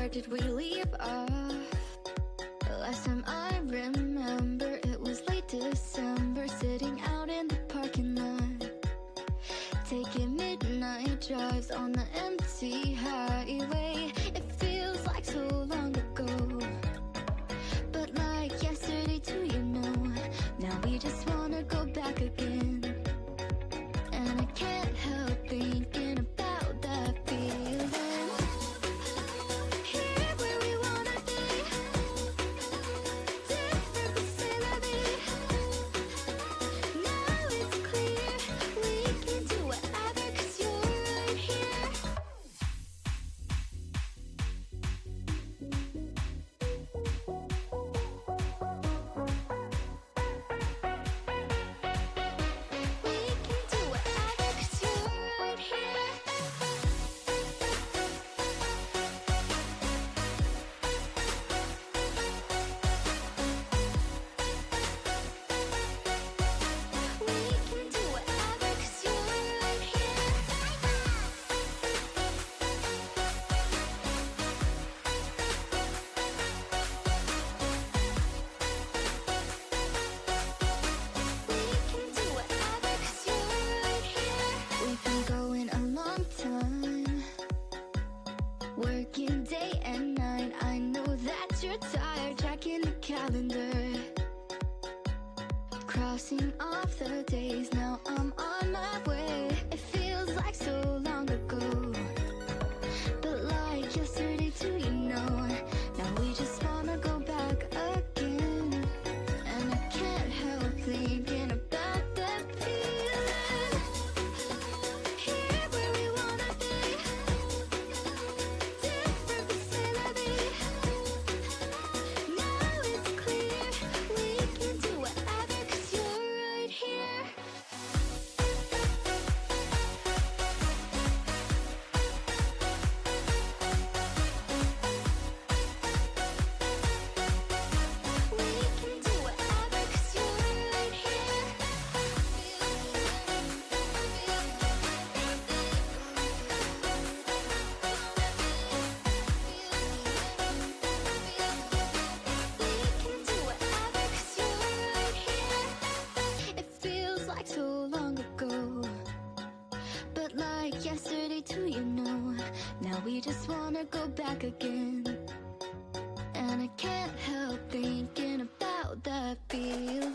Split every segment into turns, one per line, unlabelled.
where did we leave off? Last time I remember, it was late December, sitting out in the parking lot, taking midnight drives on the empty highway. It feels like so long ago, but like yesterday too, you know. Now we just wanna go back again, and I can't help thinking about that feeling. Here where we wanna be, different but still a bit. Now it's clear, we can do whatever, 'cause you're right here. We can do whatever, 'cause you're right here. We can do whatever, 'cause you're right here. We can do whatever, 'cause you're right here. We've been going a long time, working day and night. I know that you're tired, checking the calendar, crossing off the days. Now I'm on my way. It feels like so long ago, but like yesterday too, you know. Now we just wanna go back again, and I can't help thinking about that feeling. Here where we wanna be, different but still a bit. Now it's clear, we can do whatever, 'cause you're right here. We can do whatever, 'cause you're right here. We can do whatever, 'cause you're right here. It feels like so long ago, but like yesterday too, you know. Now we just wanna go back again, and I can't help thinking about that feeling.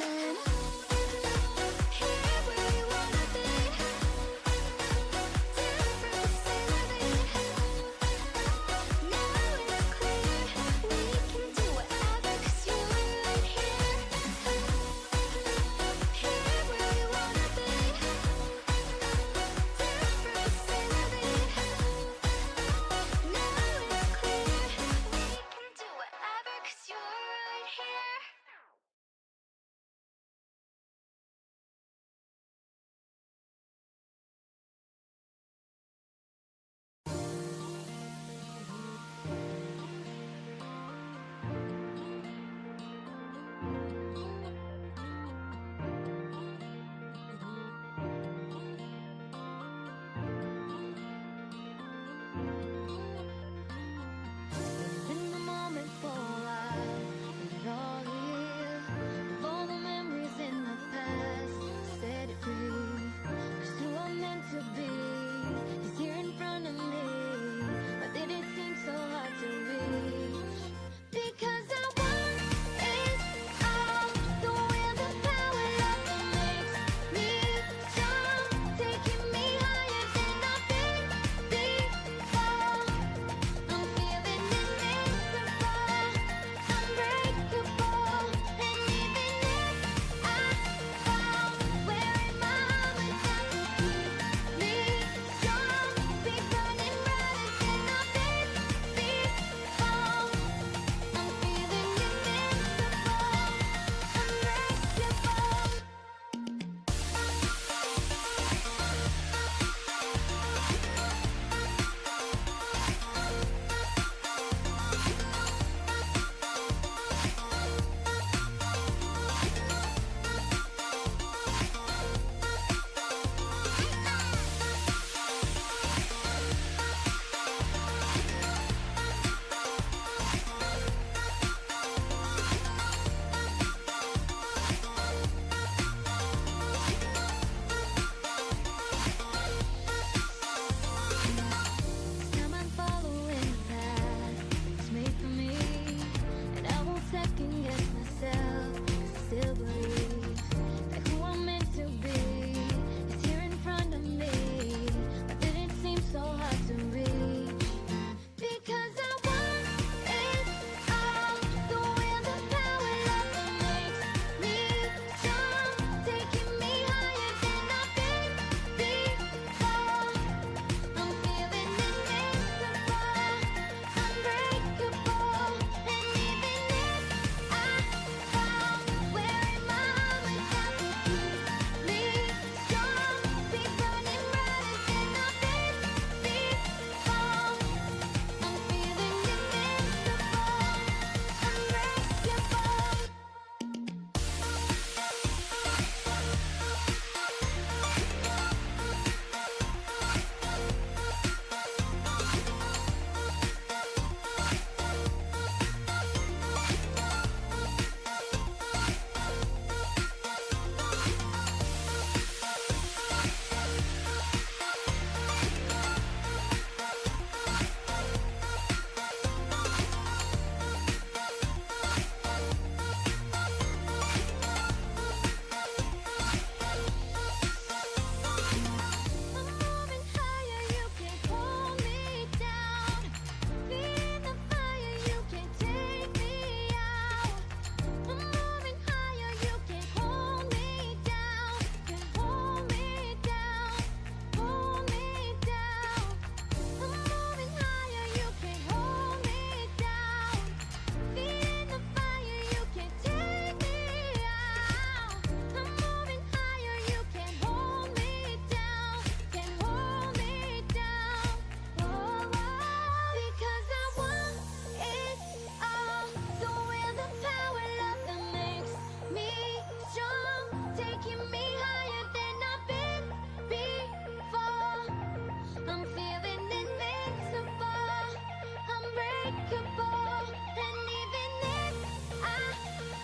unbreakable. And even if I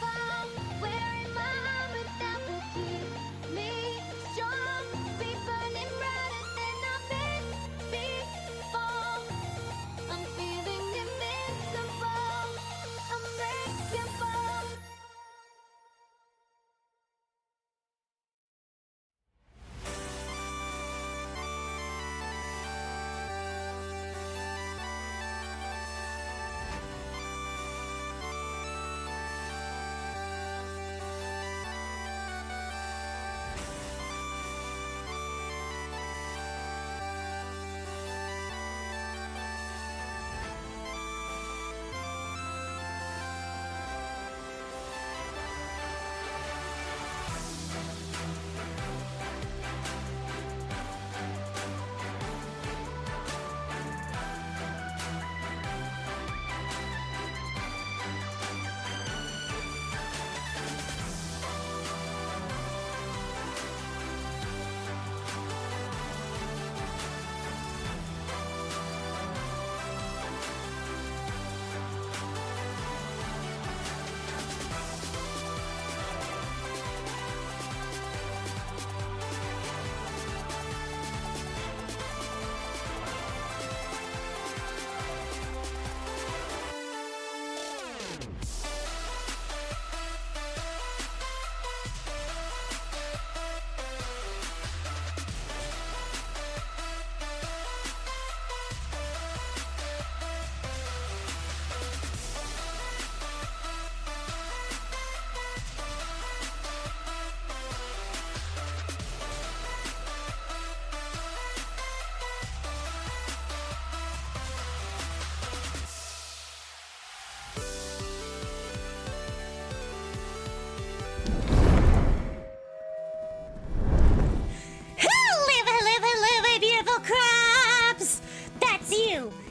fall, wearing my armor that will keep me strong. Be burning brighter than I've been before. I'm feeling invincible, unbreakable.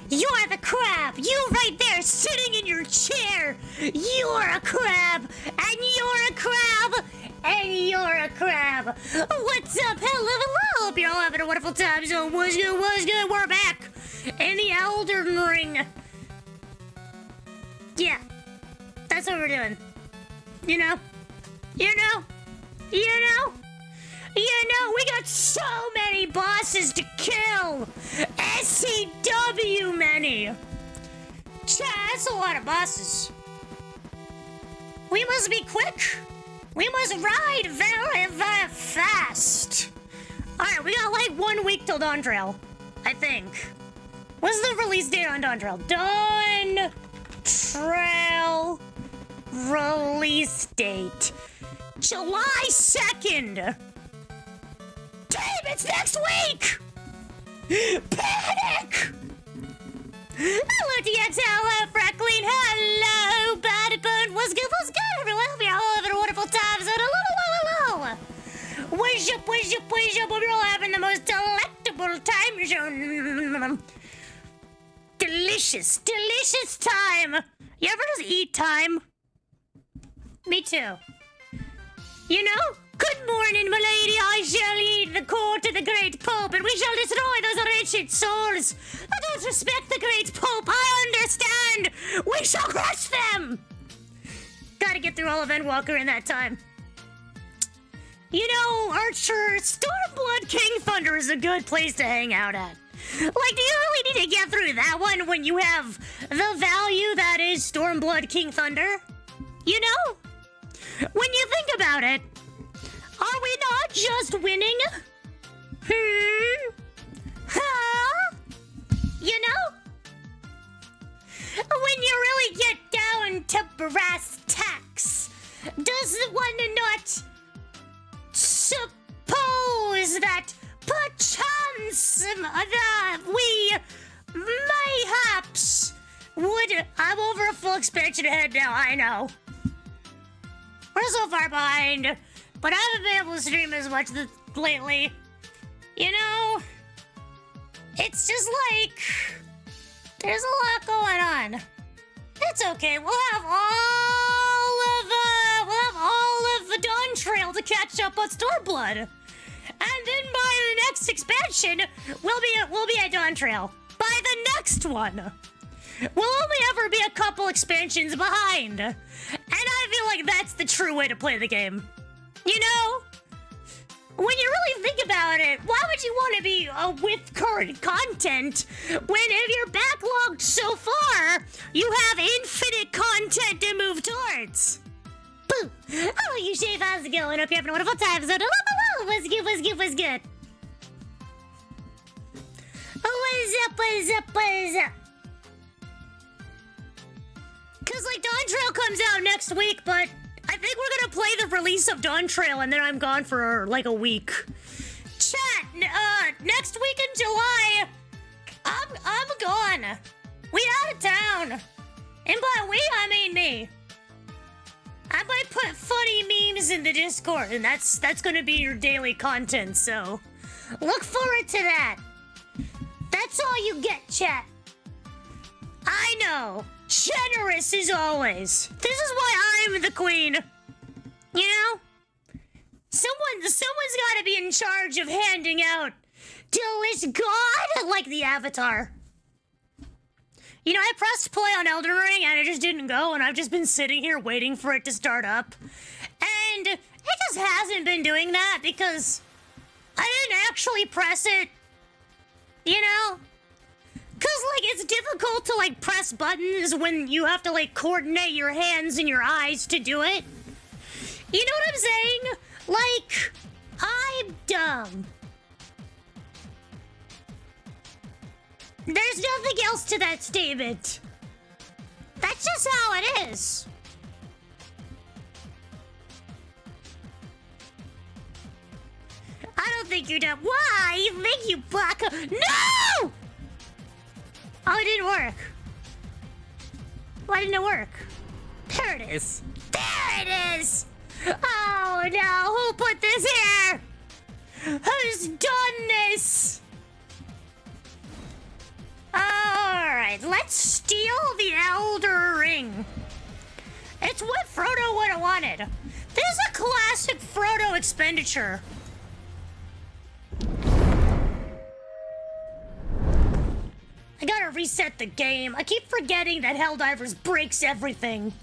You're the crab! You right there sitting in your chair! You're a crab! And you're a crab! And you're a crab! What's up? Hello! Hope you're all having a wonderful time. So what's good? We're back in the Elden Ring. Yeah, that's what we're doing. You know? We got so many bosses to kill! SCW many! That's a lot of bosses. We must be quick. We must ride very, very fast. Alright, we got like 1 week till Dawn Trail, I think. What's the release date on Dawn Trail? Dawn Trail release date. July 2nd! Damn, it's next week! Panic! Hello, DX. Hello, Freckling. Hello, Bodyburn. What's good, everyone? Hope you're all having a wonderful time. So, hello. Wish up. Hope you're all having the most delectable time. Delicious time. You ever just eat time? Me too. You know? Good morning, milady. I shall eat the court of the great pope, and we shall destroy those wretched souls that don't respect the great pope. I understand. We shall crush them. Gotta get through all of Endwalker in that time. You know, Archer, Stormblood King Thunder is a good place to hang out at. Like, do you really need to get through that one when you have the value that is Stormblood King Thunder? You know? When you think about it, are we not just winning? Huh? You know? When you really get down to brass tacks, does one not suppose that perchance we mayhaps would... I'm over a full expansion ahead now, I know. We're so far behind, but I haven't been able to stream as much lately. You know, it's just like, there's a lot going on. It's okay, we'll have all of the Dawn Trail to catch up on Stormblood. And then by the next expansion, we'll be at Dawn Trail. By the next one. we'll only ever be a couple expansions behind. And I feel like that's the true way to play the game. You know? When you really think about it, why would you want to be with current content when if you're backlogged so far, you have infinite content to move towards? Boo! Hello, you Shave, how's it going? Hope you're having a wonderful time. So, what's good, what's good, what's good? What's up, what's up, what's up? Cause like Dawn Trail comes out next week, but I think we're gonna play the release of Dawn Trail and then I'm gone for like a week. Chat, next week in July, I'm gone. We out of town. And by we, I mean me. I might put funny memes in the Discord, and that's gonna be your daily content, so look forward to that. That's all you get, chat. I know. Generous as always. This is why I'm the queen. You know? Someone's gotta be in charge of handing out delicious God like the Avatar. You know, I pressed play on Elden Ring and it just didn't go, and I've just been sitting here waiting for it to start up. And it just hasn't been doing that because I didn't actually press it. You know? Cause like it's difficult to like press buttons when you have to like coordinate your hands and your eyes to do it. You know what I'm saying? Like, I'm dumb. There's nothing else to that statement. That's just how it is. I don't think you're dumb. Why? You think you black? No! Oh, it didn't work. Why didn't it work? There it is. There it is! Oh no, who put this here? Who's done this? Alright, let's steal the Elder Ring. It's what Frodo would have wanted. This is a classic Frodo expenditure. I gotta reset the game. I keep forgetting that Helldivers breaks everything.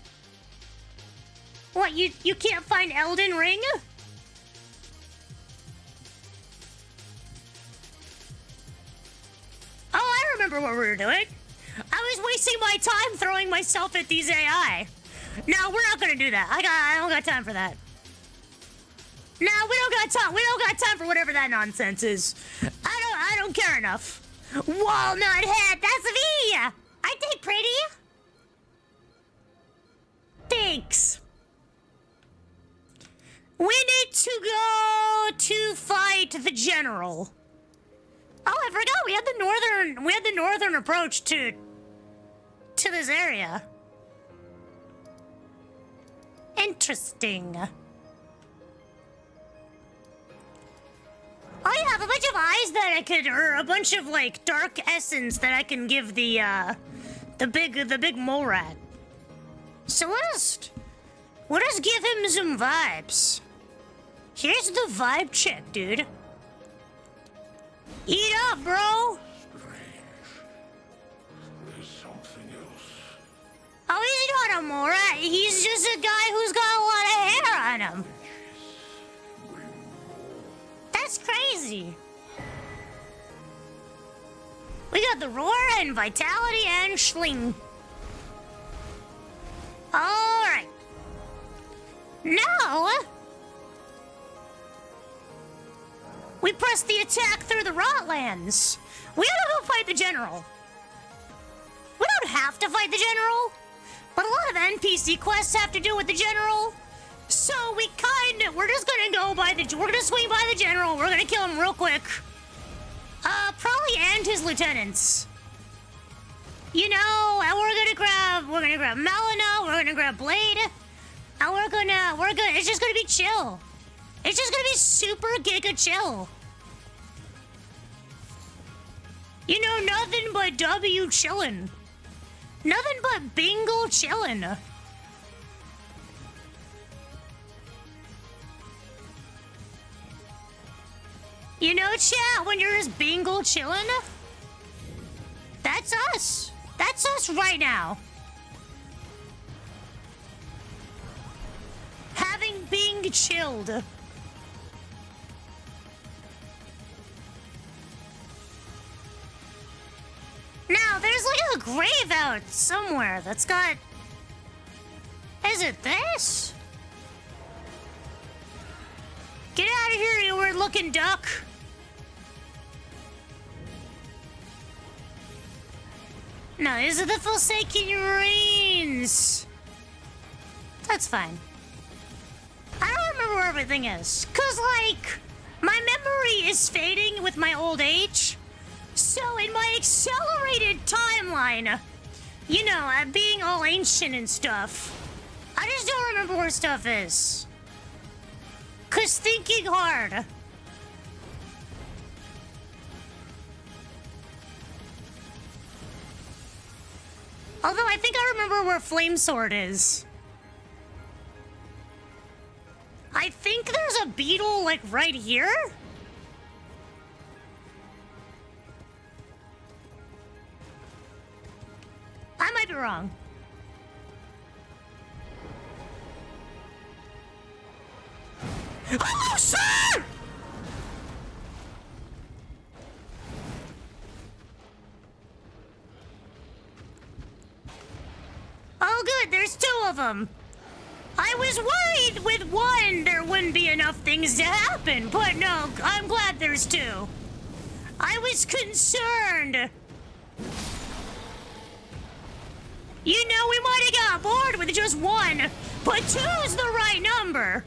What, you can't find Elden Ring? Oh, I remember what we were doing. I was wasting my time throwing myself at these AI. No, we're not gonna do that. I don't got time for that. No, we don't got time. We don't got time for whatever that nonsense is. I don't care enough. Walnut head, that's me! Aren't they pretty? Thanks. We need to go to fight the general. Oh, I forgot we had the northern approach to this area. Interesting. Oh yeah, I have a bunch of eyes that I could, or a bunch of like dark essence that I can give the big mole rat. So we'll just give him some vibes. Here's the vibe check, dude. Eat up, bro.
There's something else.
Oh, he's not a mole rat. He's just a guy who's got a lot of hair on him. That's crazy. We got the roar and vitality and schling. Alright. Now we press the attack through the Rotlands. We gotta go fight the general. We don't have to fight the general, but a lot of NPC quests have to do with the general. So we're just gonna we're gonna swing by the general, we're gonna kill him real quick. Probably and his lieutenants. You know, and we're gonna grab Melina, we're gonna grab Blade, and it's just gonna be chill. It's just gonna be super giga chill. You know, nothing but W chillin'. Nothing but bingo chillin'. You know, chat, when you're just bingo chillin', that's us. That's us right now. Having being chilled. Now, there's like a grave out somewhere that's got... Is it this? Get out of here, you weird-looking duck. No, these are the Forsaken Ruins. That's fine. I don't remember where everything is. Because, like, my memory is fading with my old age. So, in my accelerated timeline, you know, being all ancient and stuff, I just don't remember where stuff is. Because thinking hard. Although I think I remember where Flame Sword is. I think there's a beetle, like, right here? I might be wrong. Hello, sir! Oh, good, there's two of them. I was worried with one there wouldn't be enough things to happen, but no, I'm glad there's two. I was concerned. You know, we might have got bored with just one, but two's the right number.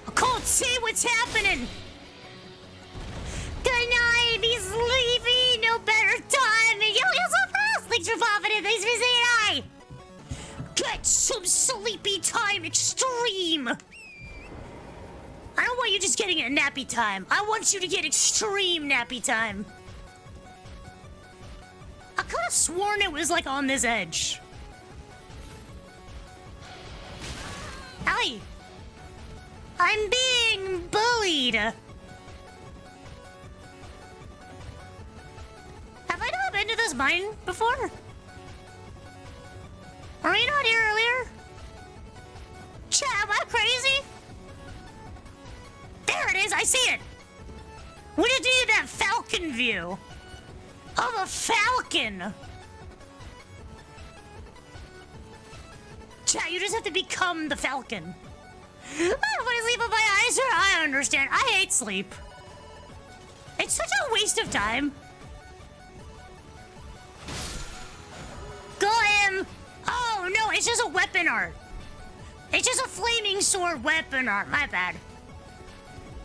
I can't see what's happening. Good night, be sleepy, no better time. Yo, so fast. Thanks for popping in, thanks for saying hi. Get some sleepy time extreme. I don't want you just getting a nappy time. I want you to get extreme nappy time. I could have sworn it was like on this edge. Hi. I'm being bullied. Have I not been to this mine before? Were we not here earlier? Chat, am I crazy? There it is, I see it. We just needed that falcon view of a falcon. Chat, you just have to become the falcon. I don't want to sleep with my eyes, or I understand. I hate sleep. It's such a waste of time. Got him. Oh, no, it's just a weapon art. It's just a flaming sword weapon art. My bad.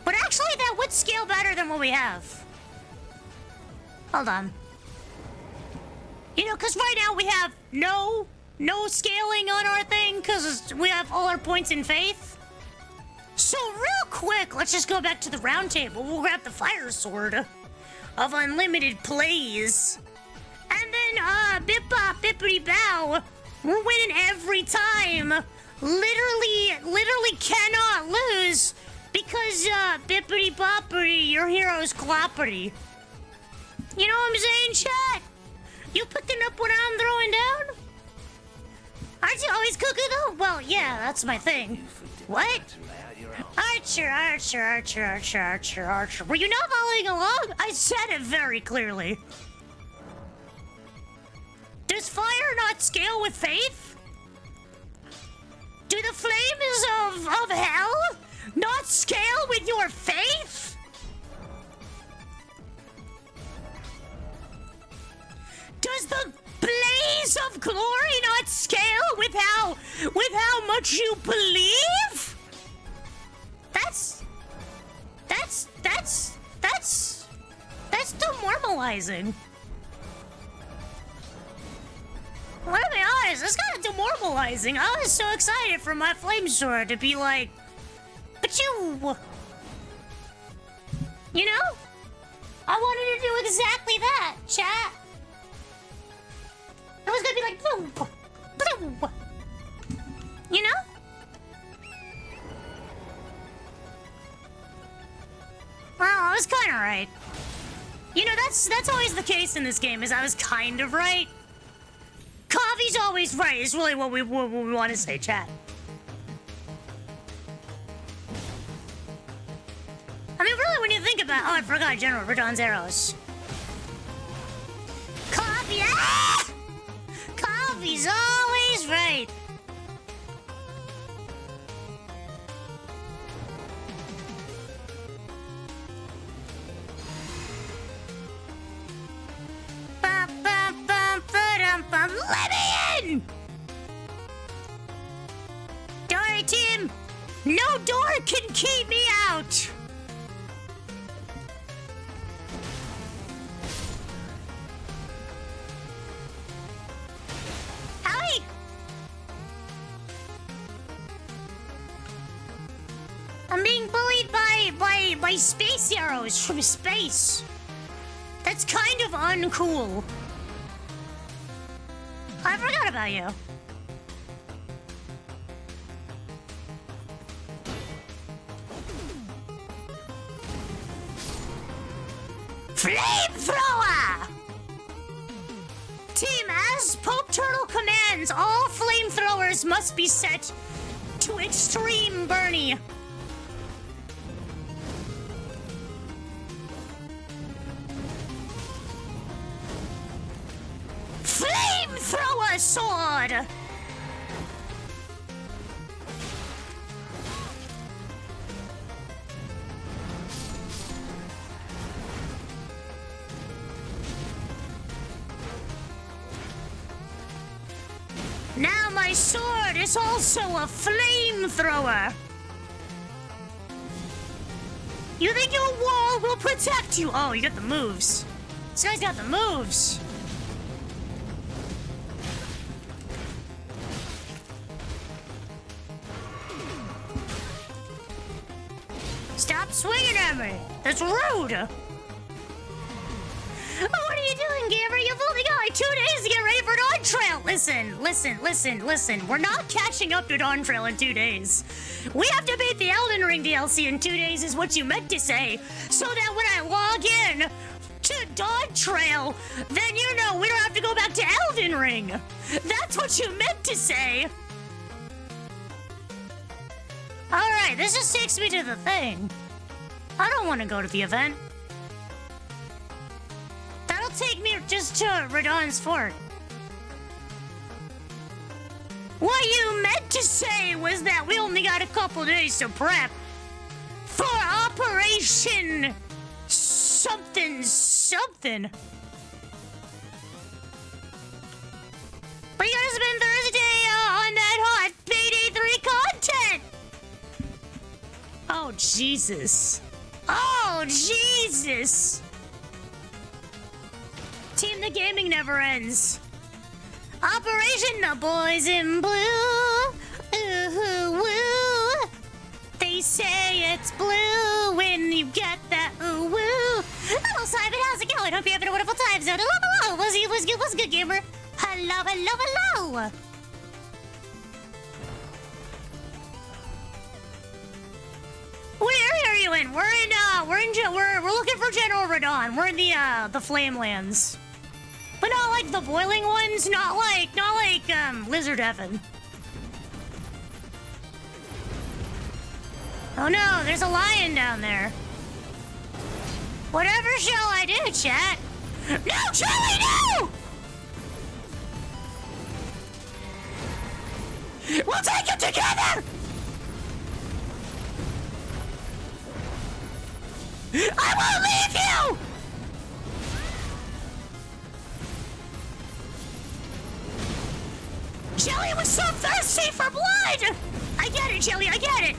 But actually, that would scale better than what we have. Hold on. You know, because right now we have no scaling on our thing, because we have all our points in faith. So real quick, let's just go back to the round table. We'll grab the fire sword of unlimited plays. And then, bip-bop, bippity-bow. We're winning every time. Literally cannot lose. Because, bippity-boppity, your hero's cloppity. You know what I'm saying, chat? You picking up what I'm throwing down? Aren't you always cooking, though? Well, yeah, that's my thing. What? Archer. Were you not following along? I said it very clearly. Does fire not scale with faith? Do the flames of hell not scale with your faith? Does the blaze of glory not scale with how much you believe? That's demoralizing. I'm gonna be honest, that's kind of demoralizing. I was so excited for my flame sword to be like, but you know? I wanted to do exactly that, chat. It was gonna be like, boom, boom. You know? Well, I was kind of right. You know, that's always the case in this game, is I was kind of right. Kwoffey's always right, is really what we want to say, chat. I mean, really, when you think about... Oh, I forgot General Radon's arrows. Kwoffey... Ah! Kwoffey's always right. Let me in! Sorry, Tim. No door can keep me out. Howie! I'm being bullied by space arrows from space. That's kind of uncool. I forgot about you. Flamethrower! Team, as Pope Turtle commands, all flamethrowers must be set to extreme Bernie. Flamethrower sword! Now my sword is also a flamethrower. You think your wall will protect you? Oh, you got the moves. This guy's got the moves. Stop swinging at me. That's rude. Oh, what are you doing, Gamer? You've only got like 2 days to get ready for Dawn Trail. Listen. We're not catching up to Dawn Trail in 2 days. We have to beat the Elden Ring DLC in 2 days is what you meant to say. So that when I log in to Dawn Trail, then you know we don't have to go back to Elden Ring. That's what you meant to say. Alright, this just takes me to the thing. I don't want to go to the event. That'll take me just to Radon's fort. What you meant to say was that we only got a couple days to prep for Operation something. But you gotta spend Thursday on that hot Payday 3 content! Oh, Jesus. Oh, Jesus! Team, the gaming never ends. Operation The Boys in Blue. Ooh, woo. They say it's blue when you get that ooh, woo. Hello, Simon. How's it going? Hope you're having a wonderful time. So, hello. What's good, gamer? Hello. What area are you in? We're looking for General Radon. We're in the Flame Lands. But not like the boiling ones, not like Lizard Heaven. Oh no, there's a lion down there. Whatever shall I do, chat? No, Charlie, no! We'll take it together! I won't leave you! Jelly was so thirsty for blood! I get it, Jelly, I get it!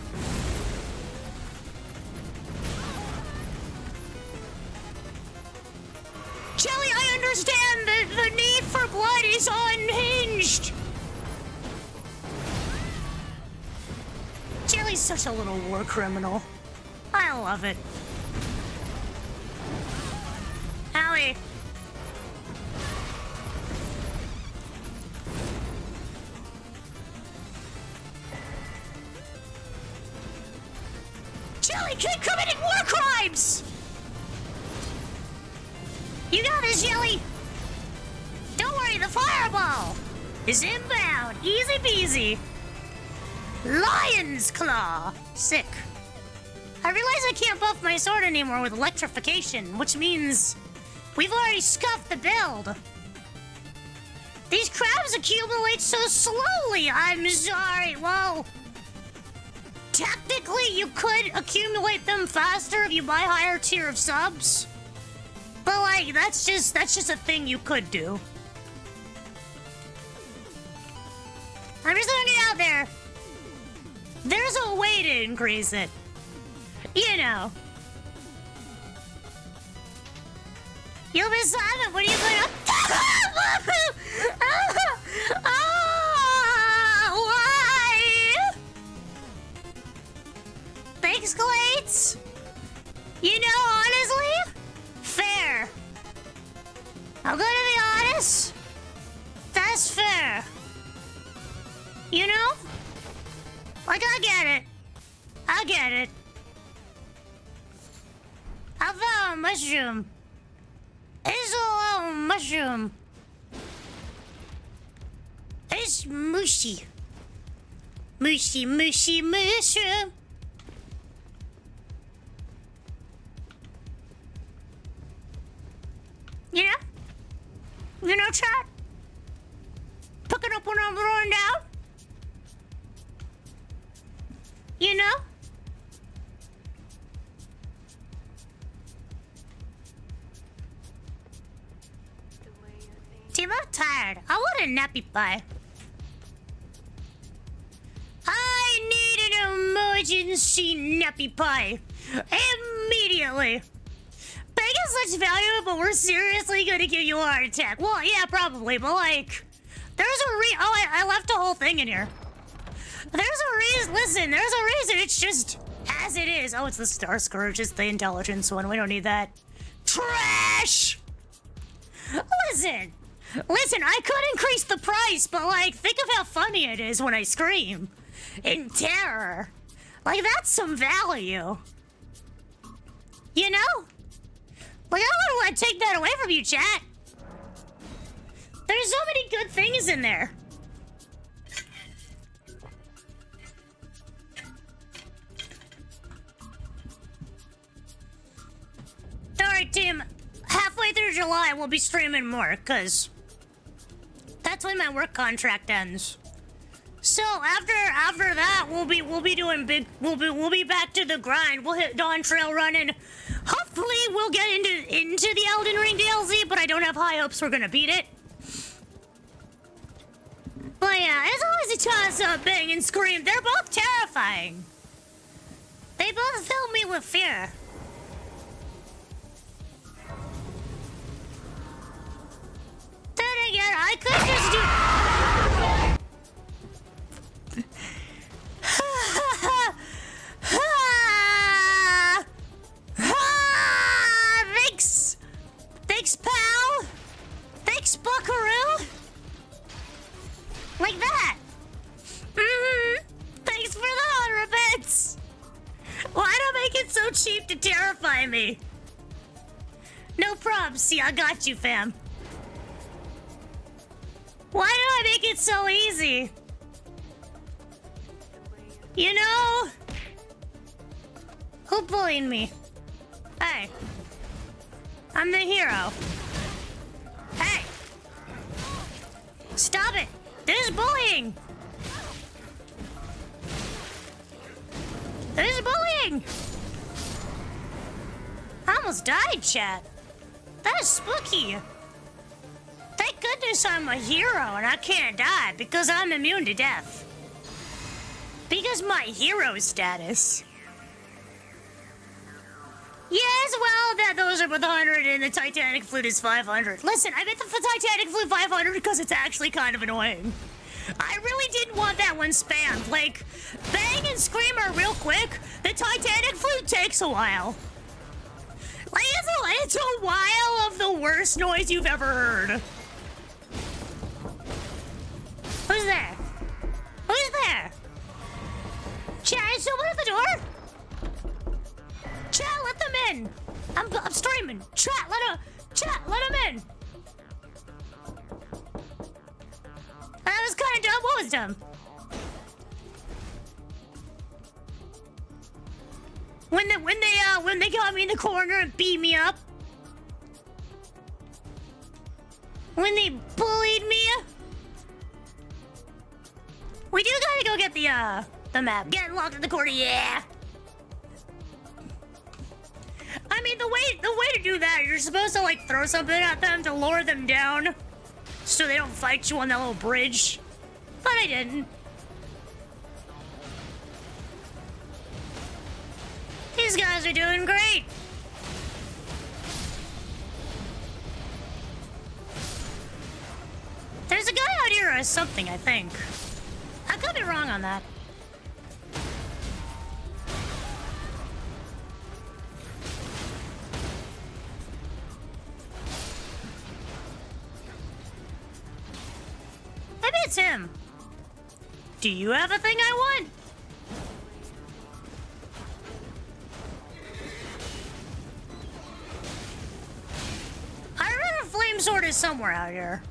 Jelly, I understand that the need for blood is unhinged! Jelly's such a little war criminal. I love it. Allie. Jelly, keep committing war crimes! Shelly! Don't worry, the fireball is inbound. Easy peasy. Lion's Claw. Sick. I realize I can't buff my sword anymore with electrification, which means we've already scuffed the build. These crabs accumulate so slowly. I'm sorry. Well, technically you could accumulate them faster if you buy higher tier of subs. But like, that's just a thing you could do. I'm just throwing it out there. There's a way to increase it. You know. You'll be silent when you go up. Why? Thanks, Glades. You know, honestly, fair. I'm gonna be honest. That's fair. You know? Like, I get it. I get it. I found a mushroom. It's a little mushroom. It's mushy. Mushy, mushy mushroom. You know? You know, chat? Picking up when I'm throwing down? You know? Team, I'm tired. I want a nappy pie. I need an emergency nappy pie. Immediately. Bang is such value, but we're seriously gonna give you a heart attack. Well, yeah, probably, but like, there's a I left the whole thing in here. There's a reason. Listen, there's a reason. It's just as it is. Oh, it's the Star Scourge. It's the intelligence one. We don't need that. Trash! Listen. Listen, I could increase the price, but like, think of how funny it is when I scream. In terror. Like, that's some value. You know? Like, I wouldn't want to take that away from you, chat. There's so many good things in there. Alright, team. Halfway through July, we'll be streaming more, because that's when my work contract ends. So after that, we'll be doing big. We'll be back to the grind. We'll hit Dawn Trail running. Hopefully, we'll get into the Elden Ring DLC, but I don't have high hopes we're gonna beat it. But yeah, it's always a toss-up, Bang and Scream. They're both terrifying. They both fill me with fear. Then again, I could just do... Thanks! Thanks, pal! Thanks, buckaroo! Like that! Thanks for the 100 bits! Why do make it so cheap to terrify me? No props, see, I got you, fam. Why do I make it so easy? You know? Who bullied me? Hey. I'm the hero. Hey. Stop it. This is bullying. This is bullying. I almost died, chat. That is spooky. Thank goodness I'm a hero and I can't die because I'm immune to death. Because my hero status. Yes, well, that those are with 100 and the Titanic flute is 500. Listen, I meant the Titanic flute 500 because it's actually kind of annoying. I really didn't want that one spammed. Like, Bang and Scream are real quick. The Titanic flute takes a while. Like, it's a while of the worst noise you've ever heard. Who's there? Who's there? Chat, is someone at the door? Chat, let them in. I'm streaming. Chat, let them in. exposed him. When they got me in the corner and beat me up. When they bullied me. We do gotta go get the map. Get locked in the corner, yeah. I mean, the way to do that, you're supposed to like throw something at them to lure them down, so they don't fight you on that little bridge. But I didn't. These guys are doing great. There's a guy out here or something, I think. I could be wrong on that. Maybe it's him. Do you have a thing I want? I remember Flame Sword is somewhere out here.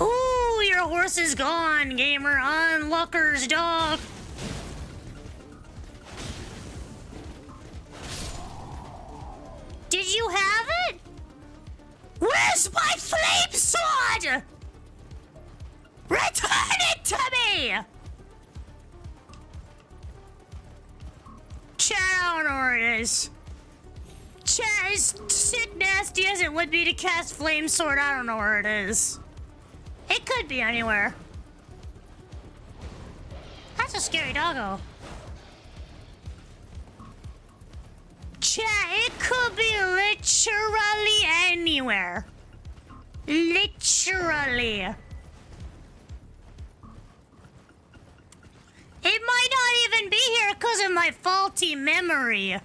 Ooh, your horse is gone, gamer. Unlocker's dog. Did you have it? Where's my flame sword? Return it to me! Chat, I don't know where it is. Chat, is shit nasty as it would be to cast flame sword. I don't know where it is. It could be anywhere. That's a scary doggo. Chat, it could be literally anywhere. Literally. It might not even be here because of my faulty memory.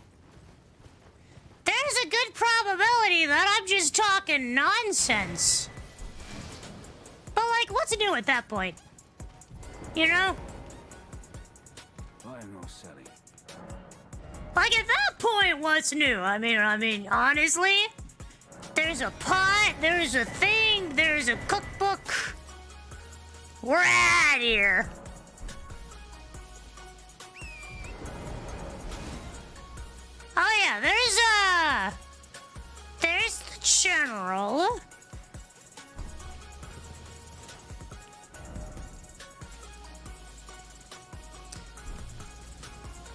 There's a good probability that I'm just talking nonsense. But like, what's new at that point? You know?
I am not selling.
Like, at that point, what's new? I mean, honestly, there's a pot, there's a thing, there's a cookbook. We're out here. Oh yeah, there's the general.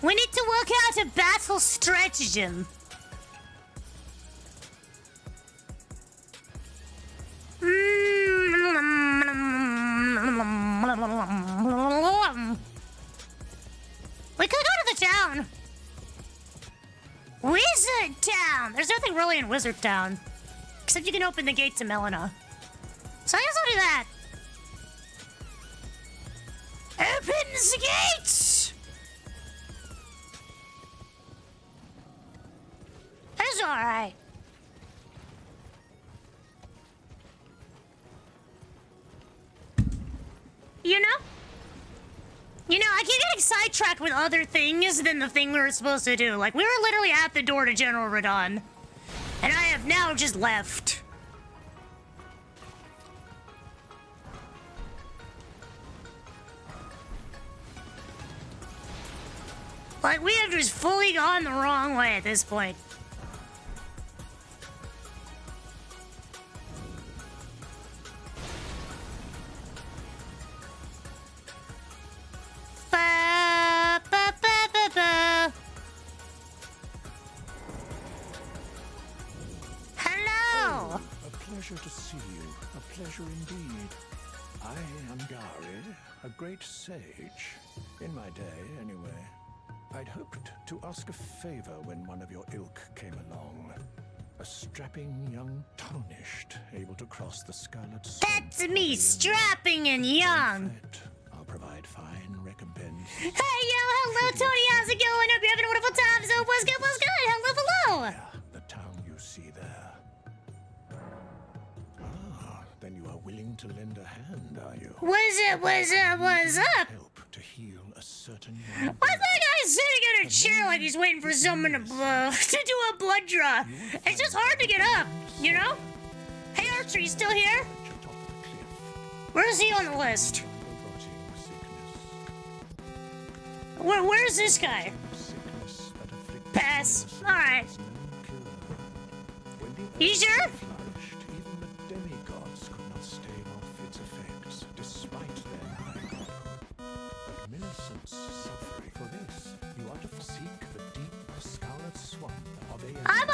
We need to work out a battle stratagem. We could go to the town. Wizard Town! There's nothing really in Wizard Town. Except you can open the gate to Melina. So I guess I'll do that. Open the gates! It's alright. You know, I keep getting sidetracked with other things than the thing we were supposed to do. Like, we were literally at the door to General Radon. And I have now just left. Like, we have just fully gone the wrong way at this point. Hello!
A pleasure to see you. A pleasure indeed. I am Gary, a great sage. In my day, anyway. I'd hoped to ask a favor when one of your ilk came along. A strapping young tarnished, able to cross the scarlet sword.
That's me, strapping and young.
I'll provide fine recompense.
Hey, yo, hello, Tony, how's it going? Hope you're having a wonderful time. So, what's good, what's good? Hello, hello.
Yeah, the town you see there. Ah, then you are willing to lend a hand, are you?
What's up?
Help to heal a certain
What's that guy sitting in a chair like he's waiting for someone to do a blood draw? It's just hard to get up, you know? Hey Archer, you still here? Where is he on the list? Where's this guy? Pass. Alright. You sure?
Even the demigods could not stave off its effects, despite their high power. But Millicent's suffering. For this, you are to seek the deep scarlet swamp of a...
I'm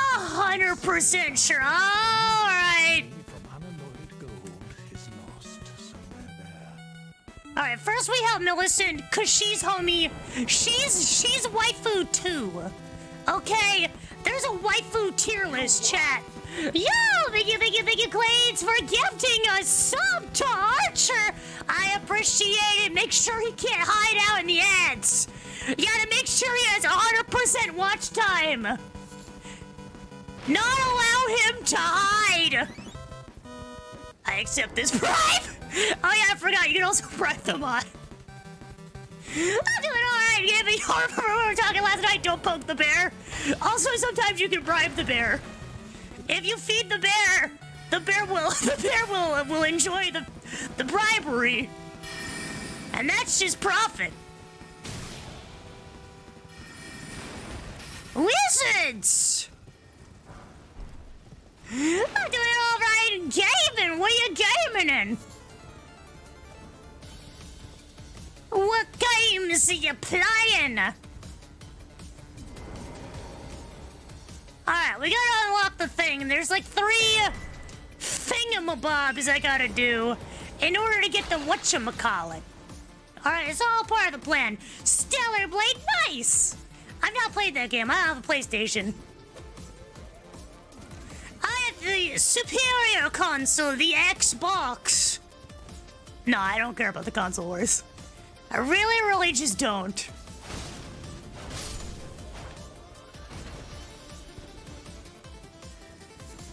100% sure. Alright.
From unalloyed gold is lost somewhere there.
Alright, first we help Millicent, cause she's homie. She's waifu too. Okay, there's a waifu tier list, chat. Yo, thank you, Clades, for gifting a sub to Archer. I appreciate it. Make sure he can't hide out in the ads. You gotta make sure he has 100% watch time. Not allow him to hide. I accept this bribe. Oh yeah, I forgot. You can also bribe them on. I'm doing alright. Yeah, but you remember we were talking last night. Don't poke the bear. Also, sometimes you can bribe the bear. If you feed the bear will enjoy the bribery, and that's just profit. Wizards. I'm doing alright in gaming. What are you gaming in? What games are you playing? Alright, we gotta unlock the thing. There's like 3 thingamabobs I gotta do in order to get the whatchamacallit. Alright, it's all part of the plan. Stellar Blade, nice! I've not played that game. I have a PlayStation. I have the superior console, the Xbox. No, I don't care about the console wars. I really just don't.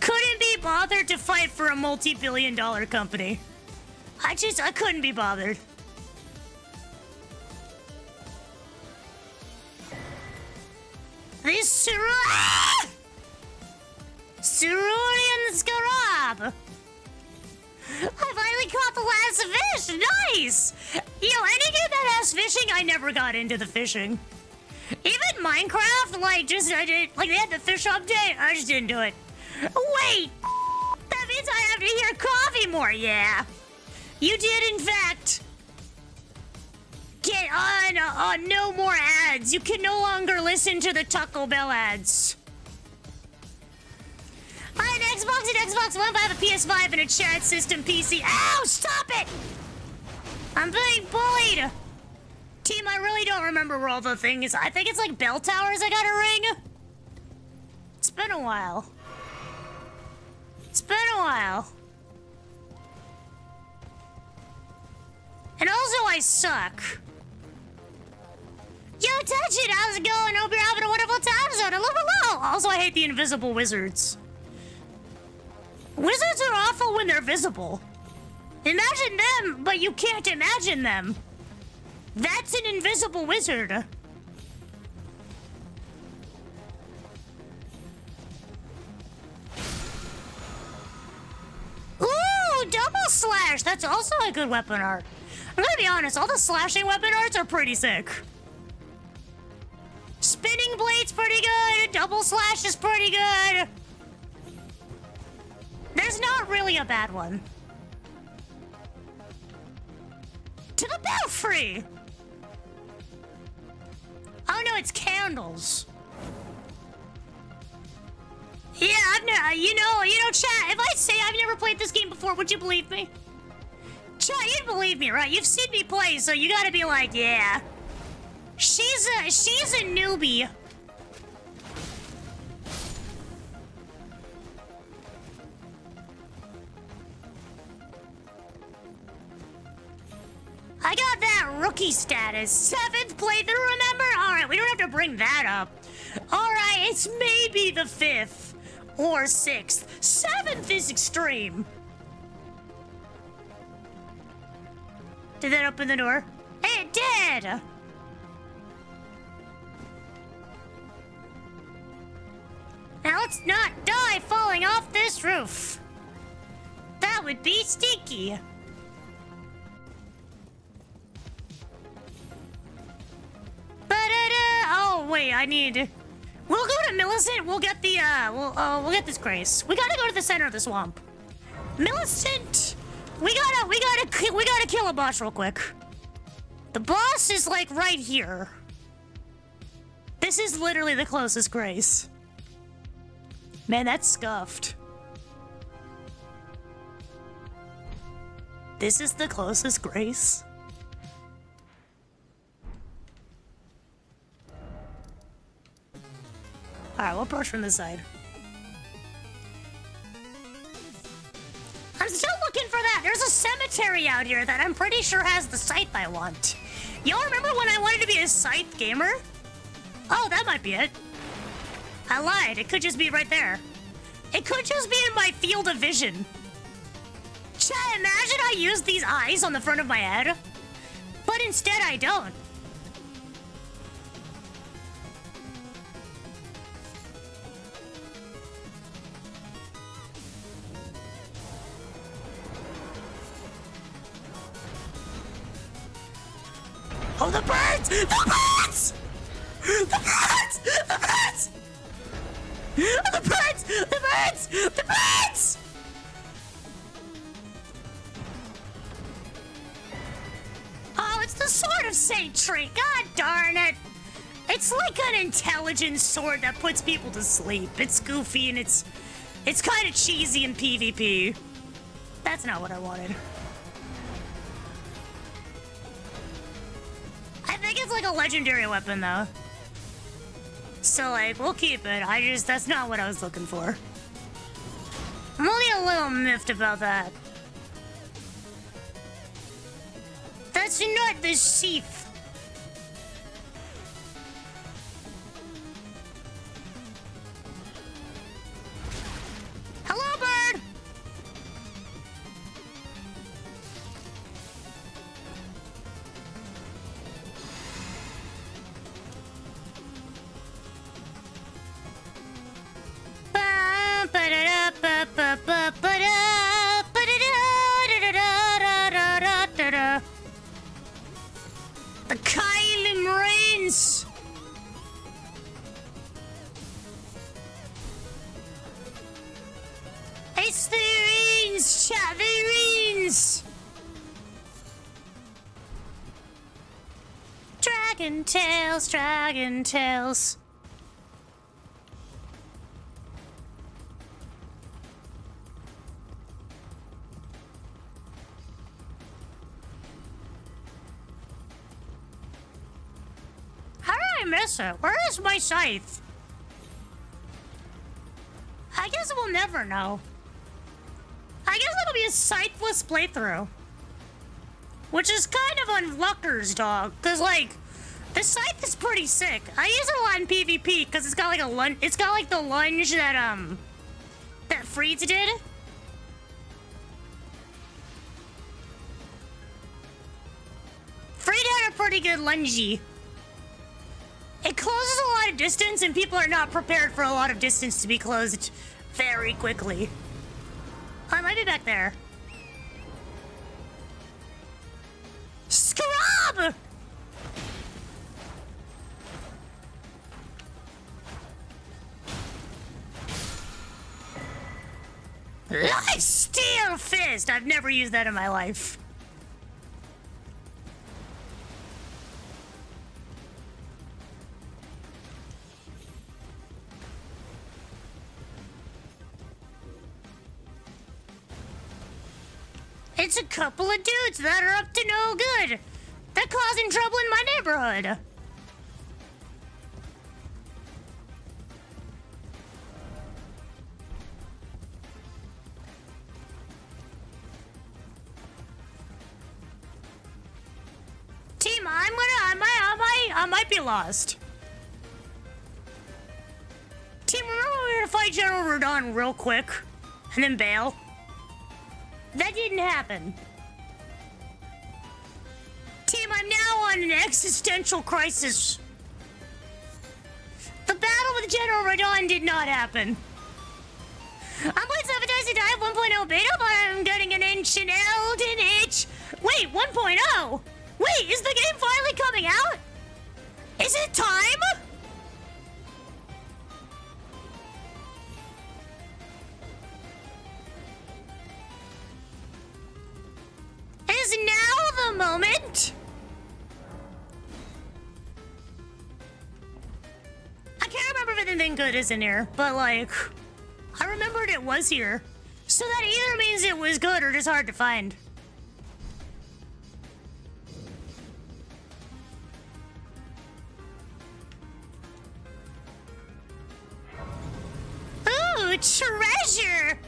Couldn't be bothered to fight for a multi-billion-dollar company. I couldn't be bothered. This Cerulean Scarab! I finally caught the last fish! Nice! Yo, any game that has fishing, I never got into the fishing. Even Minecraft, they had the fish update, I just didn't do it. Wait! That means I have to hear Kwoffey more, yeah. You did, in fact. Get on no more ads. You can no longer listen to the Taco Bell ads. I have an Xbox One, but I have a PS5 and a chat system PC. Ow, stop it! I'm being bullied. Team, I really don't remember where all the things. I think it's like bell towers I gotta ring. It's been a while. And also, I suck. Yo, touch it. How's it going? Hope you're having a wonderful time zone. Hello. Also, I hate the invisible wizards. Wizards are awful when they're visible. Imagine them, but you can't imagine them. That's an invisible wizard. Ooh, double slash. That's also a good weapon art. I'm gonna be honest, all the slashing weapon arts are pretty sick. Spinning blade's pretty good. Double slash is pretty good. There's not really a bad one. To the belfry. Oh no, it's candles. Yeah, I've never, you know, chat, if I say I've never played this game before, would you believe me? Chat, you'd believe me, right? You've seen me play, so you gotta be like, yeah. She's a newbie. I got that rookie status. 7th playthrough, remember? Alright, we don't have to bring that up. Alright, it's maybe the 5th or 6th. 7th is extreme. Did that open the door? It did! Let's not die falling off this roof. That would be stinky. Oh wait, I need. We'll go to Millicent. We'll get the. We'll get this Grace. We gotta go to the center of the swamp. Millicent, we gotta kill a boss real quick. The boss is like right here. This is literally the closest Grace. Man, that's scuffed. This is the closest Grace. Alright, we'll approach from this side. I'm still looking for that. There's a cemetery out here that I'm pretty sure has the scythe I want. Y'all remember when I wanted to be a scythe gamer? Oh, that might be it. I lied. It could just be right there. It could just be in my field of vision. Chat, imagine I use these eyes on the front of my head, but instead I don't. Oh, the birds! The birds! The birds! The birds! The birds! The birds! The birds! Oh, it's the Sword of Saint Tree. God darn it. It's like an intelligent sword that puts people to sleep. It's goofy and it's kind of cheesy in PvP. That's not what I wanted. I think it's like a legendary weapon, though. So, like, we'll keep it. That's not what I was looking for. I'm only a little miffed about that. That's not the sheath. Hello, bird! The Kylim rains. It's the rains, chat, the rains. Dragon tails, dragon tails. Miss it. Where is my scythe? I guess we'll never know. I guess it'll be a scytheless playthrough. Which is kind of on Lucker's dog. Because, like, the scythe is pretty sick. I use it a lot in PvP because it's got like a lunge. It's got like the lunge that, that Freeds did. Freed had a pretty good lungy. It closes a lot of distance, and people are not prepared for a lot of distance to be closed very quickly. Oh, I might be back there. Scrub! Lifesteal Fist! I've never used that in my life. It's a couple of dudes that are up to no good. They're causing trouble in my neighborhood. Team, I might be lost. Team, remember we were gonna fight General Rodon real quick and then bail? That didn't happen. Team, I'm now on an existential crisis. The battle with General Radon did not happen. I'm playing Sabotage Dive 1.0 beta, but I'm getting an ancient Elden itch. Wait, 1.0? Wait, is the game finally coming out? Is it time? Is now the moment? I can't remember if anything good is in here, but like, I remembered it was here. So that either means it was good or just hard to find. Ooh, treasure!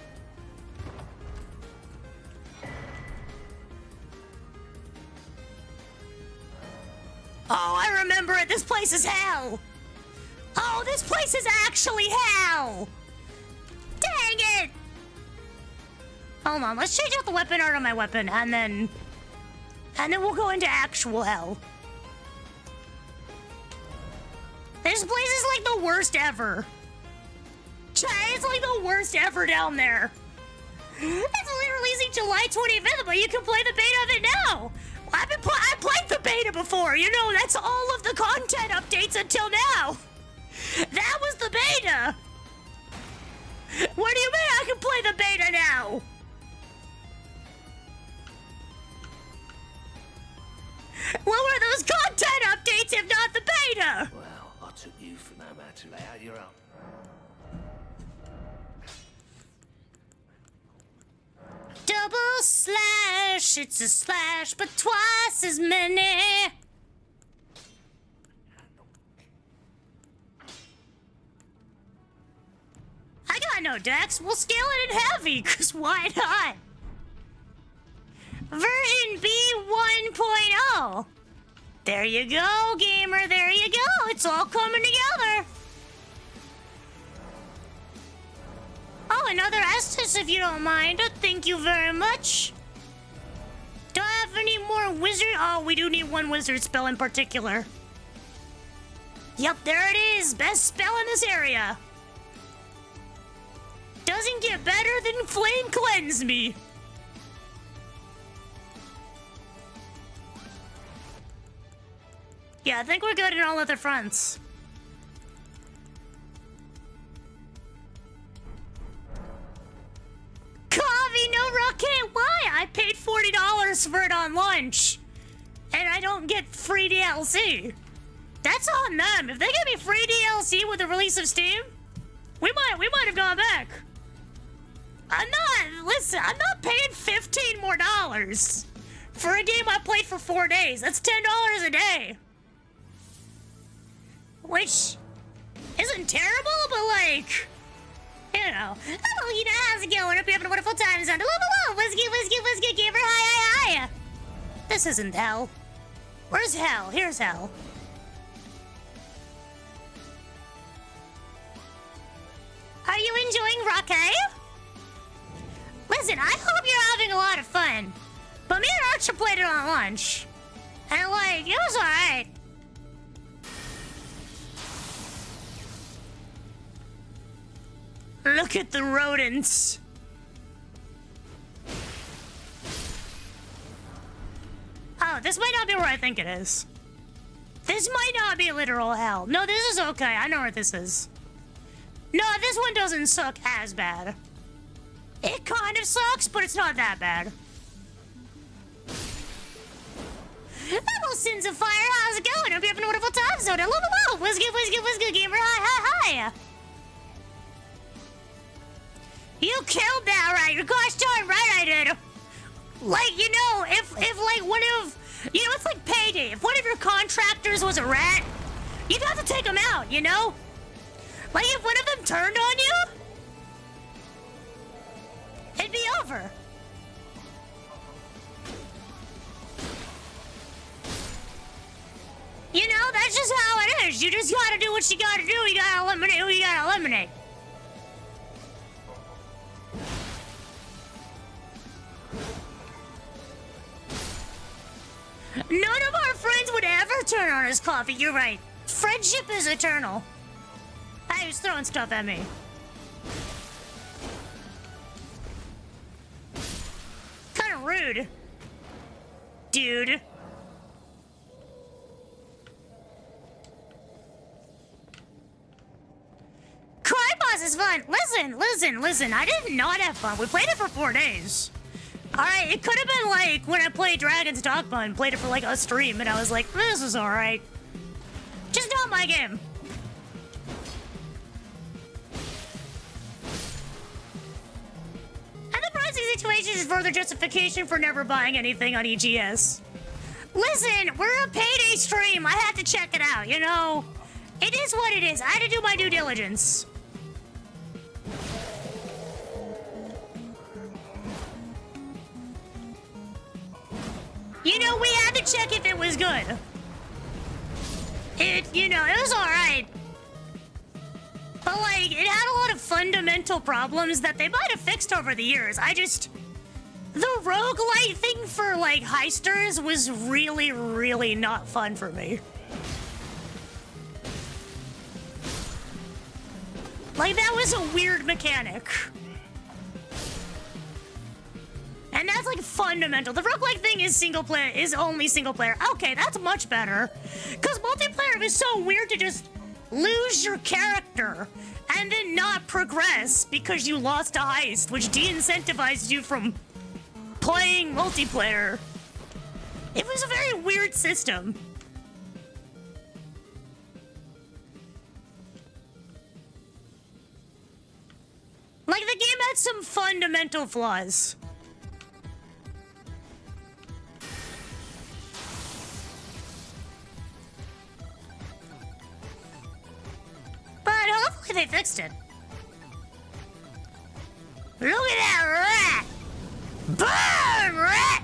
Oh, I remember it. This place is hell. Oh, this place is actually hell. Dang it. Hold on, let's change out the weapon art on my weapon, and then we'll go into actual hell. This place is like the worst ever. It's like the worst ever down there. It's only releasing July 25th, but you can play the beta of it now. I played the beta before. You know, that's all of the content updates until now. That was the beta. What do you mean I can play the beta now? What were those content updates if not the beta?
Well, I took you for no matter how you're up.
Double slash, it's a slash, but twice as many. I got no decks. We'll scale it in heavy, cause why not? Version B 1.0. There you go, gamer, there you go. It's all coming together. Oh, another Estus if you don't mind. Thank you very much. Do I have any more wizard? Oh, we do need one wizard spell in particular. Yep, there it is. Best spell in this area. Doesn't get better than Flame Cleanse Me. Yeah, I think we're good in all other fronts. Kwoffey, no rocket. Why? I paid $40 for it on lunch, and I don't get free DLC. That's on them. If they give me free DLC with the release of Steam, we might have gone back. I'm not paying $15 more for a game I played for 4 days. That's $10 a day. Which isn't terrible, but like, you know. Oh, you know, how's it going? Hope you're having a wonderful time. Hello, hello. Whiskey, gamer. Hi. This isn't hell. Where's hell? Here's hell. Are you enjoying Rocket? Listen, I hope you're having a lot of fun. But me and Archer played it on lunch. And like, it was alright. Look at the rodents. Oh, this might not be where I think it is. This might not be literal hell. No, this is okay. I know where this is. No, this one doesn't suck as bad. It kind of sucks, but it's not that bad. Hello, Sins of Fire. How's it going? Hope you're having a wonderful time. So, hello. Whiskey, gamer. Hi. You killed that, right? You're gosh darn right I did. Like, you know, if like one of, you know, it's like Payday. If one of your contractors was a rat, you'd have to take him out, you know? Like, if one of them turned on you, it'd be over. You know, that's just how it is. You just gotta do what you gotta do. You gotta eliminate who you gotta eliminate. None of our friends would ever turn on us, Kwoffey. You're right. Friendship is eternal. Hey, who's throwing stuff at me? rude. Dude. Crime Boss is fun. Listen. I did not have fun. We played it for 4 days. Alright, it could have been like when I played Dragon's Dogma and played it for like a stream and I was like, this is alright. Just not my game. And the pricing situation is further justification for never buying anything on EGS. Listen, we're a payday stream. I had to check it out, you know? It is what it is. I had to do my due diligence. You know, we had to check if it was good. It was alright. But, like, it had a lot of fundamental problems that they might have fixed over the years. The roguelite thing for, like, heisters was really, really not fun for me. Like, that was a weird mechanic. And that's like fundamental. The roguelike thing is only single player. Okay, that's much better. Because multiplayer is so weird to just lose your character and then not progress because you lost a heist, which de-incentivized you from playing multiplayer. It was a very weird system. Like, the game had some fundamental flaws. But hopefully they fixed it. Look at that rat! Burn, rat!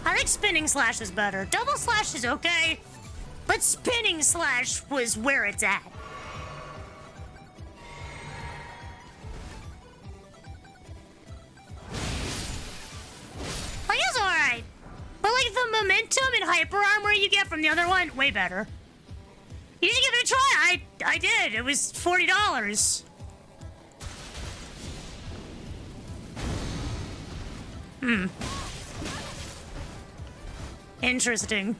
I think spinning slash is better. Double slash is okay, but spinning slash was where it's at. Like, it's alright. But, like, the momentum and hyper armor you get from the other one, way better. You should give it a try. I did. It was $40. Interesting.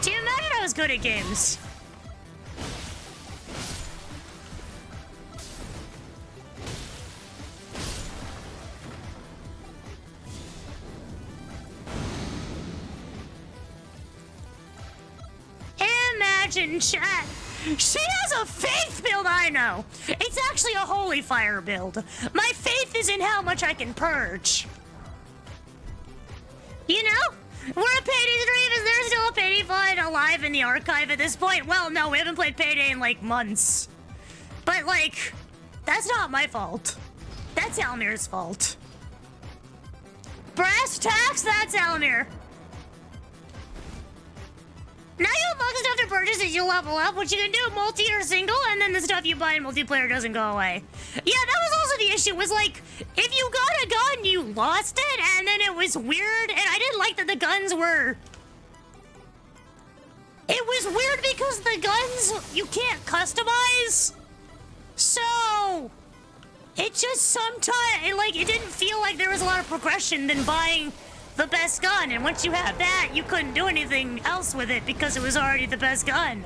Do you imagine I was good at games? Imagine, chat. She has a faith build, I know. It's actually a holy fire build. My faith is in how much I can purge. You know? We're a Payday stream. Is there still a Payday file alive in the archive at this point? Well, no, we haven't played Payday in, like, months. But, like, that's not my fault. That's Almir's fault. Brass tacks? That's Almir. Now you unlock the stuff to purchase as you level up, which you can do multi or single, and then the stuff you buy in multiplayer doesn't go away. Yeah, that was also the issue, was like, if you got a gun, you lost it, and then it was weird, and I didn't like that the guns were... It was weird because the guns you can't customize, so... It just sometimes, it didn't feel like there was a lot of progression than buying the best gun, and once you had that, you couldn't do anything else with it because it was already the best gun.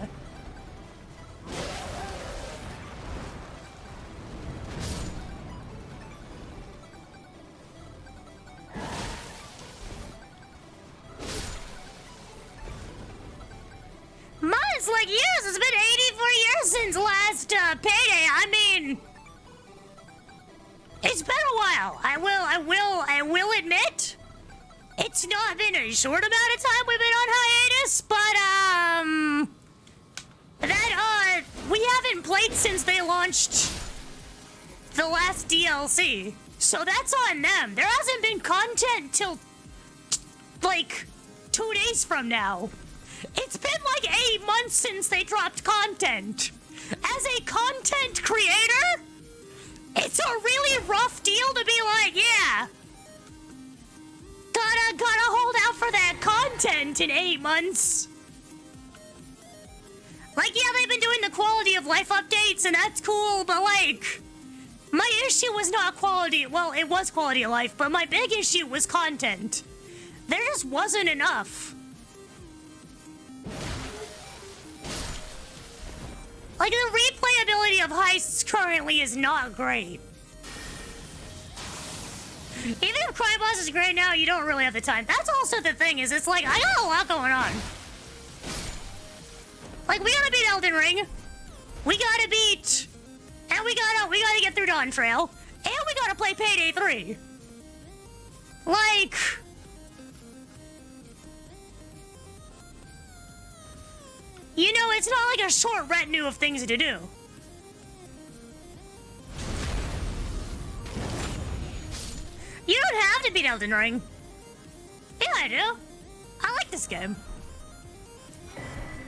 Months, like years. It's been 84 years since last Payday. I mean, it's been a while. I will admit, it's not been a short amount of time we've been on hiatus, but we haven't played since they launched the last DLC. So that's on them. There hasn't been content till like 2 days from now. It's been like 8 months since they dropped content. As a content creator, it's a really rough deal to be like, yeah, offer that content in 8 months. Like, yeah, they've been doing the quality of life updates, and that's cool, but like, my issue was not quality. Well, it was quality of life, but my big issue was content. There just wasn't enough. Like, the replayability of heists currently is not great. Even if Crime Boss is great now, you don't really have the time. That's also the thing, is it's like, I got a lot going on. Like, we gotta beat Elden Ring. We gotta beat... And we gotta get through Dawn Trail. And we gotta play Payday 3. Like... You know, it's not like a short retinue of things to do. You don't have to beat Elden Ring. Yeah, I do. I like this game.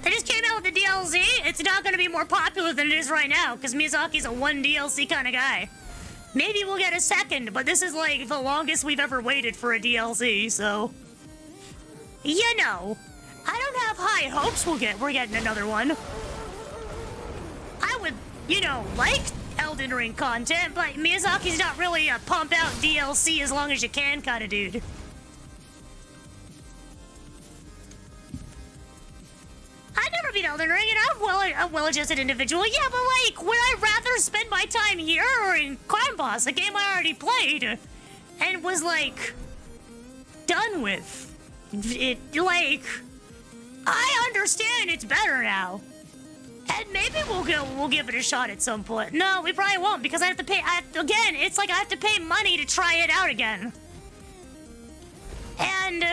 They just came out with the DLC. It's not going to be more popular than it is right now, because Miyazaki's a one DLC kind of guy. Maybe we'll get a second, but this is like the longest we've ever waited for a DLC, so... You know, I don't have high hopes we're getting another one. I would, you know, like Elden Ring content, but Miyazaki's not really a pump out DLC as long as you can kind of dude. I never beat Elden Ring, and I'm a well-adjusted individual. Yeah, but like, would I rather spend my time here or in Crime Boss, a game I already played and was like done with? It like, I understand it's better now, and maybe we'll give it a shot at some point. No, we probably won't, because I have to pay. Again, it's like I have to pay money to try it out again, and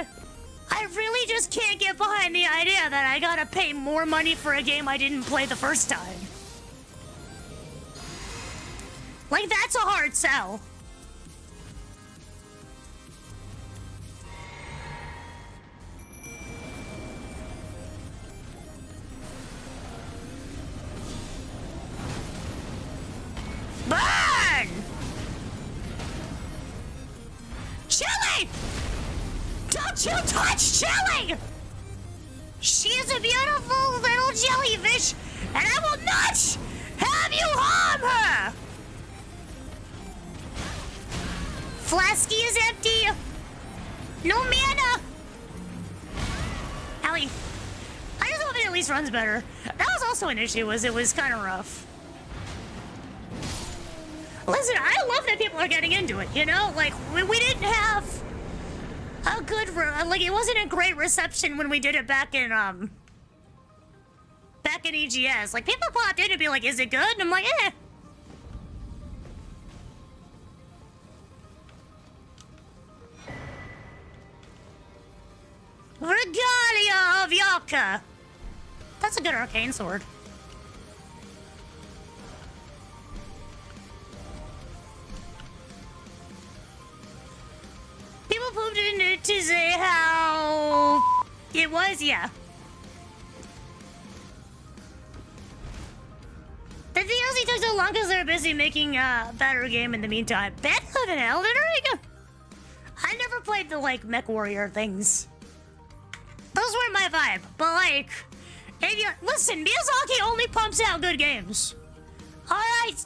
I really just can't get behind the idea that I gotta pay more money for a game I didn't play the first time. Like, that's a hard sell. Burn! Chili! Don't you touch Chili! She is a beautiful little jellyfish, and I will not have you harm her! Flasky is empty. No mana. Allie, I just hope it at least runs better. That was also an issue, was it was kind of rough. Listen, I love that people are getting into it, you know? Like, we didn't have a good, like, it wasn't a great reception when we did it back in EGS. Like, people popped in and be like, is it good? And I'm like, eh. Regalia of Yaka. That's a good arcane sword. People pooped in it to say how it was, yeah. The DLC took so long because they were busy making a better game in the meantime. Better than Elden Ring? I never played the, like, Mech Warrior things. Those weren't my vibe, but, like, if you... Listen, Miyazaki only pumps out good games. Alright?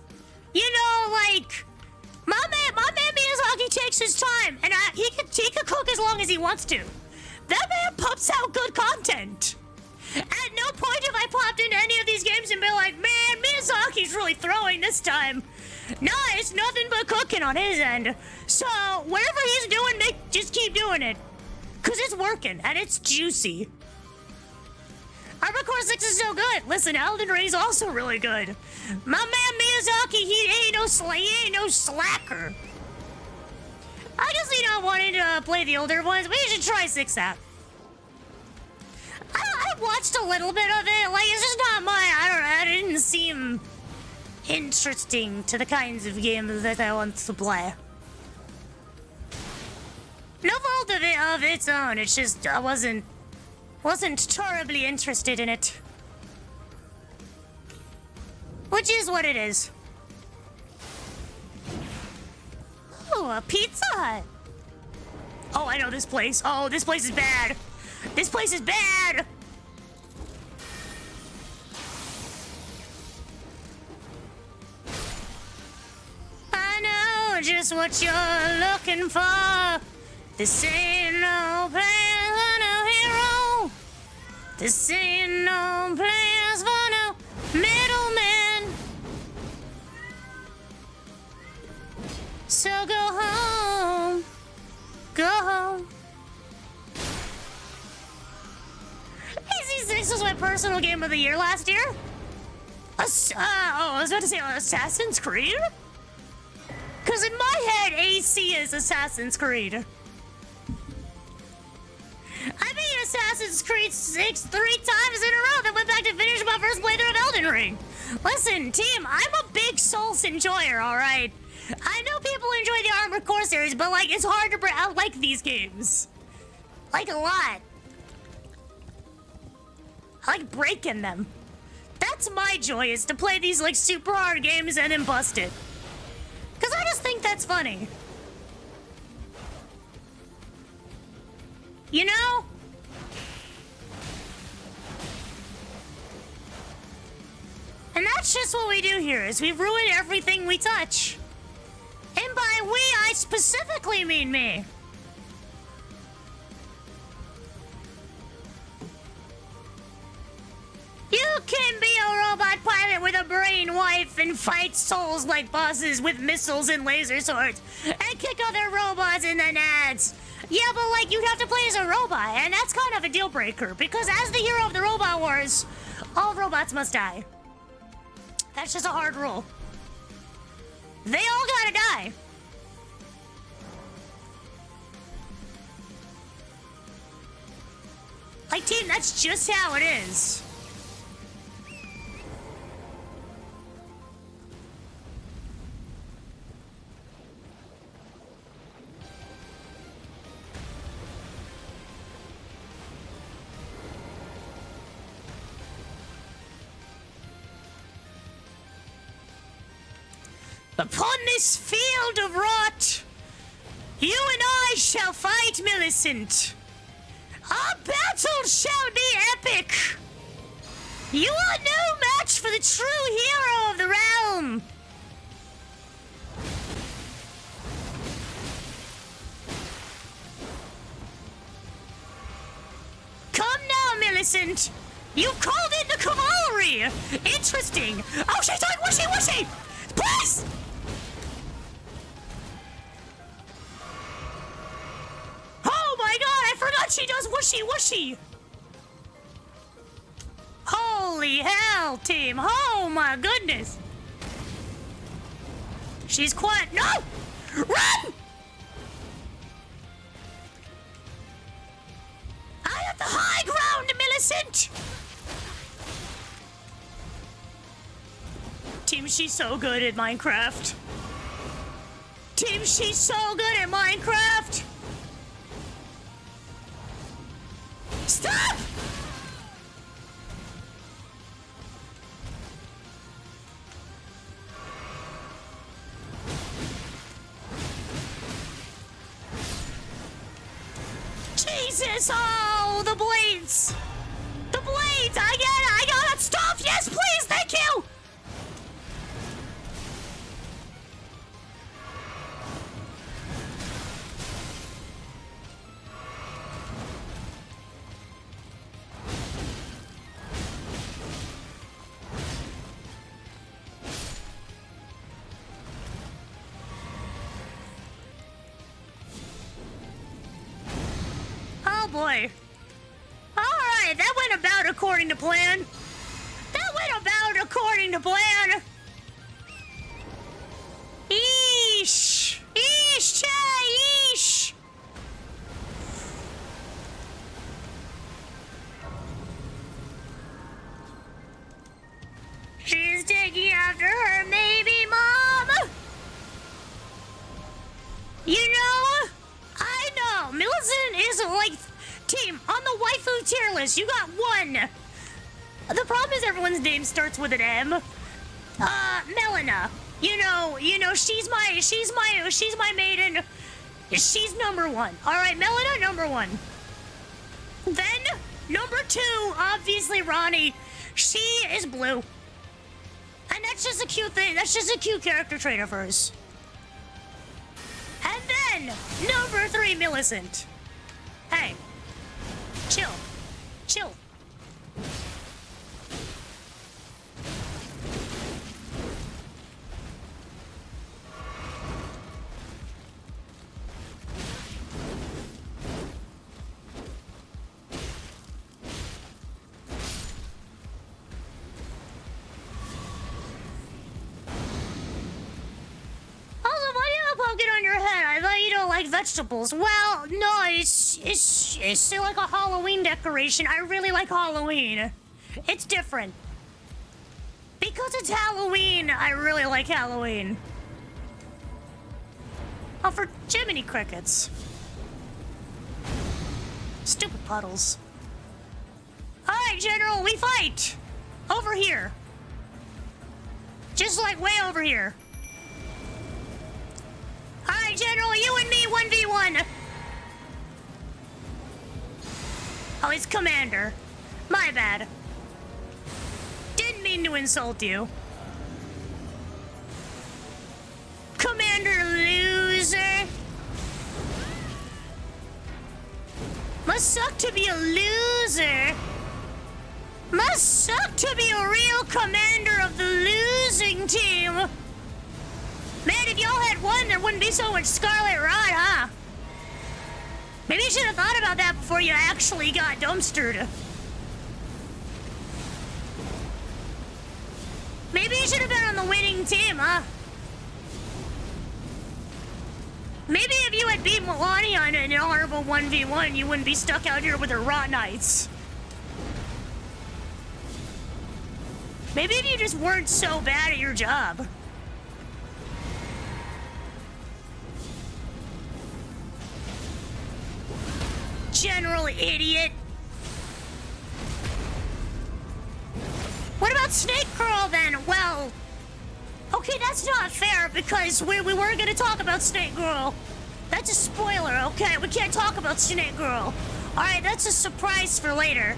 You know, like... My man Miyazaki takes his time, and he could cook as long as he wants to. That man pumps out good content. At no point have I popped into any of these games and been like, man, Miyazaki's really throwing this time. Nah, it's nothing but cooking on his end. So, whatever he's doing, just keep doing it. Because it's working, and it's juicy. Armored Core 6 is so good. Listen, Elden Ring's also really good. My man Miyazaki, he ain't no slacker. I can see not wanting to play the older ones, but you should try 6 out. I watched a little bit of it. Like, it's just not my... I don't know. It didn't seem interesting to the kinds of games that I want to play. No fault of its own. It's just I wasn't terribly interested in it. Which is what it is. Oh, a Pizza Hut. Oh, I know this place. Oh, this place is bad. This place is bad. I know just what you're looking for. This ain't no place for no hero. This ain't no place for no middleman. So go home. Go home. AC6 was my personal game of the year last year. I was about to say Assassin's Creed? Because in my head, AC is Assassin's Creed. I beat Assassin's Creed 6 3 times in a row, then went back to finish my first playthrough of Elden Ring. Listen, team, I'm a big Souls enjoyer, alright? I know people enjoy the Armored Core series, but, like, it's hard to break. I like these games. Like, a lot. I like breaking them. That's my joy, is to play these, like, super hard games and then bust it. Because I just think that's funny. You know? And that's just what we do here, is we ruin everything we touch. And by we, I specifically mean me. You can be a robot pilot with a brain wife and fight souls like bosses with missiles and laser swords and kick other robots in the nuts. Yeah, but like you'd have to play as a robot, and that's kind of a deal breaker because as the hero of the Robot Wars, all robots must die. That's just a hard rule. They all gotta die. Like, team, that's just how it is. Upon this field of rot, you and I shall fight, Millicent. Our battle shall be epic. You are no match for the true hero of the realm. Come now, Millicent. You called in the cavalry. Interesting. Oh, she's like whooshy whooshy. Please. Oh my god, I forgot she does whooshy whooshy. Holy hell, team. Oh my goodness. She's quiet. No! Run! I have the high ground, Millicent! Team, she's so good at Minecraft. Team, she's so good at Minecraft! Stop! Jesus! Oh, the blades! The blades! I get it! I got it! Stop! Yes, please! Thank you! Oh boy. Alright, that went about according to plan. That went about according to plan. Eesh. Eesh, Chai, eesh. She's taking after her maybe mom. You know, I know, Millicent is like, team, on the waifu tier list, you got one. The problem is everyone's name starts with an M. Melina. You know, she's my maiden. She's number one. All right, Melina, number one. Then, number two, obviously Ronnie. She is blue. And that's just a cute thing. That's just a cute character trait of hers. And then, number three, Millicent. Hey. Chill. Chill. On your head. I thought you don't like vegetables. Well, no, it's like a Halloween decoration. I really like Halloween. It's different. Because it's Halloween, I really like Halloween. Oh, for Jiminy Crickets. Stupid puddles. Alright, General, we fight! Over here. Just like way over here. Alright, General, you and me, 1v1. Oh, it's Commander. My bad. Didn't mean to insult you. Commander loser. Must suck to be a loser. Must suck to be a real commander of the losing team. Man, if y'all had won, there wouldn't be so much Scarlet Rot, huh? Maybe you should have thought about that before you actually got dumpstered. Maybe you should have been on the winning team, huh? Maybe if you had beat Melania on an honorable 1v1, you wouldn't be stuck out here with the Rot Knights. Maybe if you just weren't so bad at your job. General idiot. What about Snake Girl then? Well, okay, that's not fair because we weren't gonna talk about Snake Girl. That's a spoiler, okay? We can't talk about Snake Girl. Alright, that's a surprise for later.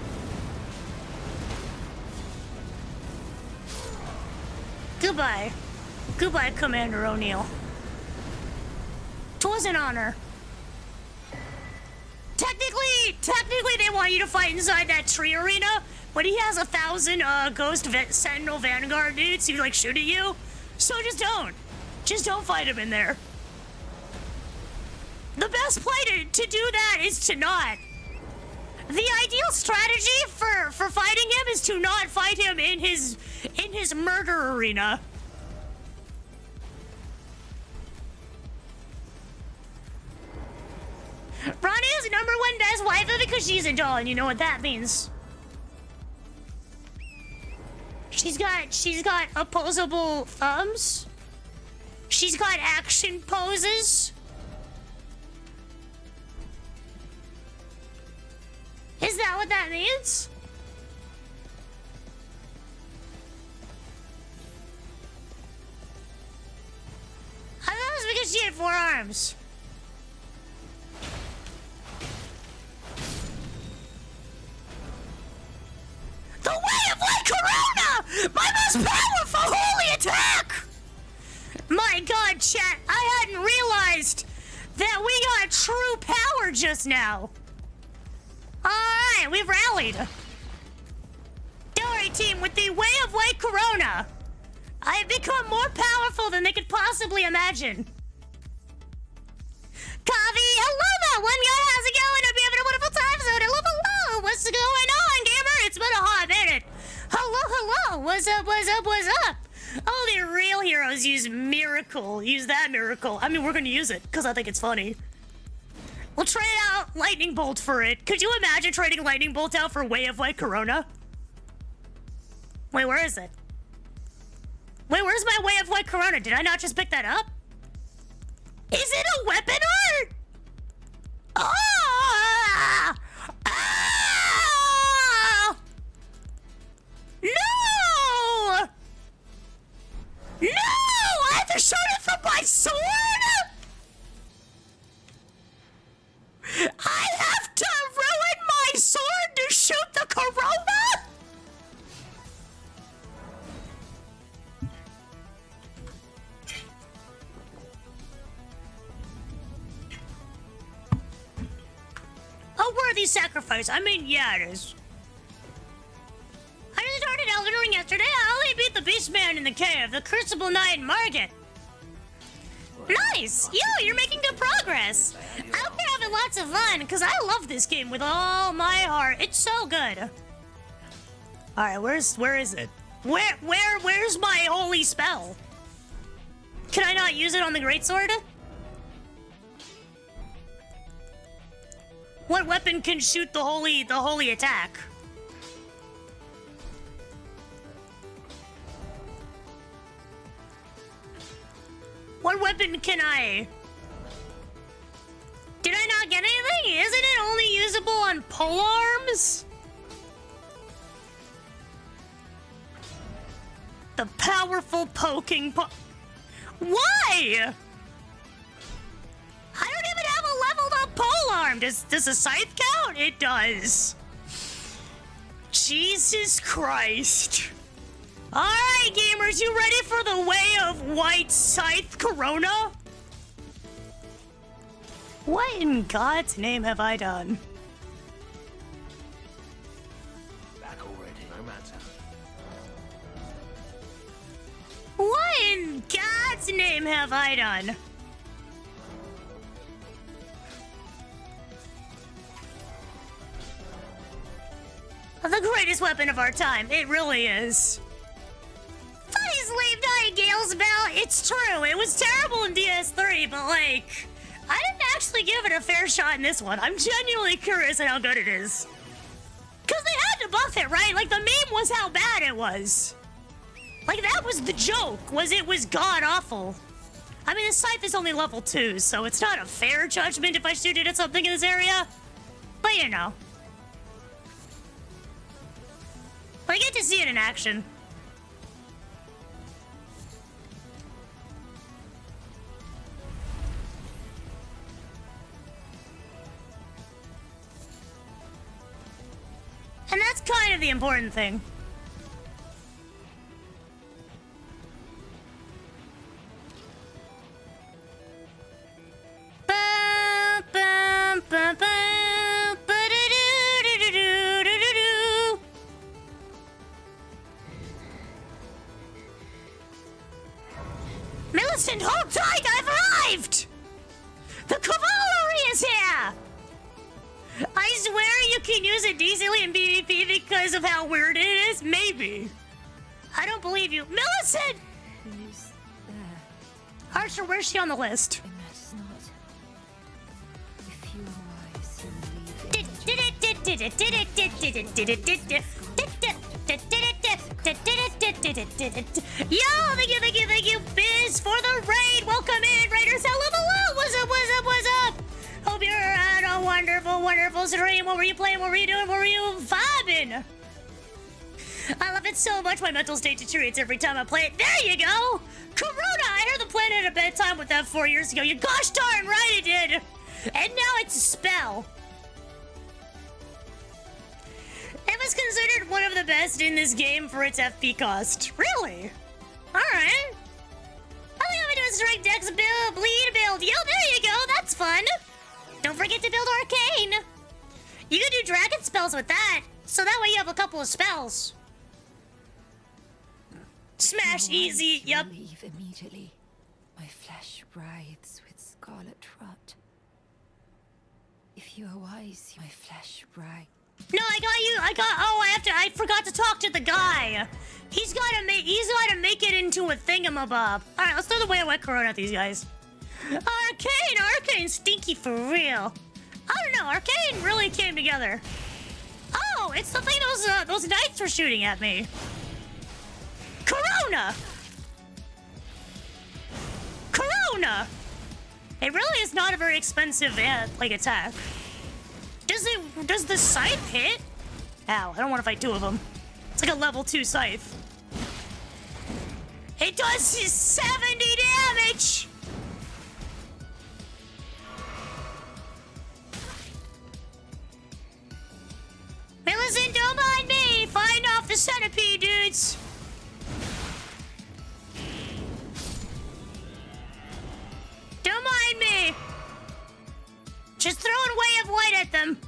Goodbye. Goodbye, Commander O'Neill. 'Twas an honor. Technically, they want you to fight inside that tree arena, but he has 1,000 Ghost Sentinel Vanguard dudes who like shoot at you. So just don't fight him in there. The best play to do that is to not. The ideal strategy for fighting him is to not fight him in his murder arena. Ronnie is number one best waifu because she's a doll, and you know what that means. She's got opposable thumbs. She's got action poses. Is that what that means? I thought it was because she had 4 arms. The Way of Light Corona! My most powerful holy attack! My god, chat, I hadn't realized that we got true power just now. Alright, we've rallied. Dory team with the Way of Light Corona. I have become more powerful than they could possibly imagine. Kwoffey, hello that one guy, how's it going? Hope you're having a wonderful time zone. Hello, what's going on, gamer? It's been a hot minute. Hello, what's up? Oh, the real heroes use Miracle. Use that Miracle. I mean, we're gonna use it, because I think it's funny. We'll trade out Lightning Bolt for it. Could you imagine trading Lightning Bolt out for Way of Light Corona? Wait, where is it? Wait, where's my Way of Light Corona? Did I not just pick that up? Is it a weapon art? Ah! Ah! No! No! I have to shoot it from my sword? worthy sacrifice. I mean, yeah, it is. I just started Elden Ring yesterday. I only beat the Beast Man in the cave, the Crucible Knight Market. Nice! Yo, you're making good progress. I hope you're having lots of fun, because I love this game with all my heart. It's so good. Alright, where is it? Where's my holy spell? Can I not use it on the greatsword? What weapon can shoot the holy attack? What weapon can I? Did I not get anything? Isn't it only usable on polearms? The powerful poking Why? I don't even have a leveled up polearm. Does a scythe count? It does. Jesus Christ. Alright, gamers, you ready for the way of white scythe corona? What in God's name have I done?
Back already, no matter.
What in God's name have I done? The greatest weapon of our time. It really is. Please leave Nightingale's bell. It's true. It was terrible in DS3, but like, I didn't actually give it a fair shot in this one. I'm genuinely curious at how good it is. Because they had to buff it, right? Like, the meme was how bad it was. Like, that was the joke, was it was god-awful. I mean, the scythe is only level 2, so it's not a fair judgment if I shoot it at something in this area. But, you know. I get to see it in action. And that's kind of the important thing. Millicent, hold tight! I've arrived! The cavalry is here! I swear you can use it decently in PvP because of how weird it is? Maybe. I don't believe you. Millicent!
Who's there?
Archer, where's she on the list?
It matters not. If you are wise, you'll leave.
Yo, thank you, Biz, for the raid. Welcome in, raiders. Hello. What's up? Hope you're at a wonderful stream. What were you playing? What were you doing? What were you vibing? I love it so much. My mental state deteriorates every time I play it. There you go. Corona. I heard the planet at bedtime with that 4 years ago. You gosh darn right it did. And now it's a spell. It was considered one of the best in this game for its FP cost. Really? Alright. I think I'm gonna do a strike dex build, bleed build. Yo, there you go. That's fun. Don't forget to build Arcane. You can do dragon spells with that, so that way you have a couple of spells. Smash easy, yup.
Leave immediately. My flesh writhes with scarlet rot. If you are wise, my flesh writhes.
No, I forgot to talk to the guy. He's gotta make it into a thingamabob. Alright, let's throw the way of wet corona at these guys. Arcane stinky for real. I don't know, Arcane really came together. Oh, it's the thing those knights were shooting at me. Corona! It really is not a very expensive attack. Does the scythe hit? Ow, I don't want to fight two of them. It's like a level 2 scythe. It does 70 damage! Millicent, don't mind me! Find off the centipede, dudes! Don't mind me! Just throwing Way of White at them.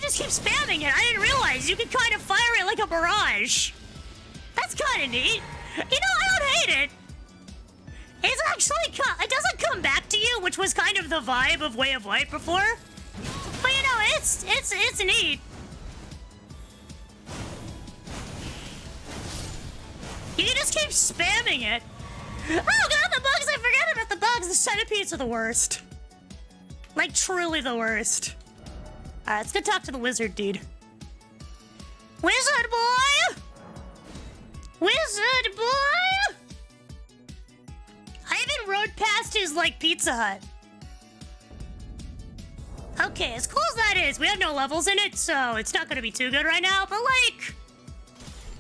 just keep spamming it. I didn't realize you could kind of fire it like a barrage. That's kind of neat. You know, I don't hate it. It's actually, it doesn't come back to you, which was kind of the vibe of Way of Light before. But you know, it's neat. You can just keep spamming it. Oh god, the bugs! I forgot about the bugs. The centipedes are the worst. Like, truly the worst. Alright, let's go talk to the wizard dude. Wizard boy! Wizard boy! I even rode past his, like, Pizza Hut. Okay, as cool as that is, we have no levels in it, so it's not gonna be too good right now, but, like...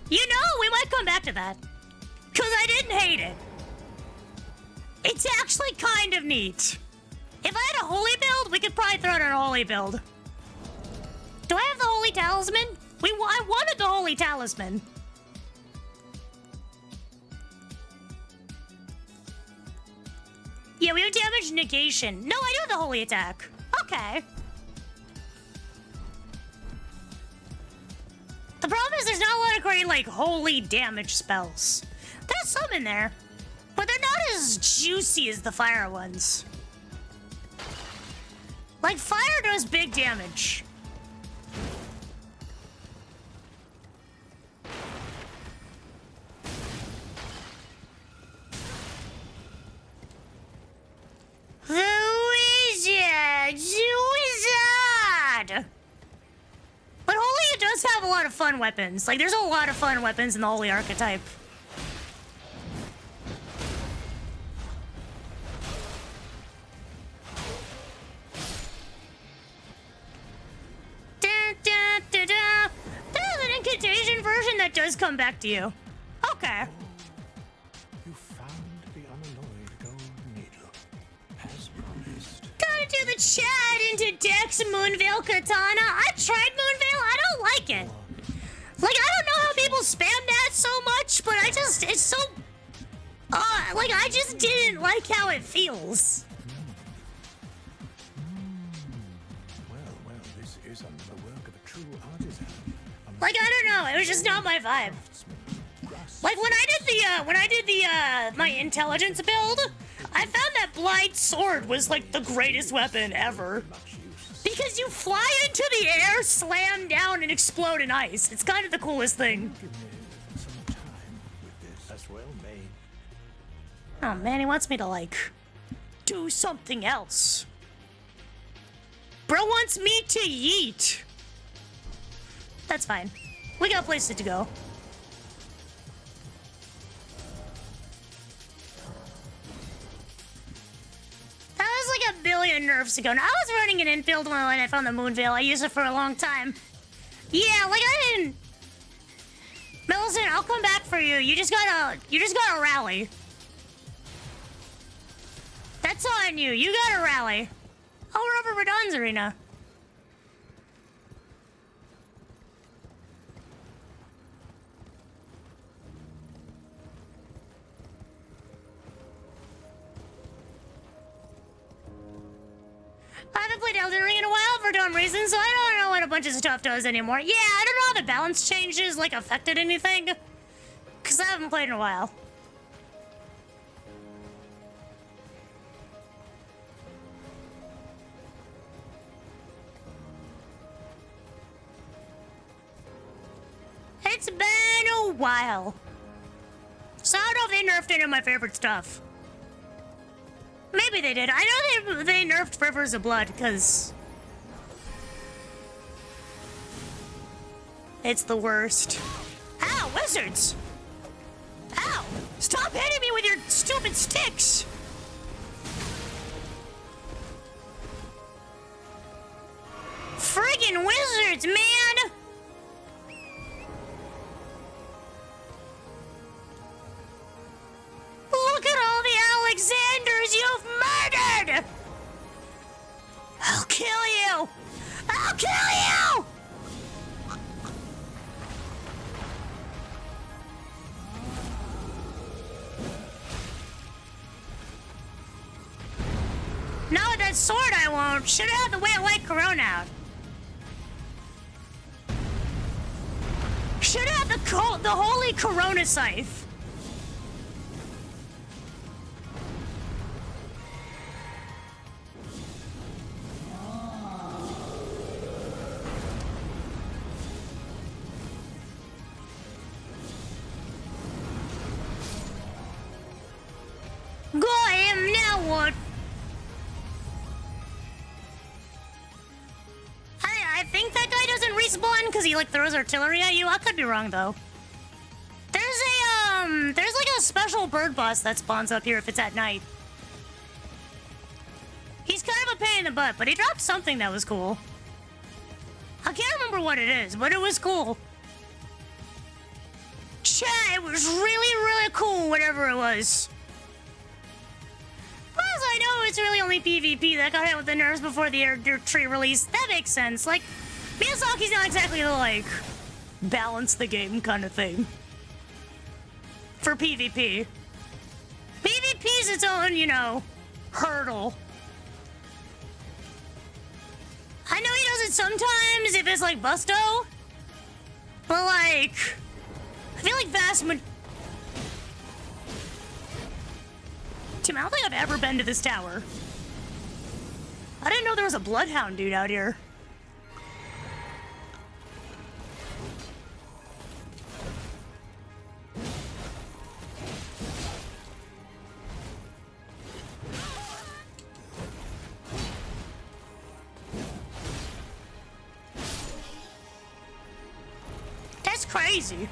You know, we might come back to that. Because I didn't hate it. It's actually kind of neat. If I had a holy build, we could probably throw it in a holy build. Do I have the holy talisman? I wanted the holy talisman. Yeah, we have damage negation. No, I do have the holy attack. Okay. The problem is there's not a lot of great, like, holy damage spells. There's some in there, but they're not as juicy as the fire ones. Like, fire does big damage. The wizard! The wizard! But holy does have a lot of fun weapons. Like, there's a lot of fun weapons in the holy archetype. There's an incantation version that does come back to you. Okay.
You found the unalloyed gold needle, as promised.
Gotta do the chat into Dex Moonveil Katana. I tried Moonveil. I don't like it. Like, I don't know how people spam that so much, but it's so... like, I just didn't like how it feels.
Well, this is the work of a true artisan.
Like, I don't know. It was just not my vibe. Like, when I did my intelligence build, I found that Blind Sword was, like, the greatest weapon ever. Because you fly into the air, slam down, and explode in ice. It's kind of the coolest thing.
Give me some time with this as well, made.
Oh, man, he wants me to, like, do something else. Bro wants me to yeet. That's fine. We got places to go. That was like a billion nerfs ago. Now, I was running an infield when I found the Moonveil. I used it for a long time. Yeah, like I didn't... Millicent, I'll come back for you. You just gotta rally. That's on you. You gotta rally. Oh, we're over Radon's arena. I haven't played Elden Ring in a while for dumb reasons, so I don't know what a bunch of stuff does anymore. Yeah, I don't know how the balance changes, like, affected anything. Because I haven't played in a while. It's been a while. So I don't know if they nerfed any of my favorite stuff. Maybe they did. I know they nerfed Rivers of Blood, because... it's the worst. Ow, wizards! Ow! Stop hitting me with your stupid sticks! Friggin' wizards, man! Look at all the Alexanders you've murdered! I'll kill you! I'll kill you! Not with that sword I won't. Should have had the Way of Light Corona out. the holy Corona scythe. Got him, now what? I think that guy doesn't respawn because he like throws artillery at you. I could be wrong though. There's like a special bird boss that spawns up here if it's at night. He's kind of a pain in the butt, but he dropped something that was cool. I can't remember what it is, but it was cool. Chat, it was really, really cool, whatever it was. As I know, it's really only PvP that got hit with the nerfs before the air tree release. That makes sense. Like, Miyazaki's not exactly the, like, balance the game kind of thing. For PvP. PvP's its own, you know, hurdle. I know he does it sometimes if it's, like, Busto. But, like, I feel like Tim, I don't think I've ever been to this tower. I didn't know there was a bloodhound dude out here. That's crazy.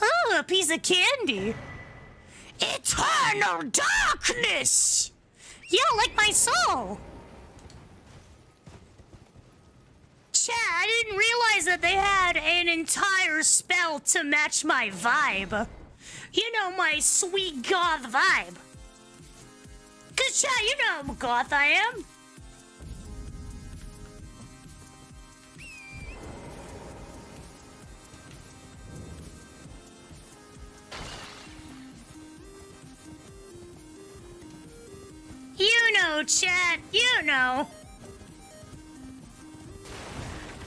Oh, a piece of candy. Eternal darkness! Yeah, like my soul. Chat, I didn't realize that they had an entire spell to match my vibe. You know, my sweet goth vibe. Cause chat, you know how goth I am. You know, chat. You know.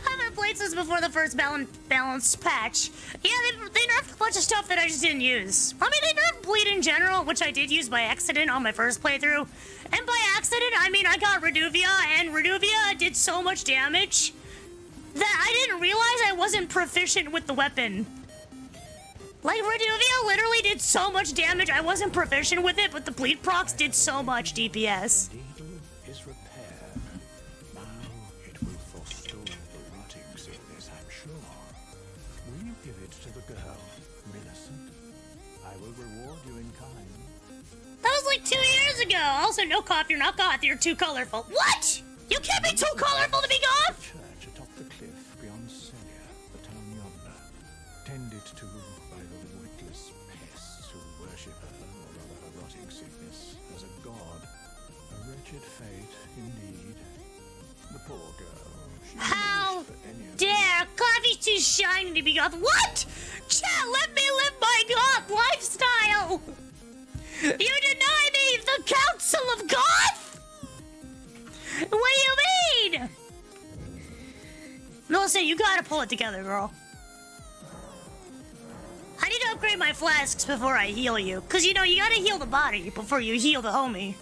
I haven't played since before the first balance patch. Yeah, they nerfed a bunch of stuff that I just didn't use. I mean, they nerfed bleed in general, which I did use by accident on my first playthrough. And by accident, I mean I got Reduvia, and Reduvia did so much damage that I didn't realize I wasn't proficient with the weapon. Like, Reduvia literally did so much damage, I wasn't proficient with it, but the bleed procs did so much DPS.
Needle is repaired. Now it will forestall the rotting sickness, I'm sure. Will you give it to the girl, Millicent? I will reward you in kind.
That was like 2 years ago. Also, no cough, you're not goth, you're too colorful. What? You can't be too colorful to be goth?
Church atop the cliff beyond Celia, the town yonder, tended to by the witless pests who worship her, or rather her rotting sickness, as a god. A wretched fate, indeed. The poor girl. She
How
didn't wish for any of
dare? Coffee's too shiny to be goth. What? Chat, let me live my goth lifestyle. You deny me the council of goth? What do you mean? Listen, you gotta pull it together, girl. I need to upgrade my flasks before I heal you. Cause you know, you gotta heal the body before you heal the homie.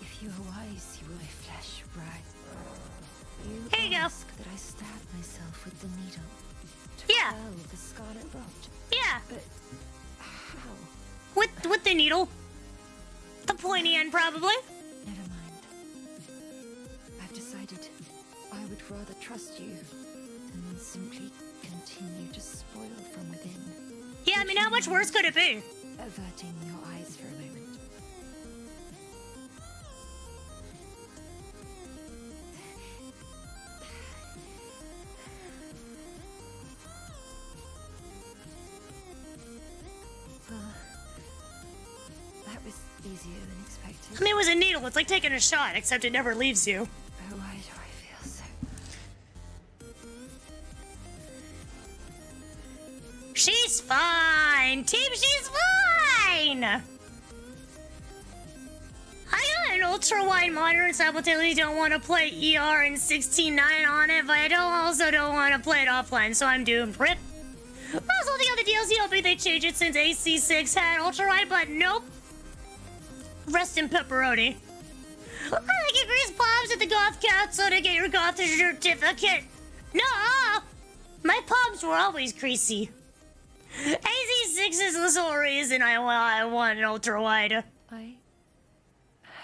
If you are wise, you will be flesh right.
Here you go.
Ask that I stab myself with the needle to
Yeah.
quell the scarlet rot.
Yeah,
But how?
with the needle. The pointy end, probably.
Never mind. I've decided I would rather trust you than simply continue to spoil from within.
Yeah, I mean, how much worse could it be?
Averting your eyes for a moment. Well, that was easier than expected.
I mean, it was a needle. It's like taking a shot, except it never leaves you.
But why do I feel so?
She's fine, team. She's fine. I got an ultra-wide monitor and simultaneously don't want to play ER and 16:9 on it, but I also don't want to play it offline, so I'm doomed. Rip. I was holding on the DLC, hoping they change it since AC6 had ultra-wide, but nope. Rest in pepperoni. I think you grease palms at the goth council to get your goth certificate. No, my palms were always greasy. AC6 is the sole reason I want an ultra-wide.
I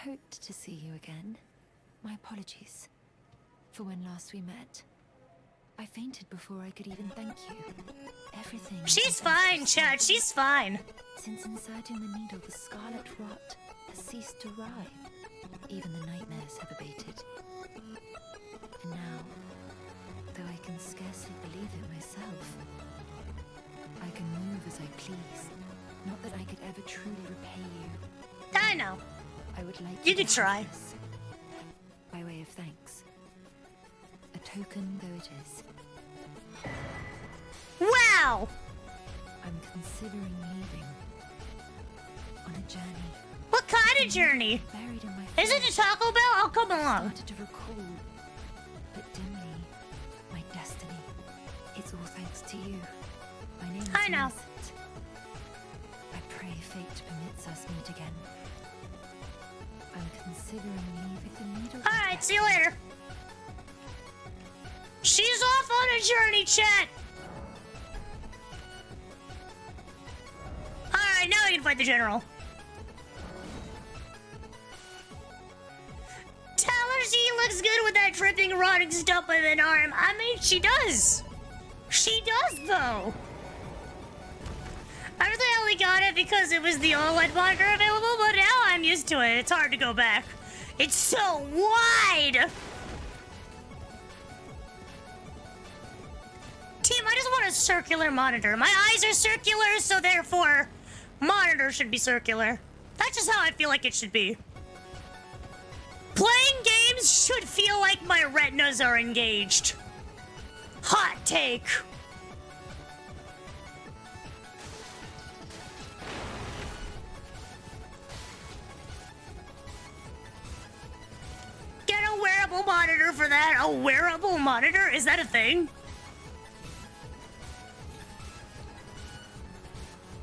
hoped to see you again. My apologies for when last we met. I fainted before I could even thank you. Everything...
She's fine, Chad. She's fine.
Since inserting the needle, the scarlet rot has ceased to writhe. Even the nightmares have abated. And now, though I can scarcely believe it myself, I can move as I please. Not that I could ever truly repay you.
I know.
I would like
You could try.
this, by way of thanks. A token though it is.
Wow!
I'm considering leaving on a journey.
What kind of journey?
Buried in my
Is it a Taco Bell? I'll come along.
started to recall, but dimly, my destiny. It's all thanks to you. My name is
I know.
Innocent. I pray fate permits us meet again. I'm considering leaving the needle.
Alright, see you later. She's off on a journey, chat. Alright, now we can fight the general. Tell her she looks good with that dripping, rotting stump of an arm. I mean, she does. She does, though. I really only got it because it was the OLED monitor available, but now I'm used to it. It's hard to go back. It's so wide! Team, I just want a circular monitor. My eyes are circular, so therefore, monitor should be circular. That's just how I feel like it should be. Playing games should feel like my retinas are engaged. Hot take. Get a wearable monitor for that. A wearable monitor? Is that a thing?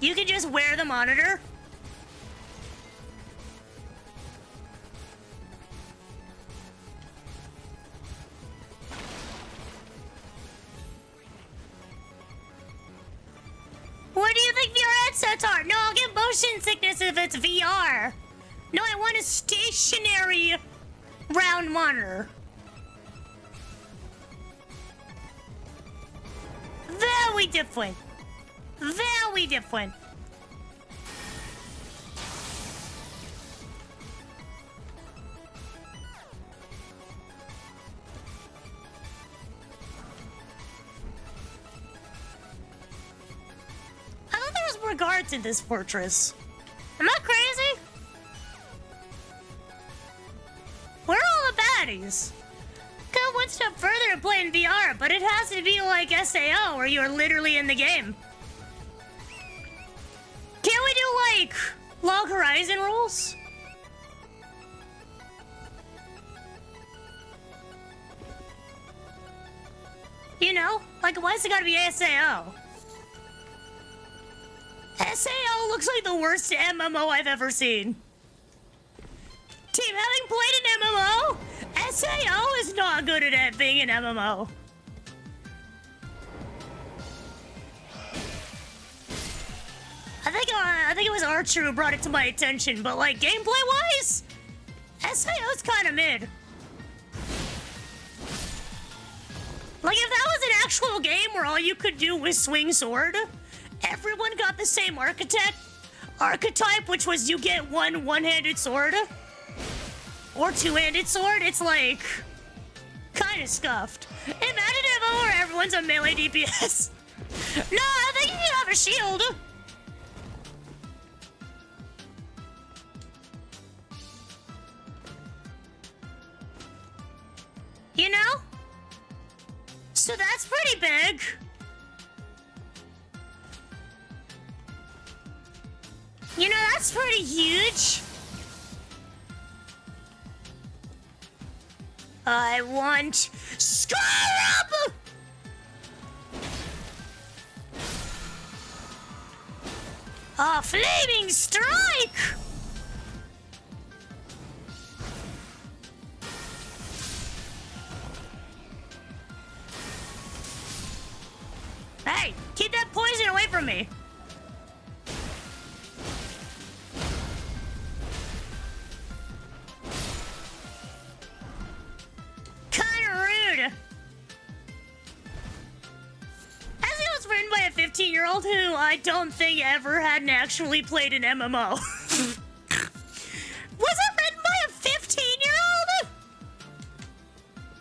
You can just wear the monitor? What do you think VR headsets are? No, I'll get motion sickness if it's VR. No, I want a stationary round monitor. Very different. Very different. I thought there was more guards in this fortress. Am I crazy? Where are all the baddies? Go one step further and play in VR, but it has to be like SAO, where you're literally in the game. Can't we do, like, Log Horizon rules? You know? Like, why's it gotta be SAO? SAO looks like the worst MMO I've ever seen. Team, having played an MMO, SAO is not good at being an MMO. I think it was Archer who brought it to my attention, but like gameplay-wise, SAO's kind of mid. Like if that was an actual game where all you could do was swing sword, everyone got the same archetype, which was you get one-handed sword or two-handed sword. It's like kind of scuffed. Imagine an MMO where everyone's a melee DPS. No, I think you can have a shield. You know? So that's pretty big. You know, that's pretty huge. I want Scarab! A flaming strike! Hey, keep that poison away from me. Kinda rude. As it was written by a 15-year-old who I don't think ever had actually played an MMO. Was it written by a 15-year-old?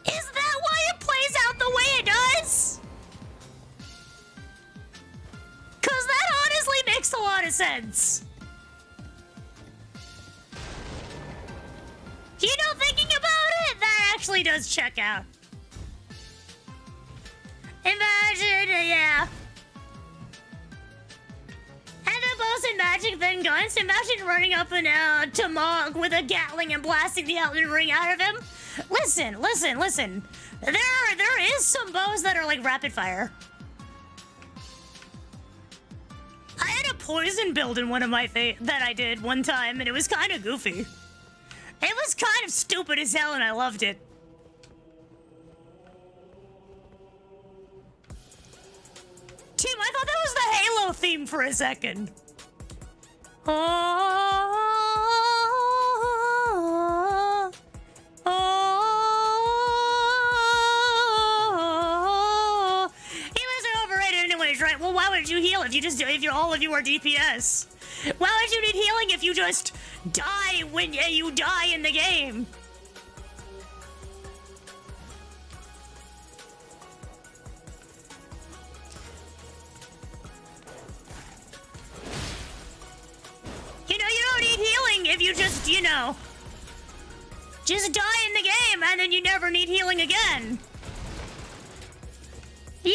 Is that why it plays out the way it does? Cause that honestly makes a lot of sense. You know, thinking about it, that actually does check out. Imagine, yeah. And the most magic then guns. Imagine running up and to Mog with a Gatling and blasting the Elden Ring out of him. Listen, listen, listen. There is some bows that are like rapid fire. I had a poison build in one of my that I did one time, and it was kind of goofy. It was kind of stupid as hell, and I loved it. Team, I thought that was the Halo theme for a second. Oh, oh, healers are overrated anyways, right? Well, why would you heal if all of you are DPS? Why would you need healing if you just die when you die in the game? You know, you don't need healing if you just, just die in the game and then you never need healing again. Yeah,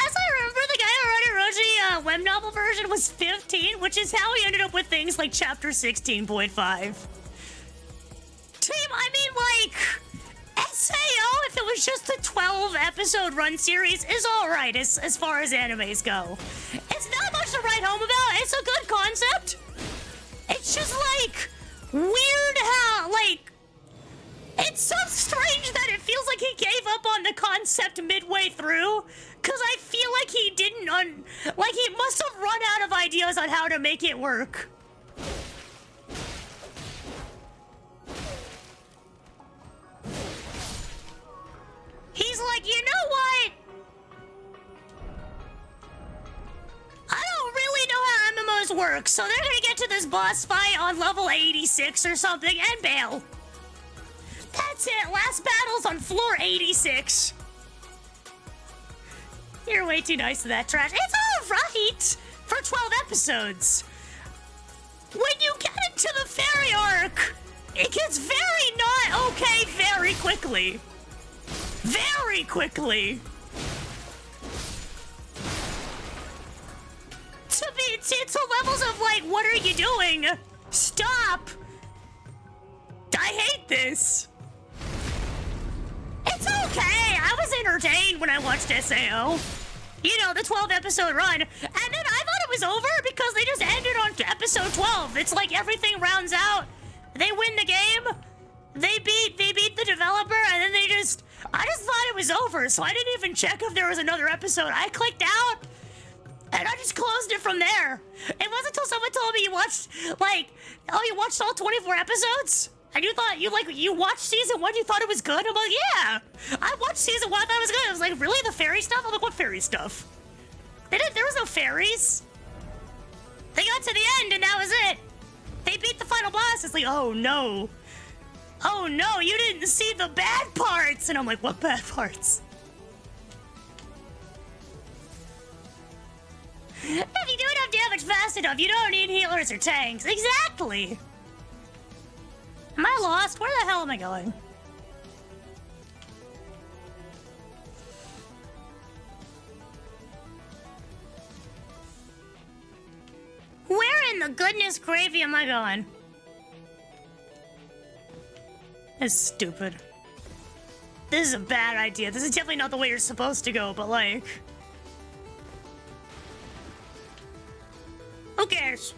as I remember, the guy who wrote Roshi web novel version was 15, which is how he ended up with things like chapter 16.5. Team, I mean, like, SAO, if it was just a 12-episode run series, is alright as far as animes go. It's not much to write home about. It's a good concept. It's just, like, weird how, like, it's so strange that it feels like he gave up on the concept midway through, because I feel like he didn't, like, he must have run out of ideas on how to make it work. He's like, you know what? I don't really know how MMOs work, so they're gonna get to this boss fight on level 86 or something and bail. That's it, last battle's on floor 86. You're way too nice to that trash. It's alright for 12 episodes. When you get into the fairy arc, it gets very not okay very quickly. Very quickly. To levels of like, what are you doing? Stop. I hate this. It's okay. I was entertained when I watched SAO. You know, the 12-episode run. And then I thought it was over because they just ended on episode 12. It's like everything rounds out. They win the game. They beat the developer, and then I just thought it was over, so I didn't even check if there was another episode. I clicked out, and I just closed it from there. It wasn't until someone told me you watched, you watched all 24 episodes? And you watched season 1, you thought it was good? I'm like, yeah, I watched season 1, I thought it was good. I was like, really, the fairy stuff? I'm like, what fairy stuff? There was no fairies. They got to the end, and that was it. They beat the final boss. It's like, oh no. Oh no, you didn't see the bad parts! And I'm like, what bad parts? If you do enough damage fast enough, you don't need healers or tanks. Exactly! Am I lost? Where the hell am I going? Where in the goodness gravy am I going? That's stupid. this is a bad idea. This is definitely not the way you're supposed to go, but like... Who cares?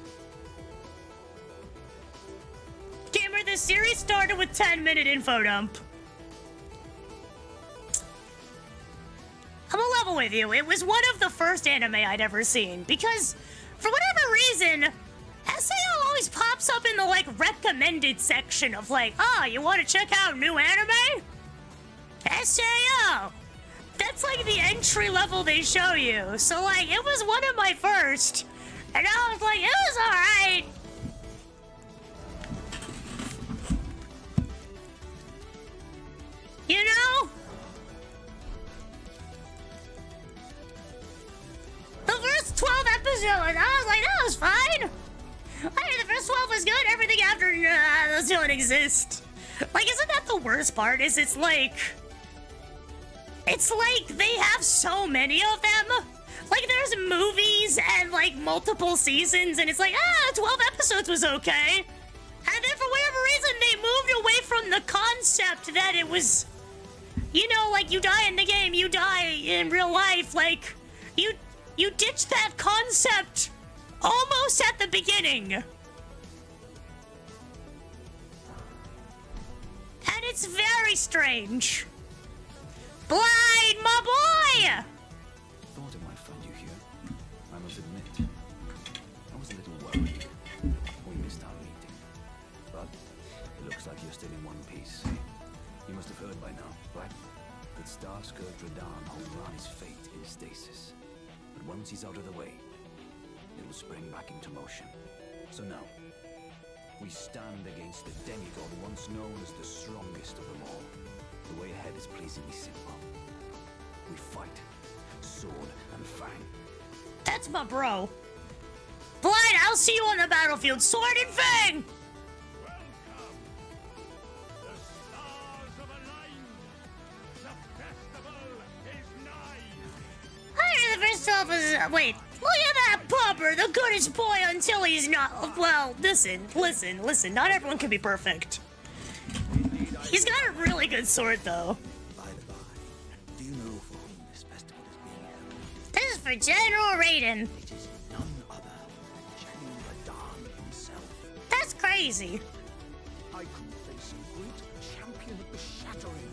Gamer, this series started with 10-minute info dump. I'm gonna level with you. It was one of the first anime I'd ever seen, because for whatever reason, SAO always pops up in the, like, recommended section of, like, oh, you want to check out new anime? SAO! That's, like, the entry level they show you. So, like, it was one of my first. And I was like, it was alright. You know? The first 12 episodes, I was like, that was fine. I mean, the first 12 was good. Everything after, those don't exist. Like, isn't that the worst part? Is it's like they have so many of them. Like, there's movies and, like, multiple seasons, and it's like, 12 episodes was okay. And then for whatever reason, they moved away from the concept that it was, you know, like, you die in the game, you die in real life. Like, you ditch that concept almost at the beginning. And it's very strange. Blind, my boy!
Thought I might find you here. I must admit, I was a little worried. We missed our meeting. But it looks like you're still in one piece. You must have heard by now, right? That Starscourge Radahn holds Rani's fate in stasis. But once he's out of the way, it will spring back into motion. So now, we stand against the demigod once known as the strongest of them all. The way ahead is pleasingly simple. We fight, sword and fang.
That's my bro. Blind, I'll see you on the battlefield, sword and fang!
Welcome! The stars have aligned! The festival is nigh!
I heard the first 12 was, wait, look at that pupper, the goodest boy until he's not. Well, listen, not everyone can be perfect. He's got a really good sword, though.
By the by, do you know for whom this festival is being held?
This is for General Raiden.
It is none other than General Radahn himself.
That's crazy.
I can face a great champion of the shattering.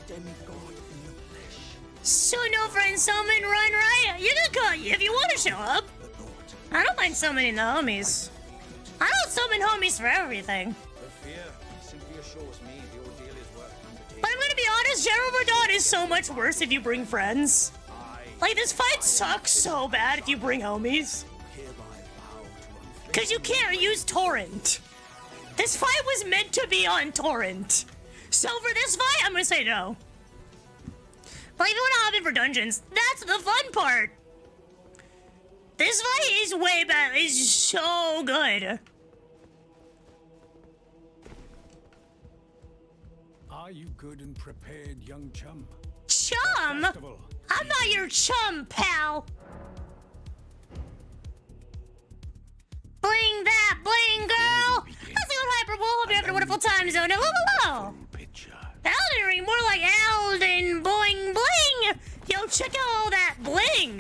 Demigod in the flesh.
So no friend summon run, right? You can call if you want to show up.
The thought,
I don't mind summoning the homies. I don't summon homies for everything.
The fear simply assures me the ordeal is worth undertaking.
But I'm gonna be honest, General Radahn is so much worse if you bring friends. Like, this fight sucks so bad if you bring homies.
hereby vow to
Cause you can't use torrent. This fight was meant to be on torrent. So for this fight, I'm gonna say no. But if you wanna hop in for dungeons, that's the fun part. This fight is way better, it's so good.
Are you good and prepared, young chum?
Chum?
Festival.
I'm not your chum, pal. Bling that, bling, girl. Let's go Hyperbole. Hope you're having a wonderful time zone. Hello.
Picture.
Elden Ring, more like Elden boing bling. Yo, check out all that bling.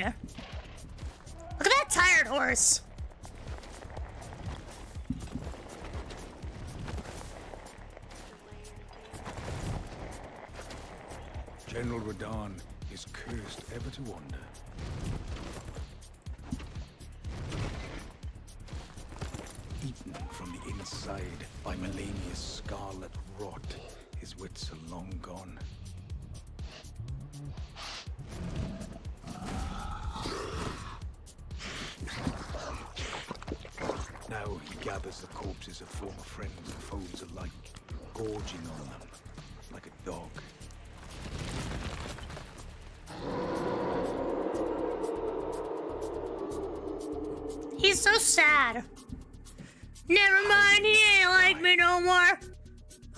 Look at that tired horse.
General Radahn is cursed ever to wander. Eaten from the inside by Melania's scarlet rot, his wits are long gone. Now he gathers the corpses of former friends and foes alike, gorging on them like a dog.
He's so sad. Never mind, he ain't like me no more.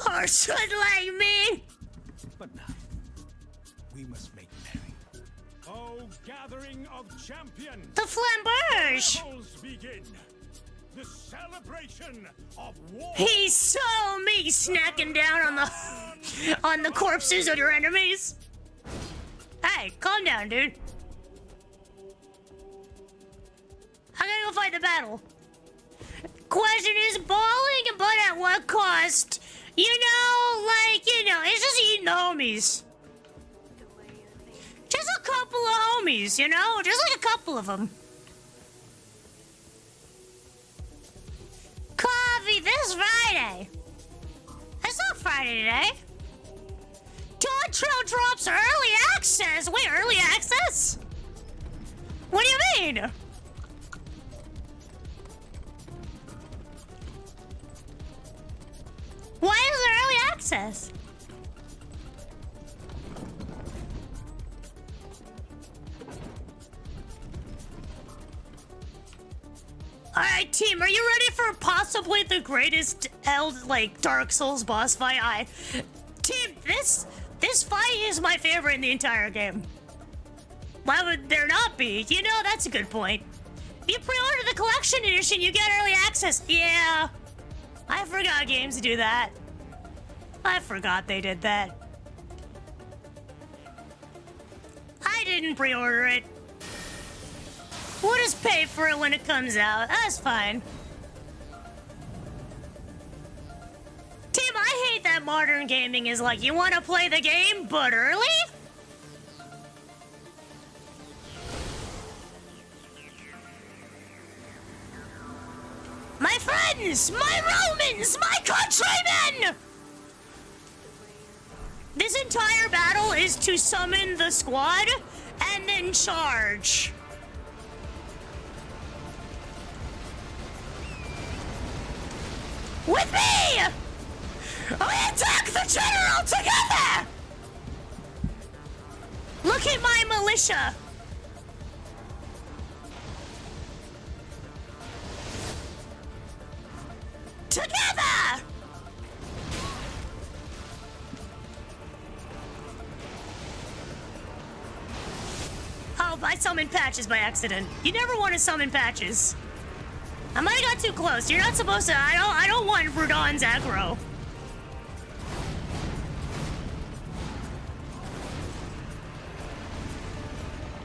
Or should like me.
But now, we must make merry. Oh, gathering of champions!
The flamberge.
Battles begin! The celebration of war!
He saw me snacking down on the... on the corpses of your enemies. Hey, calm down, dude. I gotta go fight the battle. Question is bawling, but at what cost? You know, like, it's just eating the homies. Just a couple of homies, just like a couple of them. Coffee this Friday. It's not Friday today. Dawn Trail drops early access. Wait, early access? What do you mean? Why is there early access? Alright, team, are you ready for possibly the greatest Dark Souls boss fight? Team, this fight is my favorite in the entire game. Why would there not be? That's a good point. If you pre-order the collection edition, you get early access. Yeah. I forgot games do that. I forgot they did that. I didn't pre-order it. We'll just pay for it when it comes out. That's fine. Team, I hate that modern gaming is like, you want to play the game, but early? My friends! My Romans! My countrymen! This entire battle is to summon the squad and then charge. With me! We attack the general together! Look at my militia! Together! Oh, I summoned Patches by accident. You never want to summon Patches. I might have got too close. You're not supposed to. I don't want Rudon's aggro.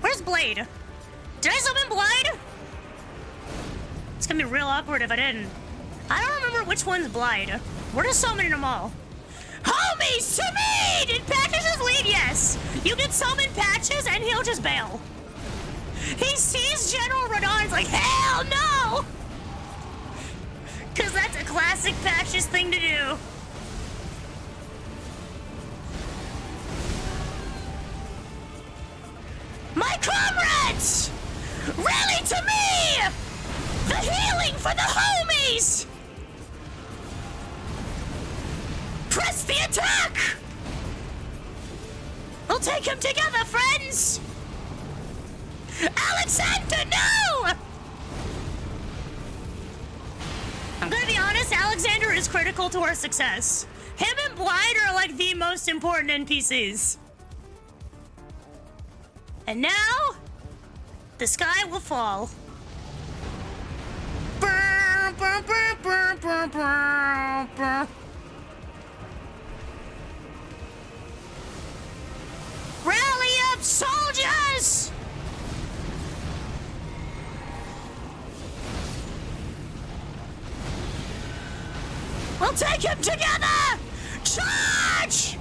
Where's Blade? Did I summon Blade? It's gonna be real awkward if I didn't. I don't remember which one's Blade. We're just summoning them all. Homies, to me! Did Patches just leave? Yes. You can summon Patches and he'll just bail. He sees General Radon's like, hell no! Because that's a classic Patches thing to do. My comrades! Rally to me! The healing for the homies! Press the attack! We'll take him together, friends! Alexander, no! I'm gonna be honest, Alexander is critical to our success. Him and Blight are like the most important NPCs. And now, the sky will fall. Brr, brr, brr, brr, brr, brr, brr. Rally up, soldiers! We'll take him together! Charge!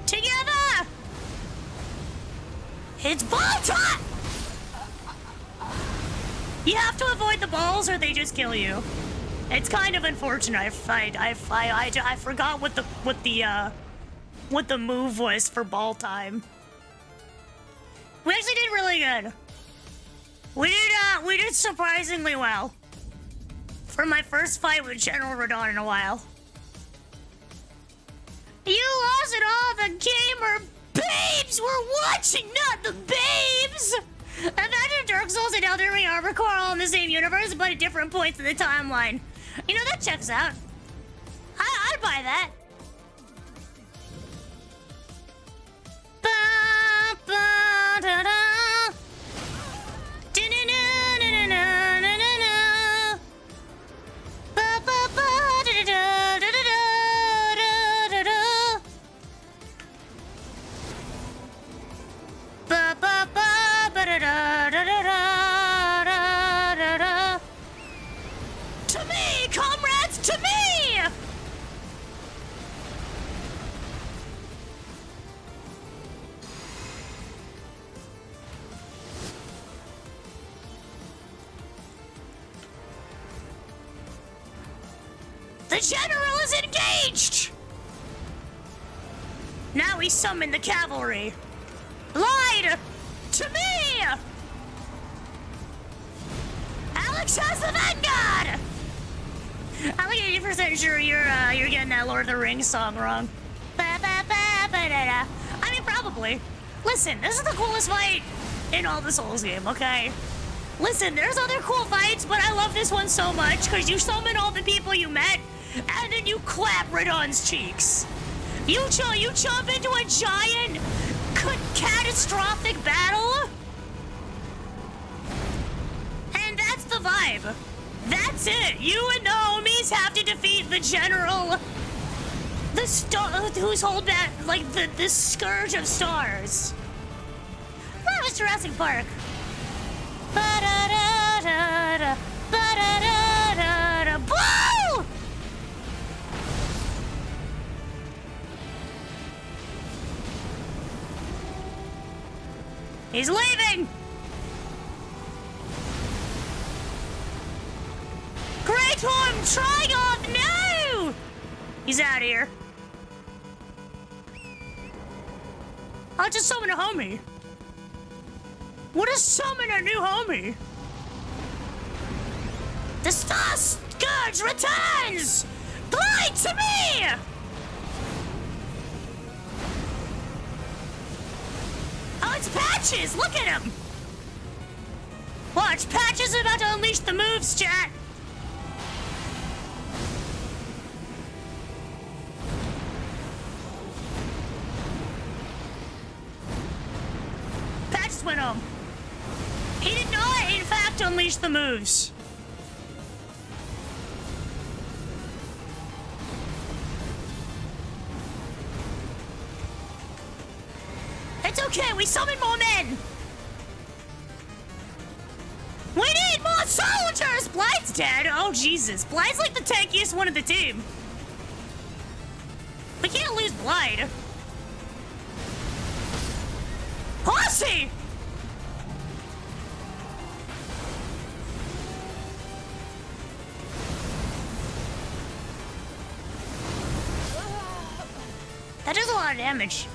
Together! It's ball time! You have to avoid the balls or they just kill you. It's kind of unfortunate. I forgot what the move was for ball time. We actually did really good. We did surprisingly well. For my first fight with General Radon in a while. You lost it all, the gamer babes were watching, not the babes! Imagine Dark Souls and Elden Ring are all in the same universe, but at different points in the timeline. You know, that checks out. I'd buy that. Ba, ba, da, da. Da-na-na-na-na-na-na-na. Ba, ba, ba, da-da-da, da-da-da, da-da-da. Ba, ba, ba, ba-da-da, da-da-da, da-da-da. To me, comrades, to me! The general is engaged! Now we summon the cavalry. Lied to me! Alex has the vanguard! I'm like 80% sure you're getting that Lord of the Rings song wrong. Ba, ba, ba, ba, da, da. I mean, probably. Listen, this is the coolest fight in all the Souls game, okay? Listen, there's other cool fights, but I love this one so much because you summon all the people you met, and then you clap Radon's cheeks. You jump into a giant, catastrophic battle, and that's the vibe. That's it. You and the homies have to defeat the general, who's holding that, like, the scourge of stars. That was Jurassic Park. Ba-da-da-da-da, ba-da-da-da-da, boo! He's leaving! Great Horn Trigon, no! He's out of here. I'll just summon a homie. What is summon a new homie? The Star Scourge returns! Blind to me! Oh, it's Patches! Look at him! Watch, Patches is about to unleash the moves, chat! Patches went home. He did not, in fact, unleash the moves. It's okay, we summon more men! We need more soldiers! Bligh's dead! Oh, Jesus. Bligh's like the tankiest one of the team. We can't lose Blight. Horsey! That does a lot of damage.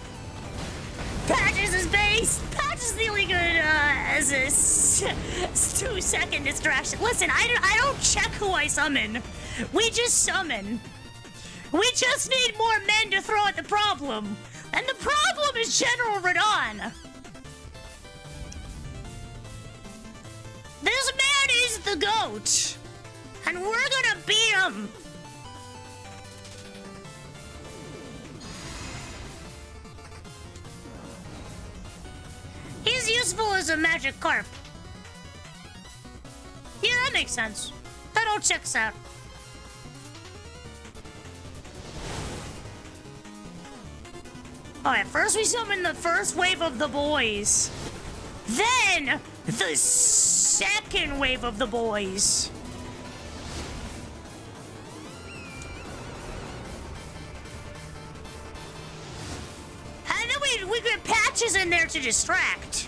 Patches is base. Patches is really good as a 2-second distraction. Listen, I don't check who I summon. We just summon. We just need more men to throw at the problem. And the problem is General Radon. This man is the GOAT. And we're gonna beat him. He's useful as a magic carp. Yeah, that makes sense. That all checks out. Alright, first we summon the first wave of the boys. Then, the second wave of the boys. And then we get Patches in there to distract.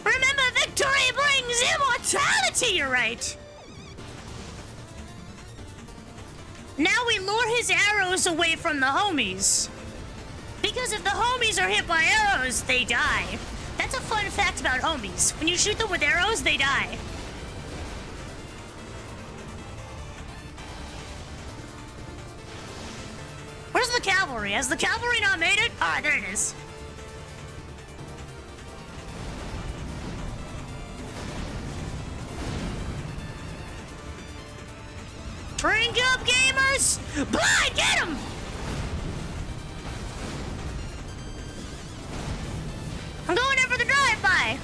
Remember, victory brings immortality, you're right. Now we lure his arrows away from the homies. Because if the homies are hit by arrows, they die. That's a fun fact about homies. When you shoot them with arrows, they die. Where's the cavalry? Has the cavalry not made it? Ah, there it is. Drink up, gamers! Blind, get him! I'm going in for the drive-by.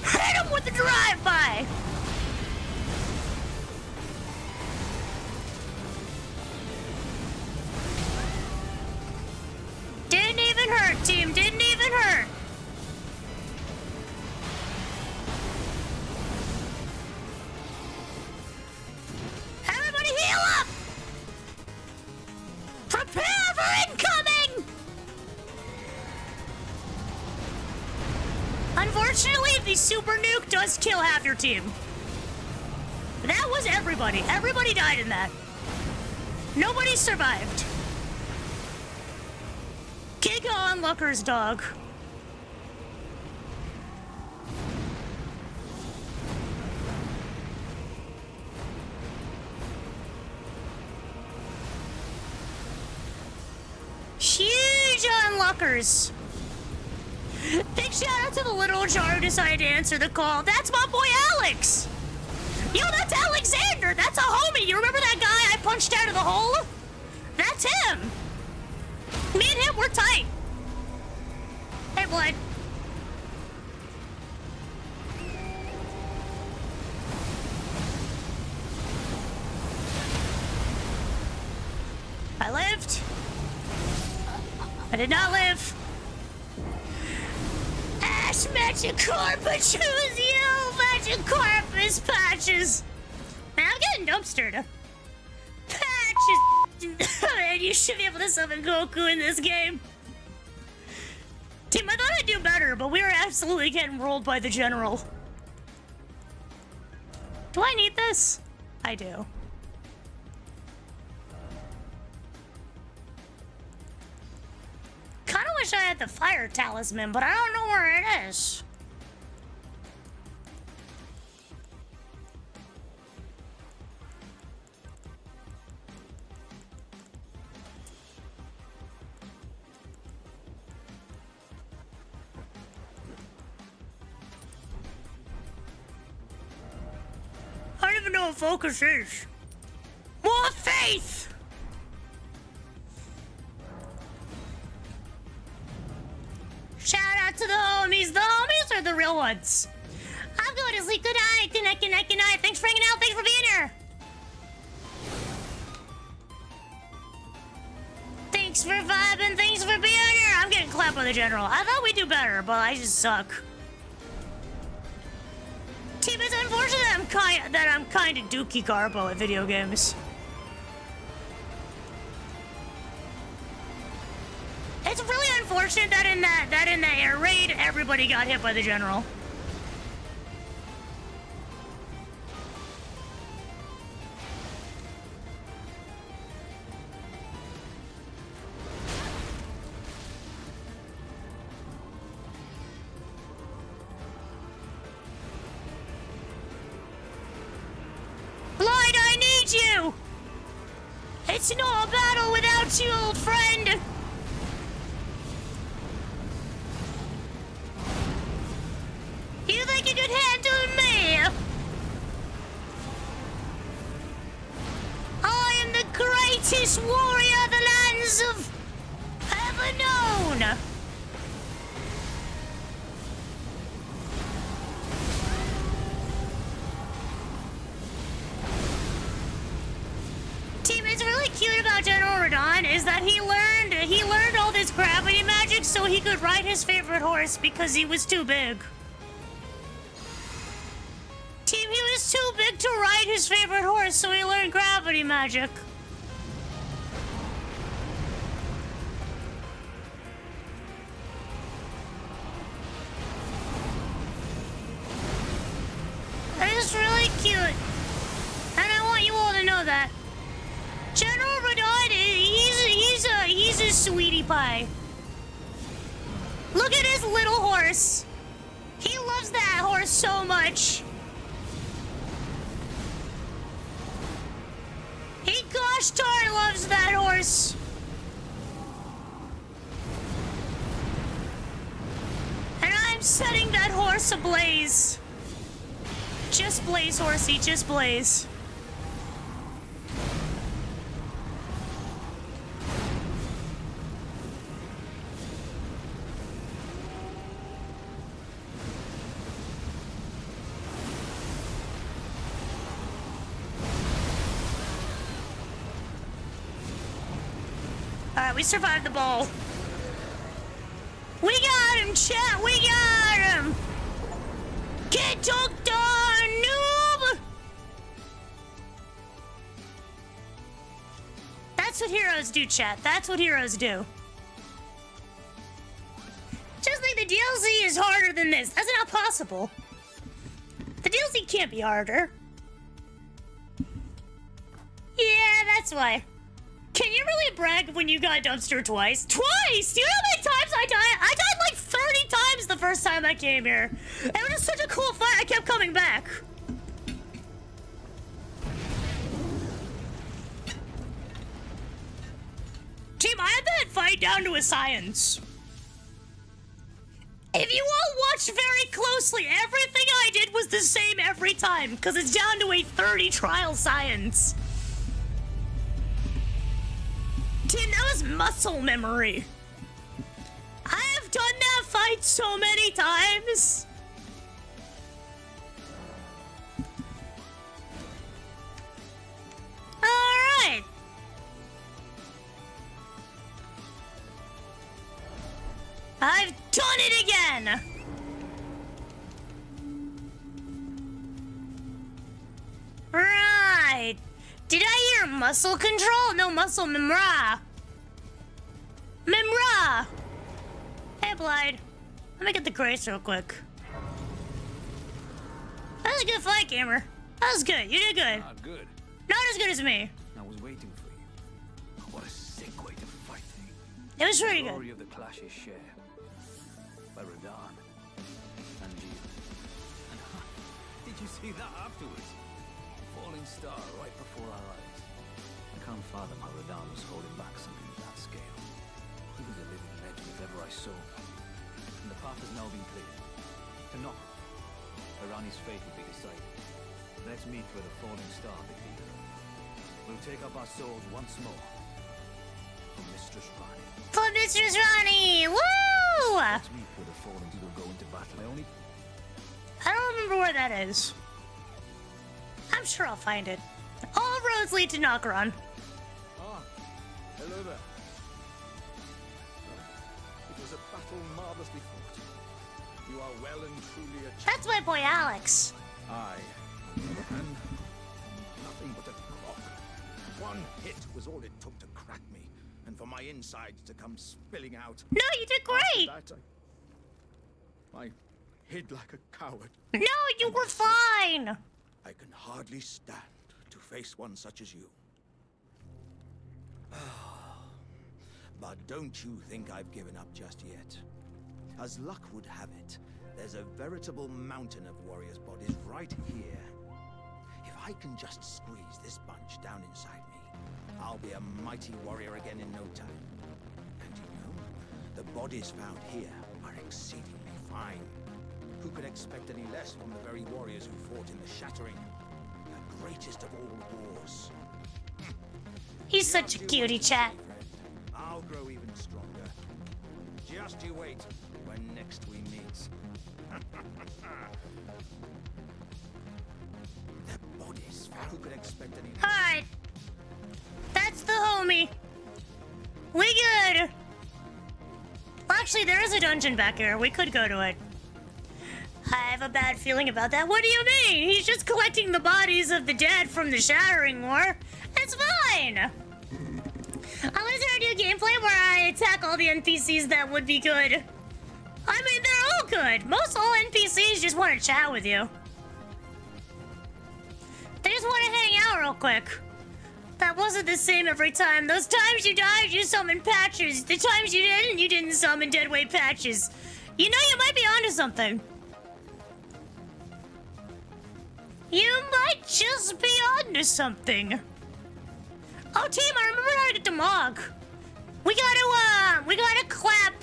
Hit him with the drive-by. Didn't even hurt, team. Didn't even hurt. Everybody heal up! Prepare for incoming! Unfortunately, the super nuke does kill half your team. That was everybody. Everybody died in that. Nobody survived. Kick on Looker's dog. Huge unlockers. Big shout out to the little jar who decided to answer the call. That's my boy Alex. Yo, that's Alexander. That's a homie. You remember that guy I punched out of the hole? That's him. Me and him, we're tight. Hey, Blood. I lived. I did not live. Ash Magikarp, choose you! Magikarpus patches! Man, I'm getting dumpstered. Patches! Man, you should be able to summon Goku in this game. Team, I thought I'd do better, but we were absolutely getting rolled by the general. Do I need this? I do. Kinda wish I had the fire talisman, but I don't know where it is. I don't even know what focus is. More faith! Shout out to the homies. The homies are the real ones. I'm going to sleep. Good night. Good night, good night, good night. Thanks for hanging out. Thanks for being here. Thanks for vibing. Thanks for being here. I'm getting clapped by the general. I thought we'd do better, but I just suck. Team, it's unfortunate that I'm kind of dookie garbo at video games. It's really unfortunate that in that air raid, everybody got hit by the general. Lloyd, I need you! It's no battle without you, old friend! You think you could handle me? I am the greatest warrior the lands have ever known! Team, it's really cute about General Radon is that he learned all this gravity magic so he could ride his favorite horse because he was too big. Team, he was too big to ride his favorite horse, so he learned gravity magic. That is really cute. And I want you all to know that. General Radon, he's a sweetie pie. Look at his little horse. He loves that horse so much. He gosh darn loves that horse. And I'm setting that horse ablaze. Just blaze, horsey, just blaze. Alright, we survived the bowl. We got him, chat! We got him! Get hooked on, noob! That's what heroes do, chat. That's what heroes do. Just like the DLC is harder than this. That's not possible. The DLC can't be harder. Yeah, that's why. Can you really brag when you got dumpster twice? Twice! Do you know how many times I died? I died like 30 times the first time I came here. It was just such a cool fight, I kept coming back. Team, I had that fight down to a science. If you all watched very closely, everything I did was the same every time, because it's down to a 30 trial science. Team, that was muscle memory. I have done that fight so many times. Alright. I've done it again! Right. Did I hear muscle control? No, muscle memra. Memra! Hey, Blide. Let me get the grace real quick. That was a good fight, gamer. That was good. You did good.
Not good.
Not as good as me.
I was waiting for you. What a sick way to fight me.
It was pretty
The
good.
glory of the clashes share. By Radahn and you. And did you see that afterwards? Falling star right before our eyes. I can't fathom how Radahn was holding back something of that scale. He was a living legend if ever I saw. And the path has now been cleared. To knock. Irani's fate will be decided. Let's meet where the falling star defeated her. We'll take up our swords once more. For Mistress Rani.
For Mistress Rani! Woo!
Let's meet where the fallen will go into battle.
I don't remember where that is. I'm sure I'll find it. All roads lead to Nakaron.
Ah, hello there. It was a battle marvelously fought. You are well and truly a
That's my boy Alex.
I, on the other hand, nothing but a crock. One hit was all it took to crack me, and for my insides to come spilling out.
No, you did great.
After that, I hid like a coward.
No, you were fine.
I can hardly stand to face one such as you. But don't you think I've given up just yet. As luck would have it, there's a veritable mountain of warriors' bodies right here. If I can just squeeze this bunch down inside me, I'll be a mighty warrior again in no time. And you know, the bodies found here are exceedingly fine. Who could expect any less from the very warriors who fought in the Shattering, the greatest of all wars?
He's such a cutie, chat.
I'll grow even stronger. Just you wait when next we meet. The bodies. Who could expect any?
Alright. That's the homie. We good. Well, actually, there is a dungeon back here. We could go to it. I have a bad feeling about that. What do you mean? He's just collecting the bodies of the dead from the Shattering War. It's fine. Unless I do gameplay where I attack all the NPCs, that would be good. I mean, they're all good. Most all NPCs just want to chat with you. They just want to hang out real quick. That wasn't the same every time. Those times you died, you summoned patches. The times you didn't summon deadweight patches. You know, you might be onto something. You might just be onto something. Oh, team, I remember how to get the Mog. We gotta clap.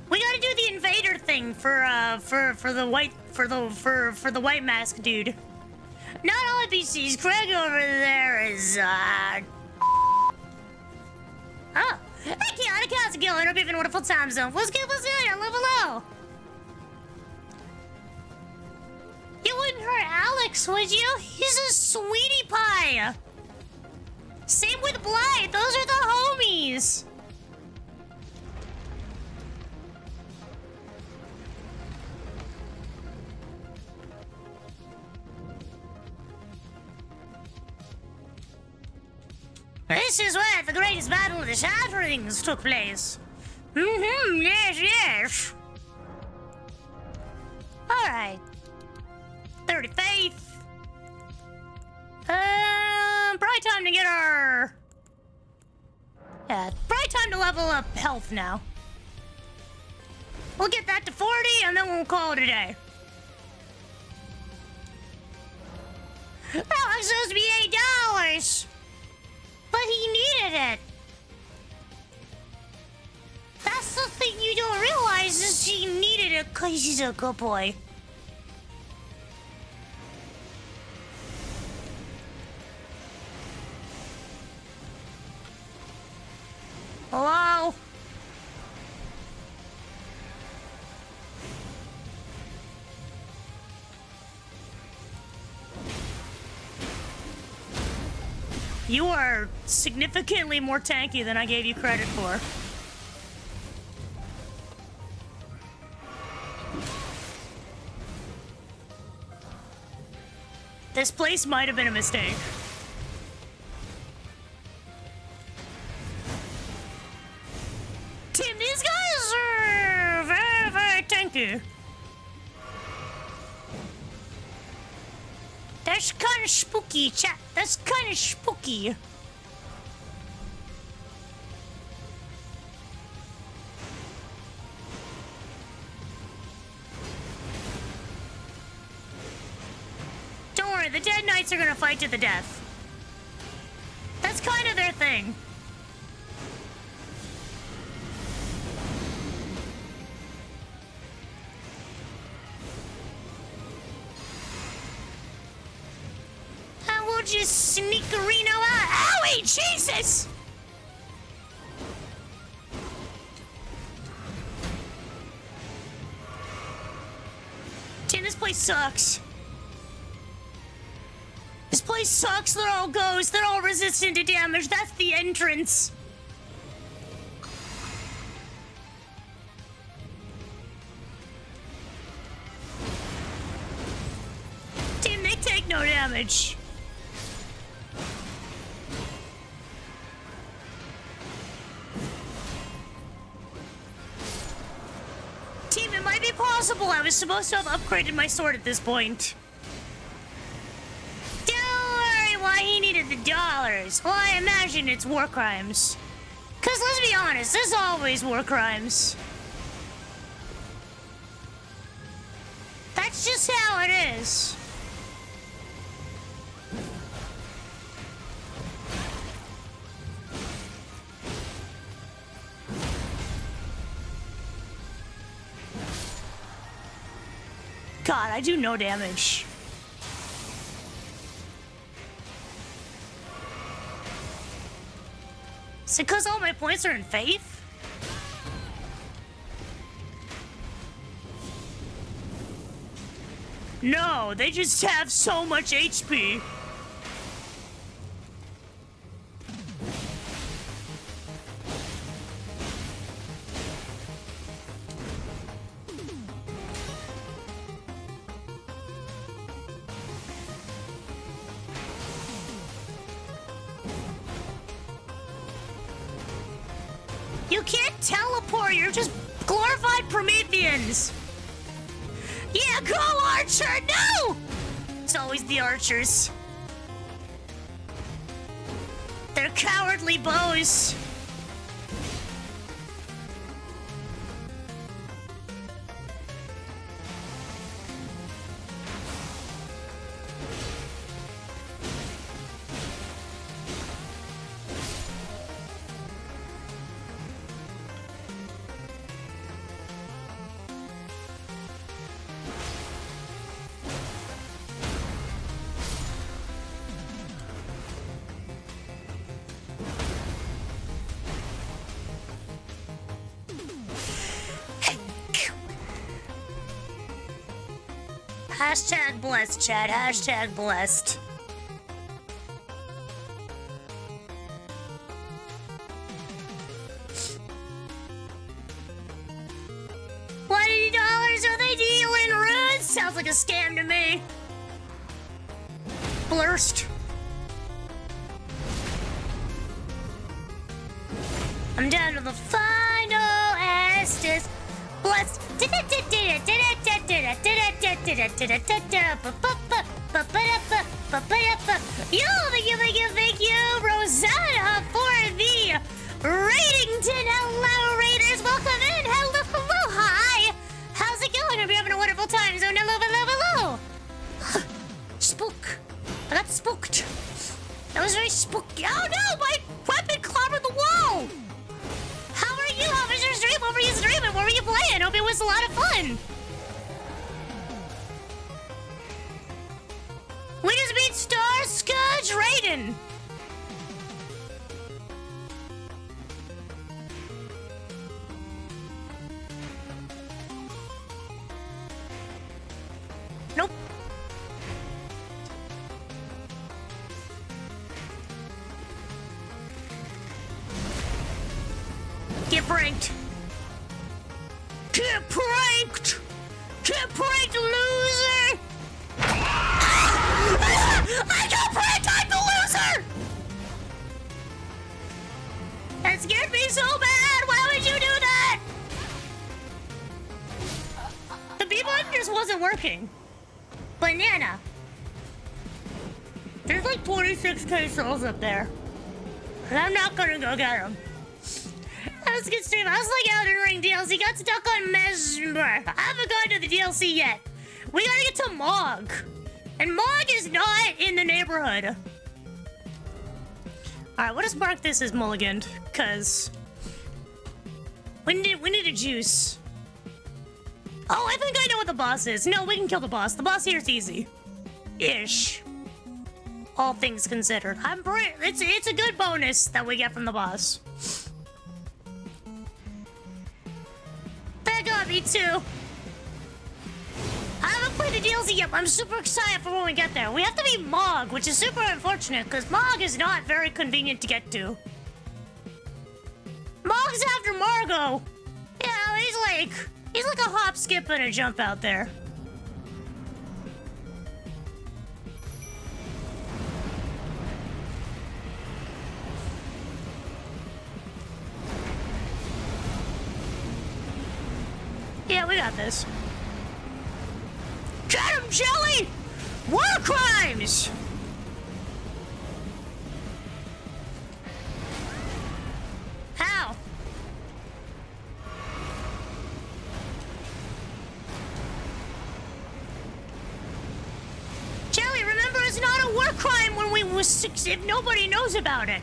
We gotta do the invader thing for the white mask dude. Not all NPCs. Craig over there is Oh, hey, Kiana, how's it going? Hope you're having a wonderful time zone. What's good? Hello, hello. You wouldn't hurt Alex, would you? He's a sweetie pie. Same with Blight. Those are the homies. This is where the greatest battle of the Shatterings took place. Yes, yes. Alright. 30 faith. Probably time to get our... Yeah, probably time to level up health now. We'll get that to 40 and then we'll call it a day. That was supposed to be $8. But he needed it. That's the thing you don't realize is he needed it because he's a good boy. Hello? You are significantly more tanky than I gave you credit for. This place might have been a mistake. Tim, these guys are very, very tanky. That's kind of spooky, chat. That's kind of spooky. Don't worry, the Dead Knights are gonna fight to the death. That's kind of their thing. Just sneak Reno out. Owie, Jesus! Tim, this place sucks. This place sucks. They're all ghosts. They're all resistant to damage. That's the entrance. Tim, they take no damage. It might be possible I was supposed to have upgraded my sword at this point. Don't worry why he needed the dollars. Well, I imagine it's war crimes. Because let's be honest, there's always war crimes. That's just how it is. God, I do no damage. Is it because all my points are in faith? No, they just have so much HP. You can't teleport, you're just glorified Prometheans! Yeah, go Archer! No! It's always the archers. They're cowardly bows. Hashtag blessed, chat. Hashtag blessed. like a scam to me. Blurst. I'm down to the final Estes. Blessed. Thank you, Rosanna, for the Ratington. Hello, Raiders. Welcome in. Hello, hi. How's it going? Hope you're having a wonderful time. So, hello. Spook. I got spooked. That was very spooky. Oh no, my weapon clobbered the wall. How are you? How was your stream? What were you streaming? What were you playing? Hope it was a lot of fun. We just beat Star Scourge Raiden. Nope. Get pranked. Get pranked. Get pranked, loser. I got pranked. I'm the loser. That scared me so bad. Why would you do that? The B button just wasn't working. Banana. There's like 26k souls up there. And I'm not gonna go get them. That was a good stream. I was like Elden Ring DLC. Got stuck on Mesmer. I haven't gotten to the DLC yet. We gotta get to Mog. And Mog is not in the neighborhood. Alright, we'll just mark this as mulliganed. Because we need a juice. Oh, I think I know what the boss is. No, we can kill the boss. The boss here is easy. Ish. All things considered. It's a good bonus that we get from the boss. That got me too. I haven't played the DLC yet, but I'm super excited for when we get there. We have to beat Mog, which is super unfortunate, because Mog is not very convenient to get to. Mog's after Margot. Yeah, he's like a hop, skip, and a jump out there. Yeah, we got this. Get him, Jelly! War crimes! How? Jelly, remember it's not a war crime when we was six if nobody knows about it.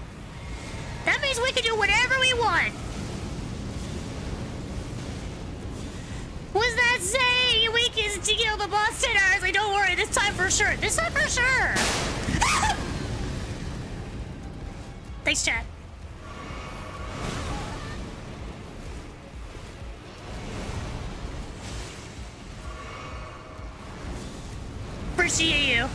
That means we can do whatever we want. Was that saying we can kill the boss 10 hours? Like, don't worry, this time for sure. This time for sure. Thanks, chat. Appreciate you.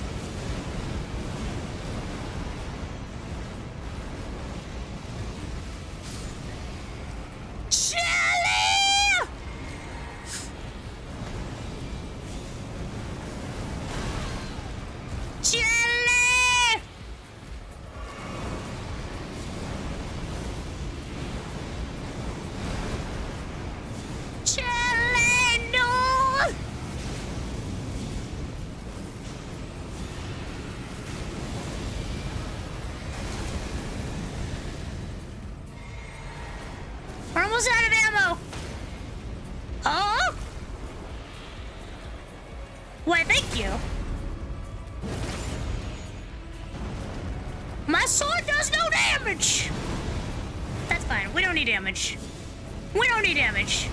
We're almost out of ammo. Oh? Why, thank you. My sword does no damage. That's fine. We don't need damage. We don't need damage.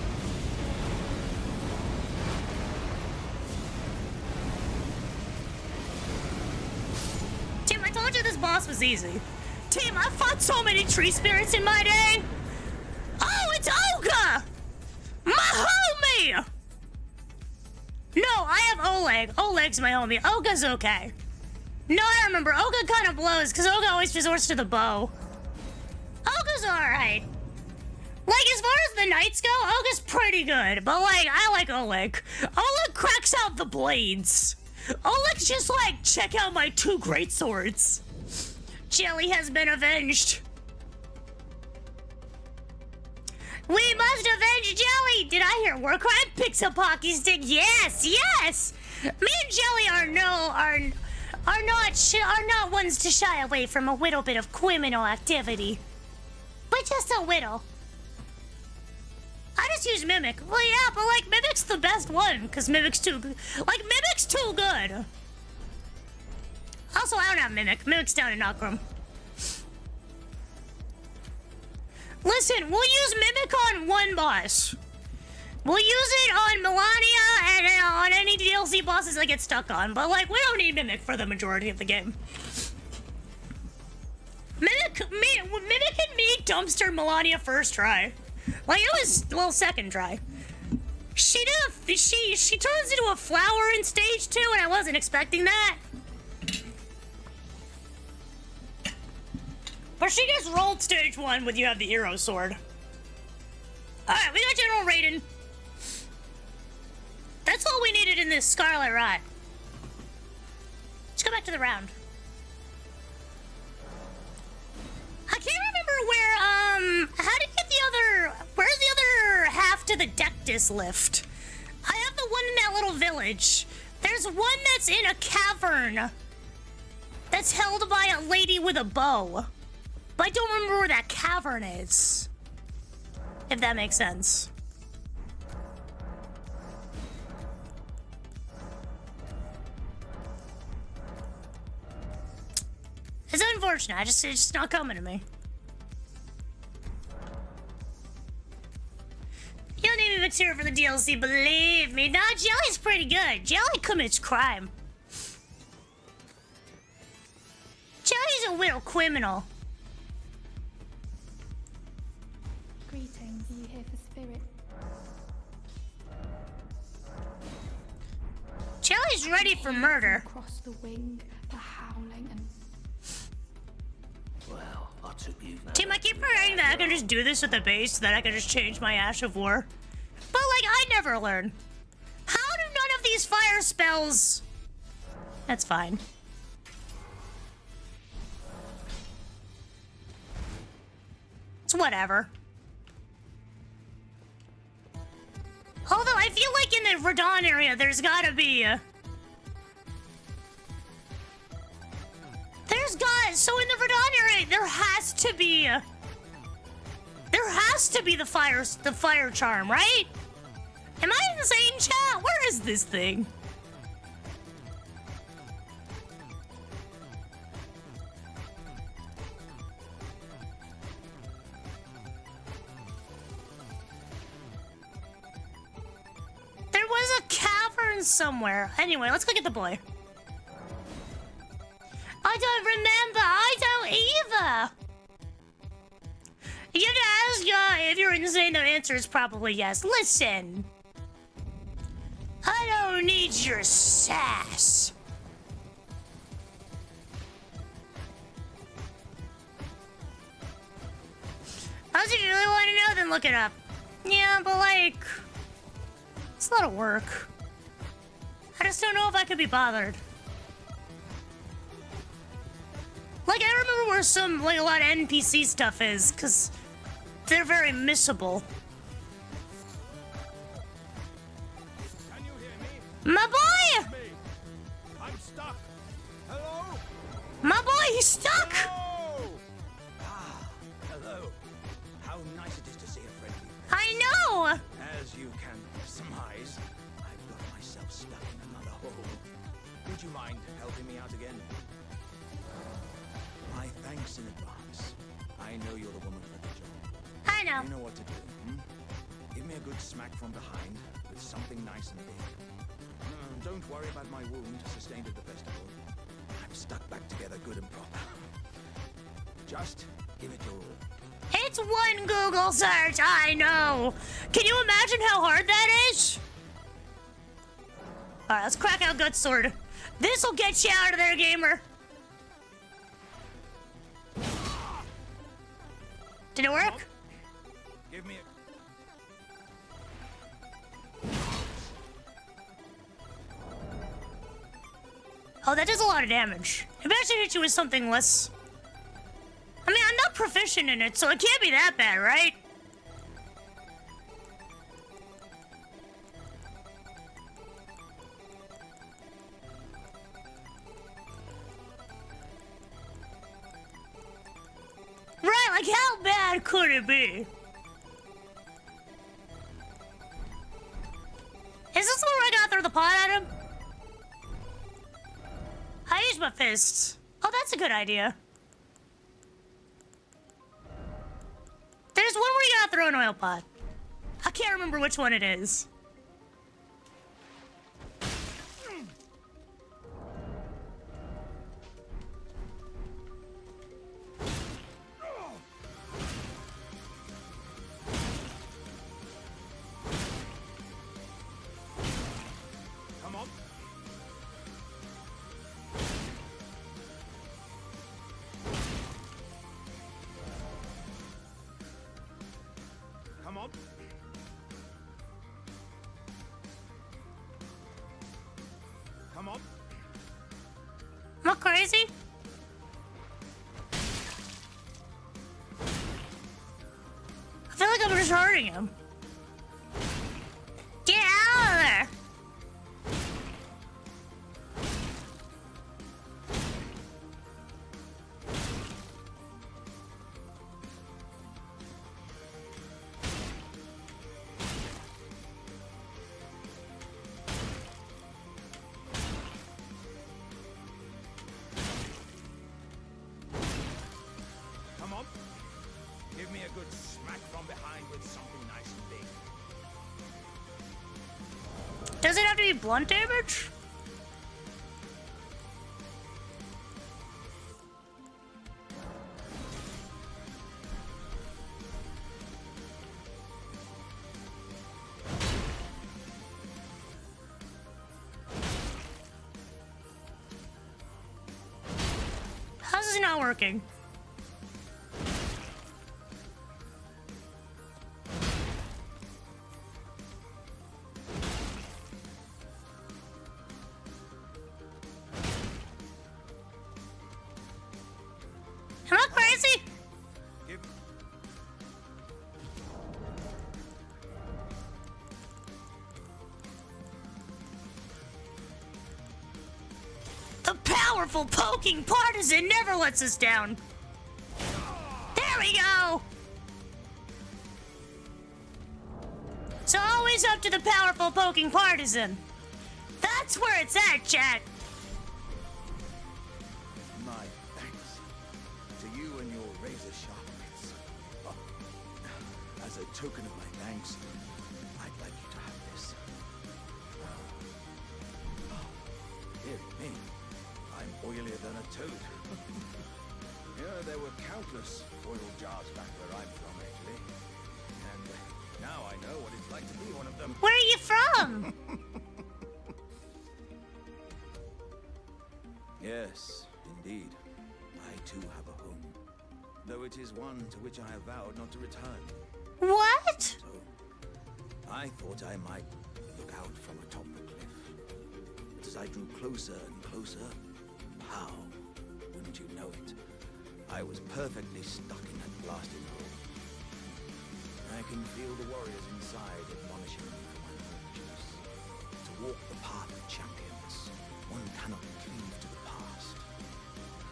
Tim, I told you this boss was easy. Tim, I fought so many tree spirits in my day. Oh, it's Olga! My homie! No, I have Oleg. Oleg's my homie. Olga's okay. No, I remember. Olga kind of blows, because Olga always resorts to the bow. Olga's alright. Like, as far as the knights go, Olga's pretty good. But, like, I like Oleg. Oleg cracks out the blades. Oleg's just like, check out my 2 great swords. Jelly has been avenged. We must avenge Jelly! Did I hear war crime? Picks a pocky stick. Yes, yes! Me and Jelly are not ones to shy away from a little bit of criminal activity. But just a little. I just use Mimic. Well, yeah, but like Mimic's the best one, because Mimic's too good. Like, Mimic's too good. Also, I don't have Mimic. Mimic's down in Nokrum. Listen, we'll use Mimic on one boss. We'll use it on Melania and on any DLC bosses I get stuck on. But, like, we don't need Mimic for the majority of the game. Mimic and me dumpster Melania first try. Like, it was, well, second try. She turns into a flower in stage 2, and I wasn't expecting that. But she just rolled stage 1 when you have the hero sword. Alright, we got General Raiden. That's all we needed in this Scarlet Rot. Let's go back to the round. I can't remember where, how did you get the other, where's the other half to the Dectus lift? I have the one in that little village. There's one that's in a cavern that's held by a lady with a bow. But I don't remember where that cavern is. If that makes sense. It's unfortunate. It's just not coming to me. You don't need me material for the DLC, believe me. Nah, Jelly's pretty good. Jelly commits crime. Jelly's a little criminal.
Greetings, are you here for spirit?
Jelly's ready for murder.
Across the wing, the howling and...
Well, I took you now.
Team, I keep forgetting that I can just do this with the base so that I can just change my Ash of War. But, like, I never learn. How do none of these fire spells... That's fine. It's whatever. Although, I feel like in the Radon area, there's gotta be... So in the Radon area, there has to be... There has to be the fire charm, right? Am I insane, chat? Where is this thing? There was a cavern somewhere. Anyway, let's go get the boy. I don't remember. I don't either. You have to ask if you're insane. The answer is probably yes. Listen. I don't need your sass. Unless if you really want to know, then look it up. Yeah, but like... It's a lot of work. I just don't know if I could be bothered. Like, I remember where some, like, a lot of NPC stuff is, because they're very missable.
Can you hear me?
My boy!
Me. I'm stuck. Hello?
My boy, he's stuck!
Hello? Ah, hello. How nice it is to see a friendly face.
I know!
As you can surmise, I've got myself stuck in another hole. Would you mind helping me out again? My thanks in advance. I know you're the woman for the job.
I know.
You know what to do, hmm? Give me a good smack from behind with something nice and big. Don't worry about my wound sustained at the festival. I'm stuck back together good and proper. Just give it your all.
It's one Google search, I know! Can you imagine how hard that is? Alright, let's crack out Gut Sword. This'll get you out of there, gamer! Did it work?
Give me
Oh, that does a lot of damage. Maybe I should hit you with something less... I mean, I'm not proficient in it, so it can't be that bad, right? Right, like how bad could it be? Is this where I gotta throw the pot at him? I use my fists. Oh, that's a good idea. There's one where you gotta throw an oil pot. I can't remember which one it is.
Come on. Come on. Come on.
Am I crazy? I feel like I'm just hurting him. Get out of there!
Come on. Give me a good smack from behind with something nice and big.
Does it have to be blunt damage? How's this not working? Am I crazy?
Give
The powerful poking partisan never lets us down. There we go. It's always up to the powerful poking partisan. That's where it's at, chat.
my thanks to you and your razor sharp wits. Oh, as a token of my thanks, I'd like you to have this. Oh, dear me. I'm oilier than a toad. Yeah, there were countless oil jars back where I'm from, actually. And now I know what it's like to be one of them.
Where are you from?
Yes, indeed. I too have a home. Though it is one to which I have vowed not to return.
What?
So, I thought I might look out from atop the cliff. But as I drew closer and closer, how wouldn't you know it? I was perfectly stuck in that blasted hole. I can feel the warriors inside admonishing me for my virtues. To walk the path of champions, one cannot cleave to the past.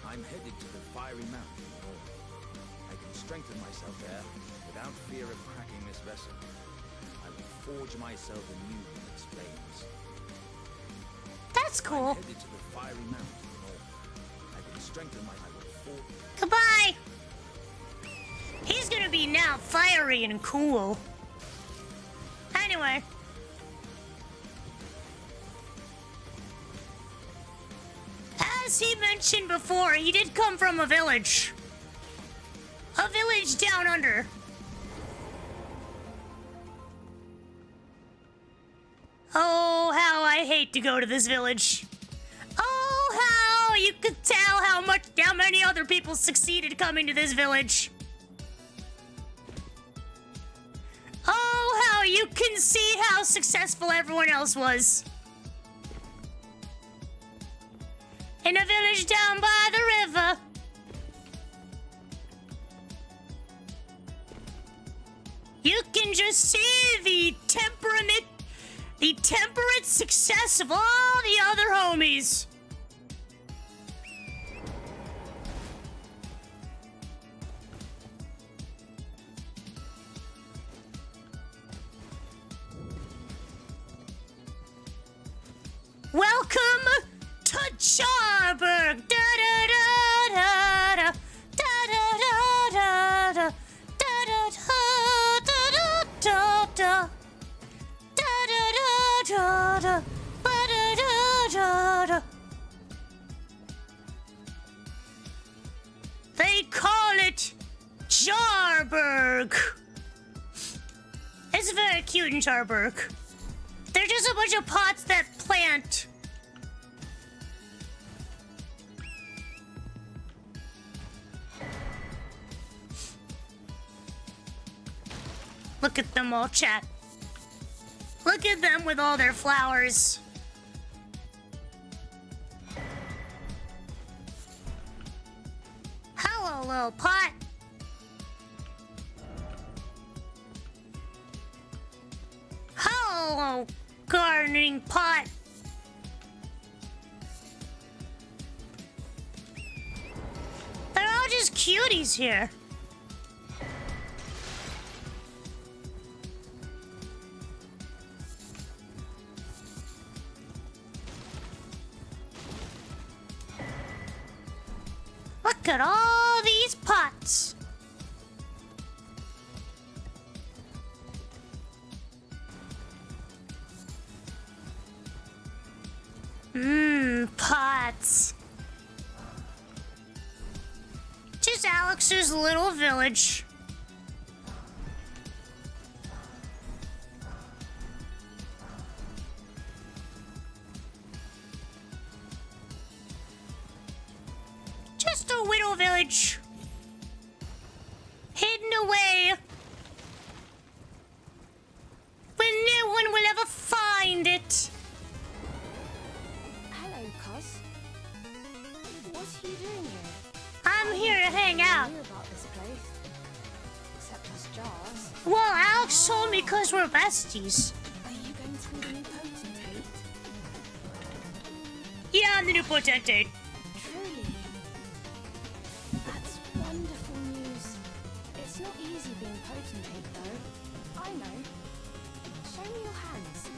I'm headed to the fiery mountain north. I can strengthen myself there without fear of cracking this vessel. I will forge myself anew in its flames.
That's cool.
I'm headed to the fiery mountain north. I can strengthen my... I will forge...
Goodbye. He's gonna be now fiery and cool. Anyway. As he mentioned before, he did come from a village. A village down under. Oh, how I hate to go to this village. Oh, how you could tell how many other people succeeded coming to this village. Oh, how you can see how successful everyone else was. in a village down by the river. You can just see the temperate success of all the other homies. Welcome to Jarberg. Da da da da da da da da da da da da da da da. They call it Jarberg. It's very cute in Jarberg. They're just a bunch of pots that plant. Look at them all, chat. Look at them with all their flowers. Hello, little pot. Hello, gardening pot. They're all just cuties here. Look at all these pots. Pots. Just Alex's little village. Just a widow village. Hidden away. When no one will ever find it.
Hello, Cos. What are you doing here?
I'm here to hang out.
I knew about this place. Except us jars.
Well, Alex told me because we're besties.
Are you going to be the new potentate?
Yeah, I'm the new potentate.
Truly. That's wonderful news. It's not easy being potentate, though. I know. Show me your hands.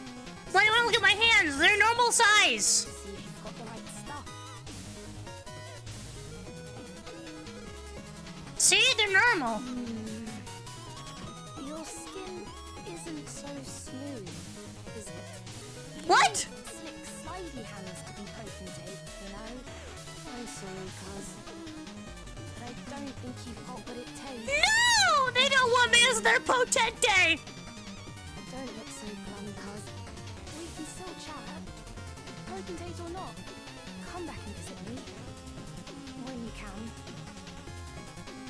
Why do you want to look at my hands? They're normal size.
See if you've got the right stuff.
See, they're normal.
Your skin isn't so smooth, is it? You
What?
need slick, slidey hands to be potentate, you know? I'm sorry, cuz. But I don't think you've got what it takes.
No! They don't want me as their potentate!
Don't look so glum, cuz. We can still chat. Potentate or not, come back and visit me. When you can.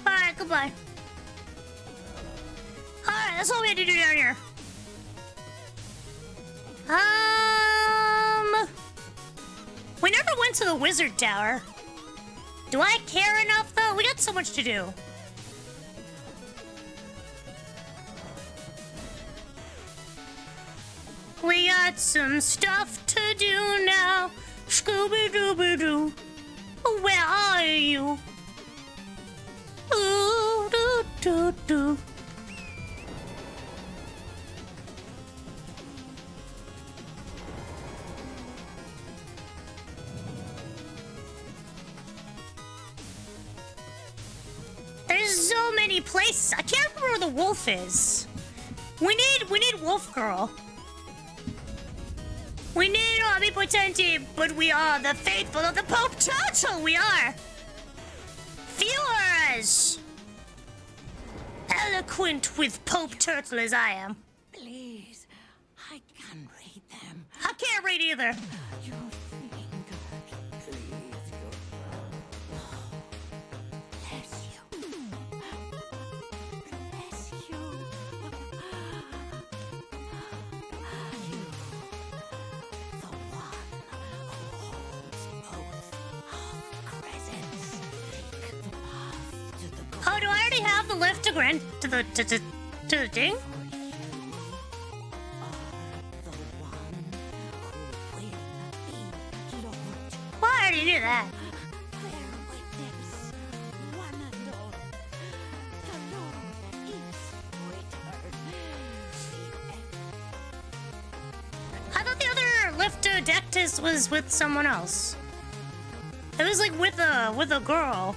Alright, goodbye. Alright, that's all we had to do down here. We never went to the wizard tower. Do I care enough, though? We got so much to do. We got some stuff to do now. Scooby-Dooby-Doo. Where are you? Ooh, doo, doo, doo. There's so many places. I can't remember where the wolf is. We need Wolf Girl. We need Omnipotente, but we are the faithful of the Pope Turtle. We are. Viewers! Eloquent with Pope Turtle as I am.
Please, I can't read them.
I can't read either.
You think, please, bless you. Bless you. You, the one who holds both
have the lift to Grand to the thing? Well, I already knew that. I thought the other Liftodectus was with someone else. It was like with a girl.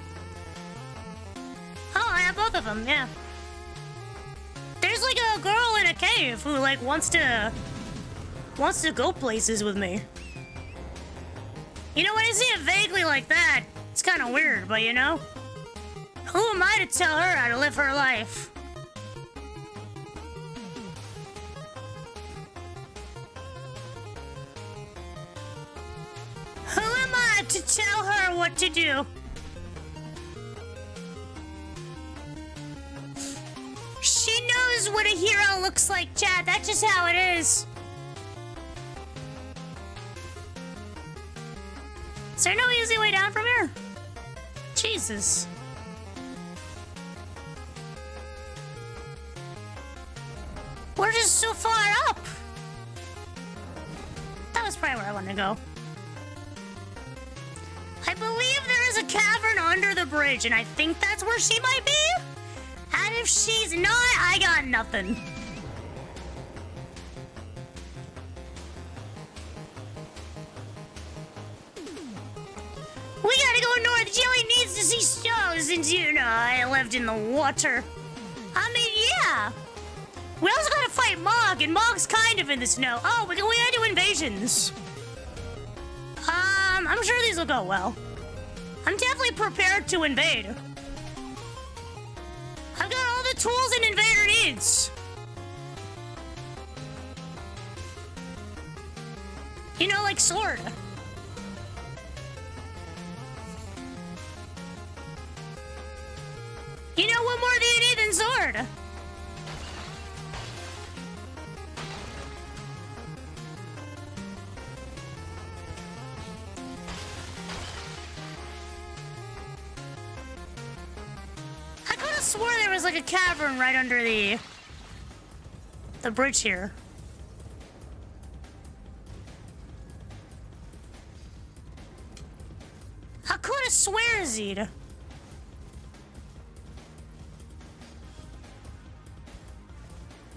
Oh, I have both of them, yeah. There's like a girl in a cave who like wants to go places with me. You know, when I see it vaguely like that, it's kind of weird, but you know? Who am I to tell her how to live her life? Who am I to tell her what to do? She knows what a hero looks like, Chad. That's just how it is. Is there no easy way down from here? Jesus. We're just so far up. That was probably where I wanted to go. I believe there is a cavern under the bridge, and I think that's where she might be. And if she's not, I got nothing. We gotta go north. Jelly needs to see snow since, you know, I lived in the water. I mean, yeah. We also gotta fight Mog, and Mog's kind of in the snow. Oh, we gotta do invasions. I'm sure these will go well. I'm definitely prepared to invade. I've got all the tools an invader needs. You know, like sword. You know, what more do you need than sword? I could have swore there was like a cavern right under the bridge here. I could have swear, Zed.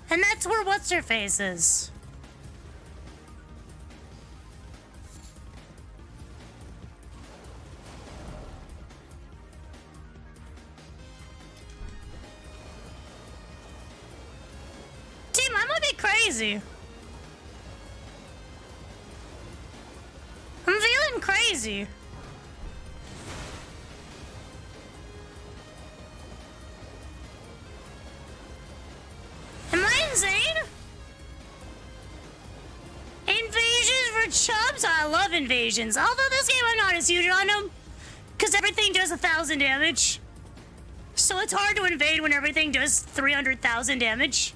And that's where what's-her-face is. Team, I might be crazy. I'm feeling crazy. Am I insane? Invasions for chubs? I love invasions. Although this game I'm not as huge on them. Because everything does 1,000 damage. So it's hard to invade when everything does 300,000 damage.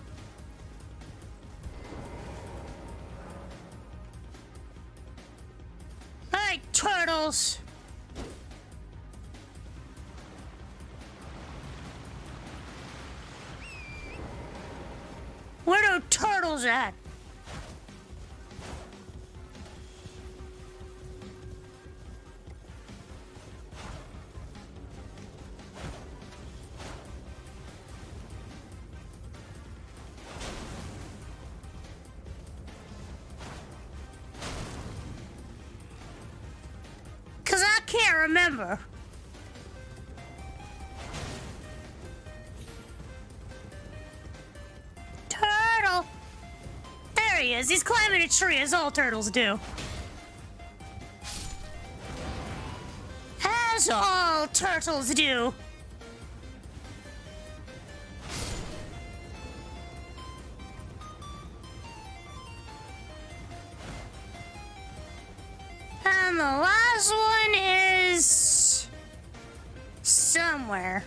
Alright, turtles. Where are turtles at? Cause I can't remember. Turtle! There he is. He's climbing a tree, as all turtles do. As all turtles do. And the last one is somewhere.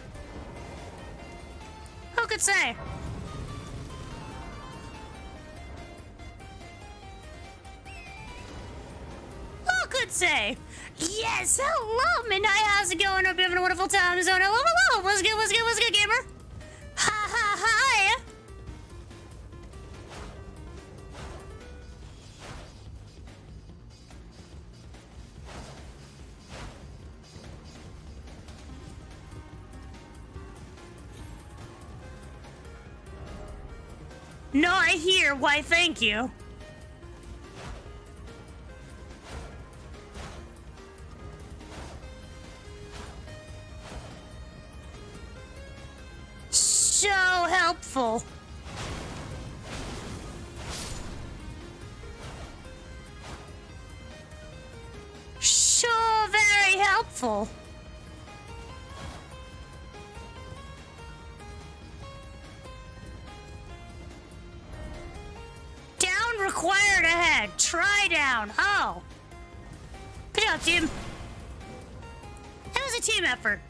Who could say? Who could say? Yes, hello, Midnight. How's it going? Hope you're having a wonderful time zone. Hello, hello. What's good, gamer? Not here, why thank you. So helpful. So very helpful. Down required ahead. Try down. Oh. Good job, team. That was a team effort.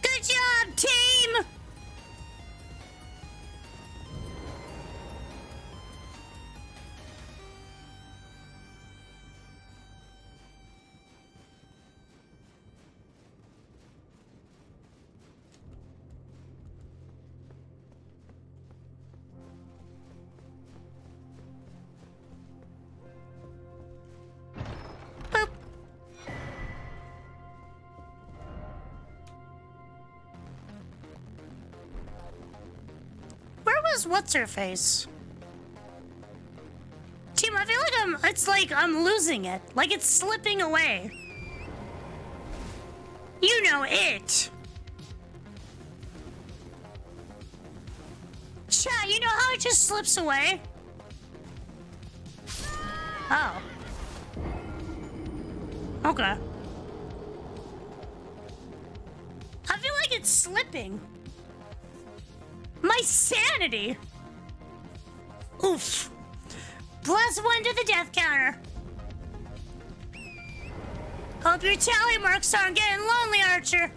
Good job, team! Boop. Where was what's-her-face? Team, I feel like it's like I'm losing it. Like it's slipping away. You know it. Chat, you know how it just slips away? Oh. Okay. I feel like it's slipping. My sanity. Oof. +1 to the death counter. Hope your tally marks aren't getting lonely, Archer.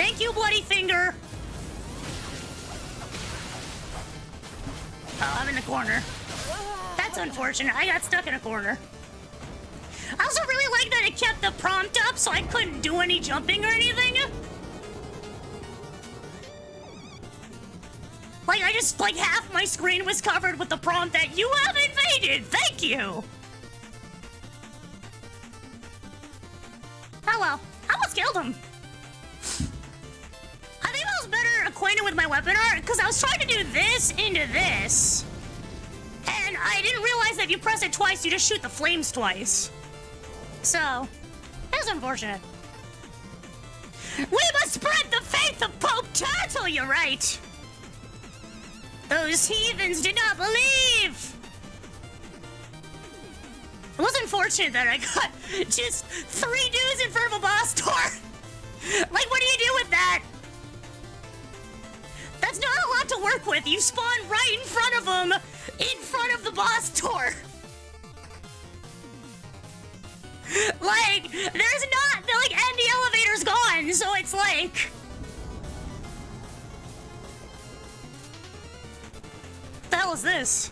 Thank you, Bloody Finger. Oh, I'm in the corner. That's unfortunate. I got stuck in a corner. I also really like that it kept the prompt up so I couldn't do any jumping or anything. Like, I just, like, half my screen was covered with the prompt that you have invaded. Thank you. Oh well, I almost killed him. I think I was better acquainted with my weapon art because I was trying to do this into this. And I didn't realize that if you press it twice, you just shoot the flames twice. So, that's unfortunate. We must spread the faith of Pope Turtle, you're right. Those heathens did not believe. It was unfortunate that I got just 3 dudes in front of a boss door. Like, what do you do with that? That's not a lot to work with. You spawn right in front of them, in front of the boss door. Like, there's not, like, and the elevator's gone, so it's like... What the hell is this?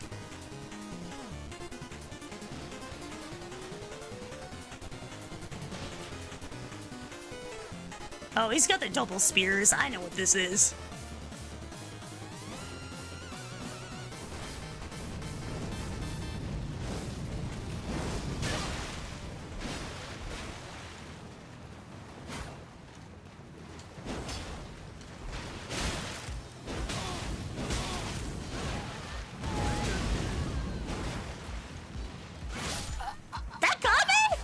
Oh, he's got the double spears. I know what this is. That got me?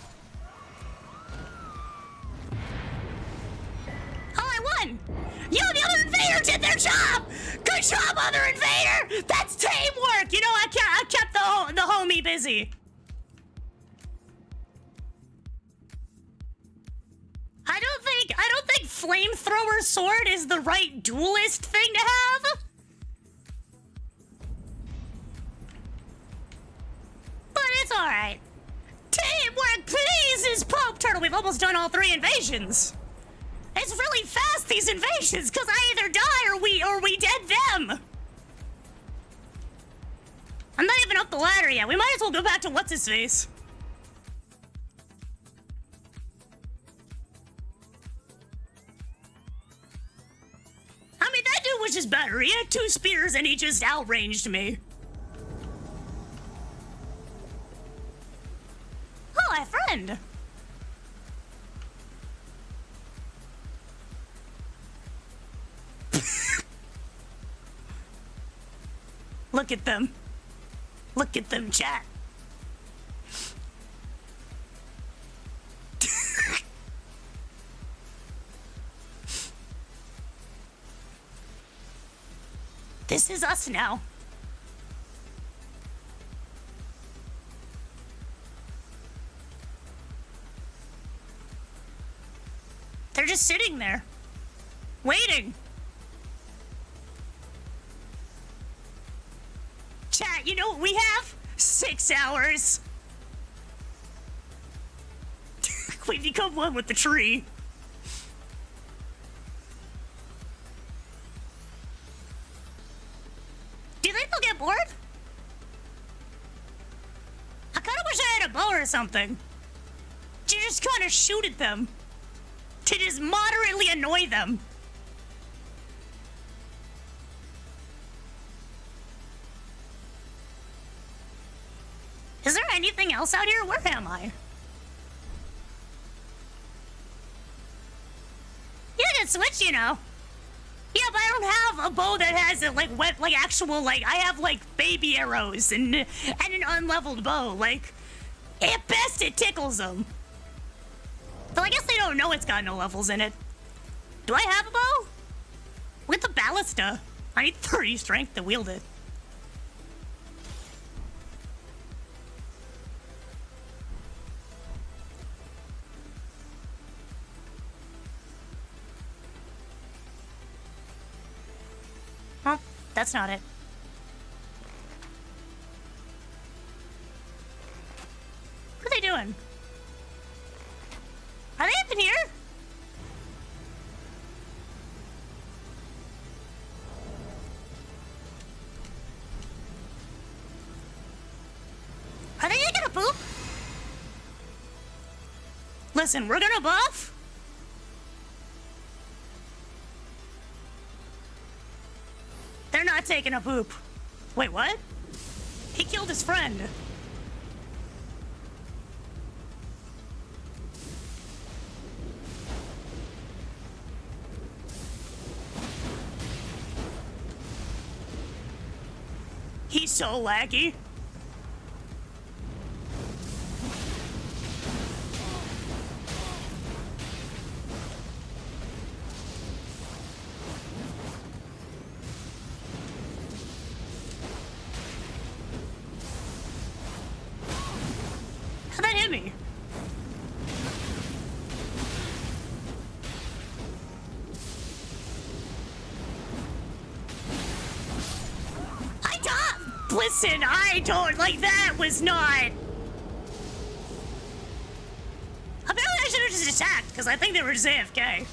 Oh, I won! You, the other invader, did their job! Good job, other invader! That's teamwork! You know, I kept the homie busy. I don't think flamethrower sword is the right duelist thing to have. But it's alright. Teamwork pleases Pope Turtle. We've almost done all 3 invasions. It's really fast, these invasions, because I either die or we dead them. I'm not even up the ladder yet. We might as well go back to what's-his-face. I mean, that dude was just better. He had 2 spears and he just outranged me. Oh, my friend. Look at them. Look at them, chat. This is us now. They're just sitting there, waiting. Chat, you know what we have? 6 hours. We become one with the tree. Do you think they'll get bored? I kind of wish I had a bow or something. To just kind of shoot at them. To just moderately annoy them. Is there anything else out here? Where am I? Yeah, I can switch, you know. Yeah, but I don't have a bow that has actual, I have baby arrows and an unleveled bow. Like, at best it tickles them. But I guess they don't know it's got no levels in it. Do I have a bow? With the ballista. I need 30 strength to wield it. Well, that's not it. What are they doing? Are they up in here? Listen, we're gonna buff. They're not taking a poop. Wait, what? He killed his friend. He's so laggy. How'd that hit me? Listen, I don't, like, that was not... Apparently I should have just attacked, because I think they were just AFK.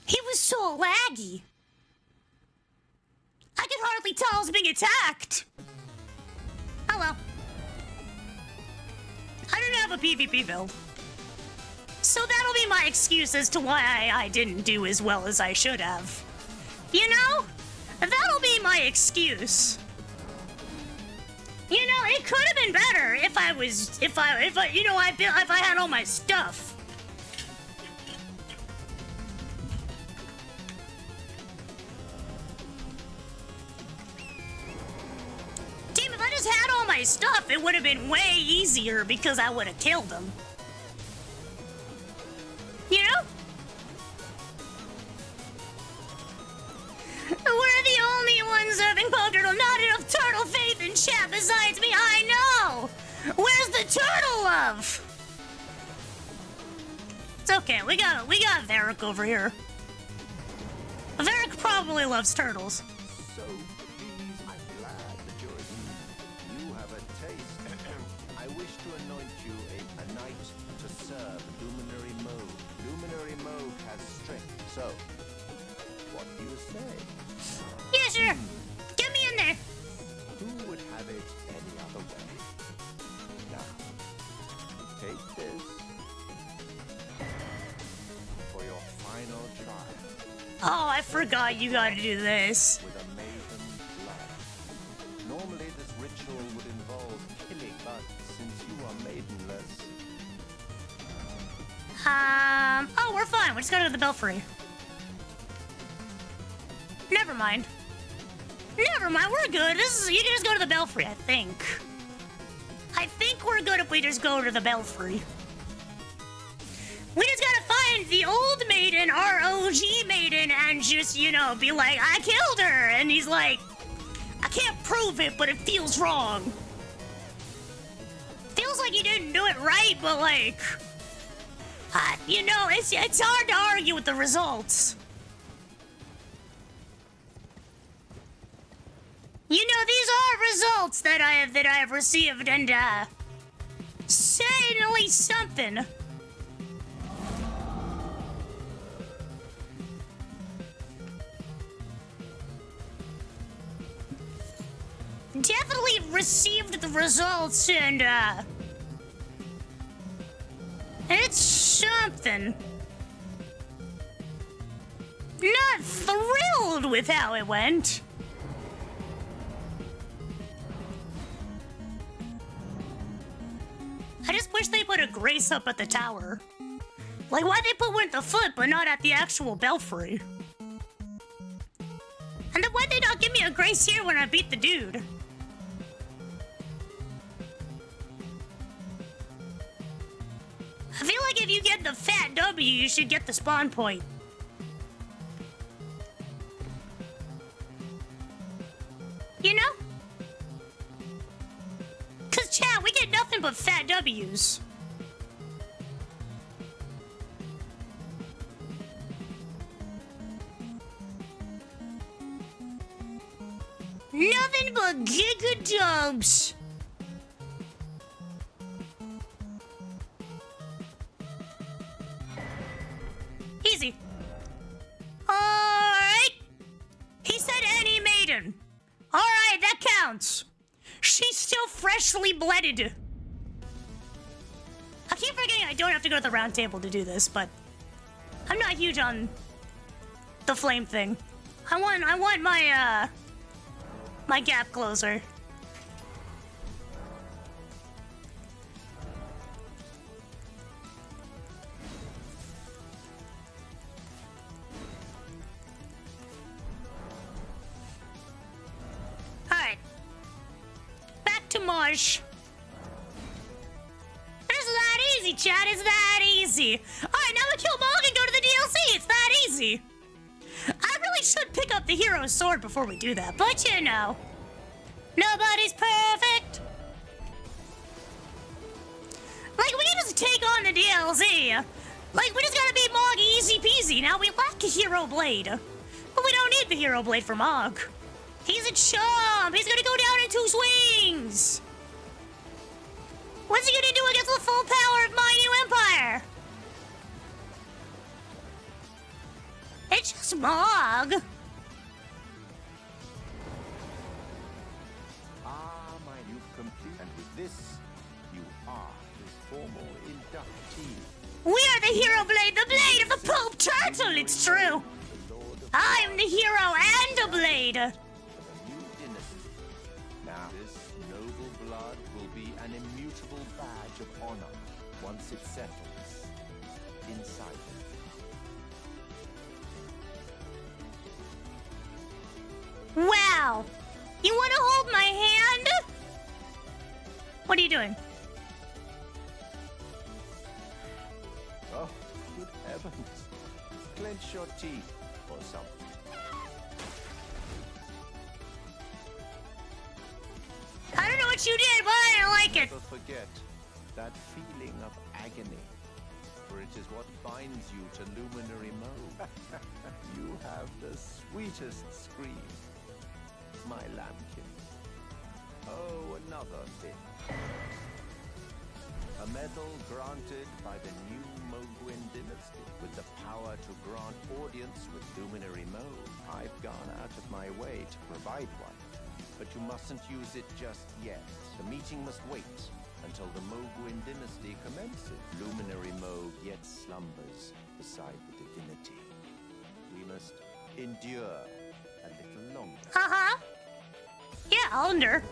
He was so laggy. I could hardly tell I was being attacked. Oh well. I don't have a PvP build. So that'll be my excuse as to why I didn't do as well as I should have. You know? That'll be my excuse. You know, it could have been better if I had all my stuff. Damn, if I just had all my stuff, it would have been way easier because I would have killed them. You know? We're the only ones serving Poe Turtle. Not enough turtle faith in chat besides me. I know! Where's the turtle love? It's okay. We got Varric over here. Varric probably loves turtles.
So pleased, I'm glad that you're here. You have a taste. I wish to anoint you a knight to serve Luminary Mode. Luminary Mode has strength, so what do you say?
Yeah, sure. Get me in there.
Who would have it any other way? Now, take this for your final trial.
Oh, I forgot you gotta do this.
With a maiden blood. Normally this ritual would involve killing, but since you are maidenless,
Oh, we're fine. We just gotta go to the Belfry. Never mind. Never mind, we're good. You can just go to the Belfry, I think. I think we're good if we just go to the Belfry. We just gotta find the old maiden, our OG maiden, and just, you know, be like, I killed her! And he's like, I can't prove it, but it feels wrong. Feels like you didn't do it right, but like... you know, it's hard to argue with the results. You know, these are results that I have received, and certainly something. Definitely received the results, and it's something. Not thrilled with how it went. I just wish they put a grace up at the tower. Like, why'd they put one at the foot, but not at the actual belfry? And then why'd they not give me a grace here when I beat the dude? I feel like if you get the fat W, you should get the spawn point. You know? Cause chat, we get nothing but fat W's. Nothing but giga dubs. Easy. Alright. He said any maiden. Alright, that counts. She's still freshly blooded. I keep forgetting I don't have to go to the round table to do this, but I'm not huge on the flame thing. I want my my gap closer. Alright. Back to Marsh. It's that easy, chat. It's that easy. Alright, now we kill Mog and go to the DLC. It's that easy. I really should pick up the hero's sword before we do that, but you know. Nobody's perfect. Like, we can just take on the DLC. Like, we just gotta beat Mog easy peasy. Now, we lack a hero blade. But we don't need the hero blade for Mog. He's a chump. He's gonna go down in 2 swings. What's he gonna do against the full power of my new empire? It's just Mog.
My new complete. And with this, you are his formal inductee.
We are the hero blade, the blade of the Pope Turtle, it's true. I'm the hero and a blade.
New dynasty. Now, this noble blood will be an immutable badge of honor once it settles inside him.
Wow. You want to hold my hand? What are you doing?
Oh, good heavens. Clench your teeth or something.
I don't know what you did, but I didn't like it.
Never forget that feeling of agony, for it is what binds you to Luminary Mode. You have the sweetest scream, my lambkin. Oh, another thing. A medal granted by the new Mogwin dynasty with the power to grant audience with Luminary Mode. I've gone out of my way to provide one, but you mustn't use it just yet. The meeting must wait until the Mogwin dynasty commences. Luminary Mode yet slumbers beside the divinity. We must endure a little longer.
Uh-huh. Yeah, I'll endure.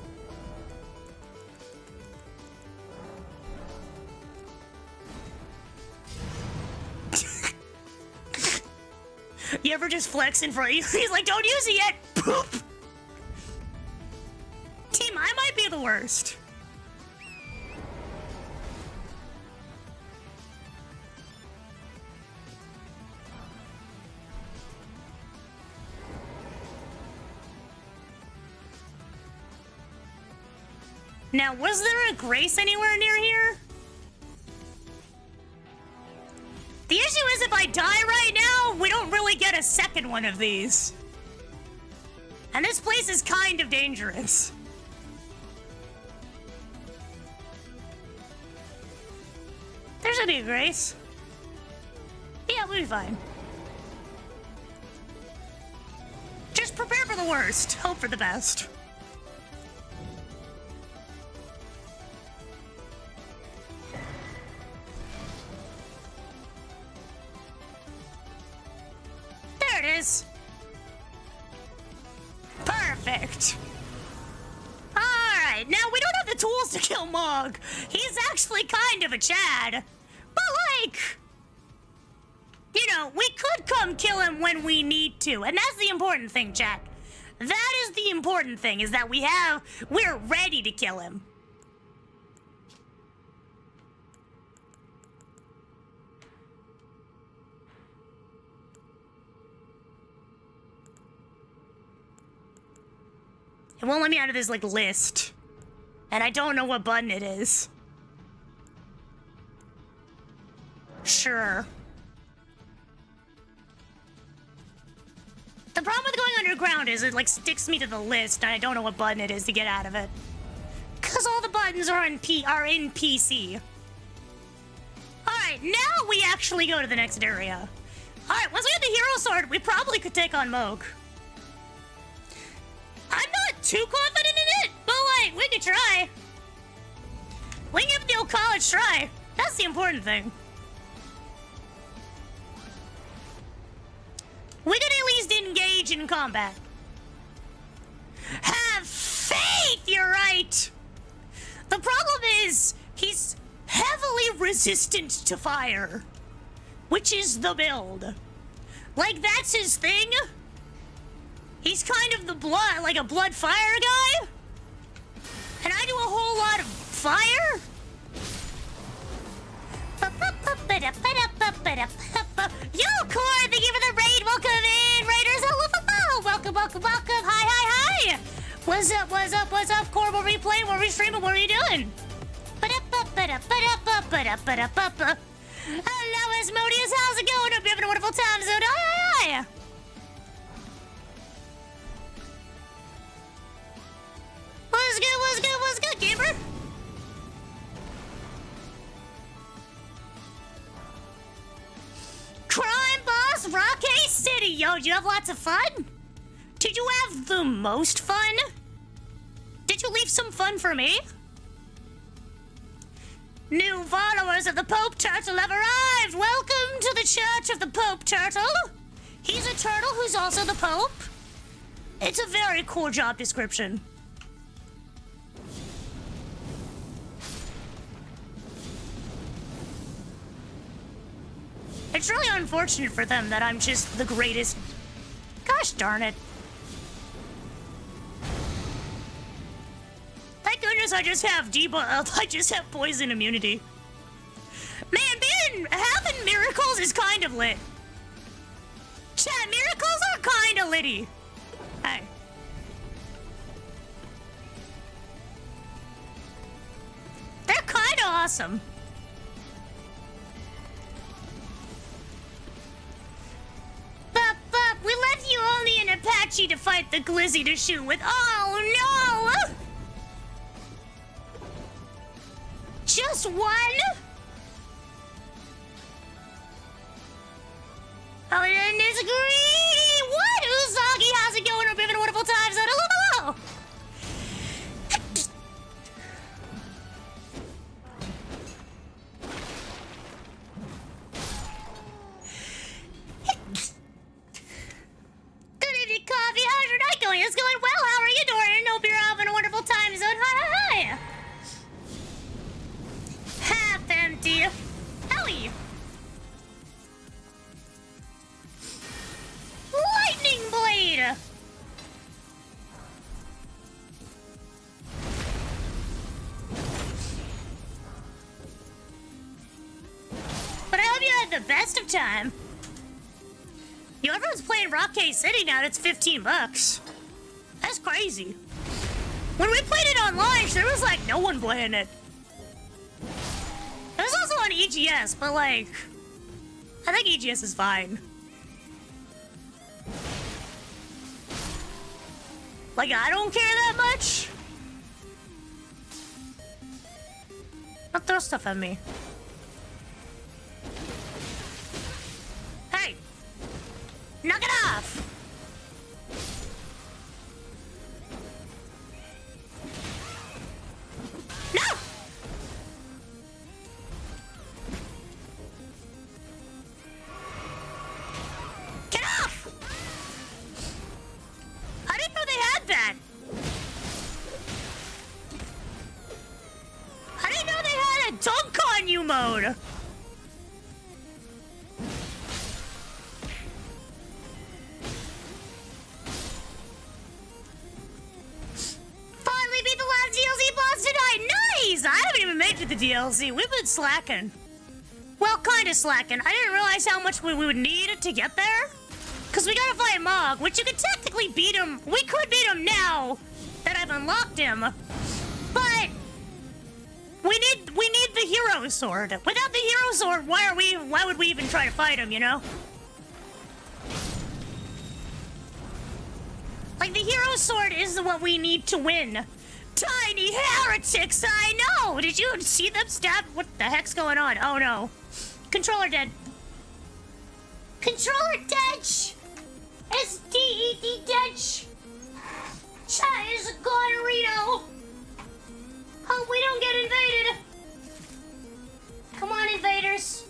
You ever just flex in front of you? He's like, don't use it yet. Poop. Team, I might be the worst. Now, was there a Grace anywhere near here? The issue is if I die right now, we don't really get a second one of these. And this place is kind of dangerous. There's a new Grace. Yeah, we'll be fine. Just prepare for the worst, hope for the best. There it is. Perfect. Alright, now we don't have the tools to kill Mog. He's actually kind of a Chad. But like, you know, we could come kill him when we need to. And that's the important thing, chat. That is the important thing, is that we're ready to kill him. It won't let me out of this, like, list. And I don't know what button it is. Sure. The problem with going underground is it, like, sticks me to the list, and I don't know what button it is to get out of it. Because all the buttons are in PC. Alright, now we actually go to the next area. Alright, once we get the hero sword, we probably could take on Moog. I'm not too confident in it, but Hey, we can try. We can give the old college try. That's the important thing. We can at least engage in combat. Have faith, you're right. The problem is, he's heavily resistant to fire, which is the build. Like, that's his thing. He's kind of the blood, like a blood fire guy. And I do a whole lot of fire. Yo, Core, thank you for the raid. Welcome in, raiders. Hello, welcome, welcome, welcome. Hi, hi, hi. What's up, what's up, what's up, Core? What were you playing? What were you streaming? What were you doing? Hello, Asmodeus. How's it going? Hope you're having a wonderful time. So, hi. What's good, what's good, what's good, gamer? Crime Boss Rocky City. Yo, did you have lots of fun? Did you have the most fun? Did you leave some fun for me? New followers of the Pope Turtle have arrived. Welcome to the Church of the Pope Turtle. He's a turtle who's also the Pope. It's a very cool job description. It's really unfortunate for them that I'm just the greatest. Gosh darn it. Thank goodness I just have I just have poison immunity. Man, having miracles is kind of lit. Chat, miracles are kind of litty. Hey. They're kind of awesome. But we left you only an Apache to fight the Glizzy to shoot with. Oh no! Just one? Oh, and it's greedy! What? Usagi, how's it going? Hope you're having a wonderful time. So, hello. Good evening, Coffee. How's your night going? It's going well. How are you doing? Hope you're having a wonderful time zone. Hi. Half empty. Ellie. Lightning blade. But I hope you had the best of time. Yo, everyone's playing Rocky City now. It's $15. That's crazy. When we played it on launch, there was like no one playing it. It was also on EGS, but like, I think EGS is fine. Like, I don't care that much. Don't throw stuff at me. Hey! Knock it off! No! Get off! I didn't know they had that. I didn't know they had a dunk on you mode. Finally beat the last DLC boss tonight. Nice! I haven't even made it to the DLC. We've been slacking. Well, kind of slacking. I didn't realize how much we would need to get there. Because we gotta fight Mog, which you could technically beat him. We could beat him now that I've unlocked him. But we need the hero sword. Without the hero sword, why would we even try to fight him, you know? Like, the hero sword is what we need to win. Tiny heretics, I know! Did you see them stab? What the heck's going on? Oh no. Controller dead. Controller dead! SDED dead! Chat is a gonorrhea! Hope we don't get invaded. Come on, invaders.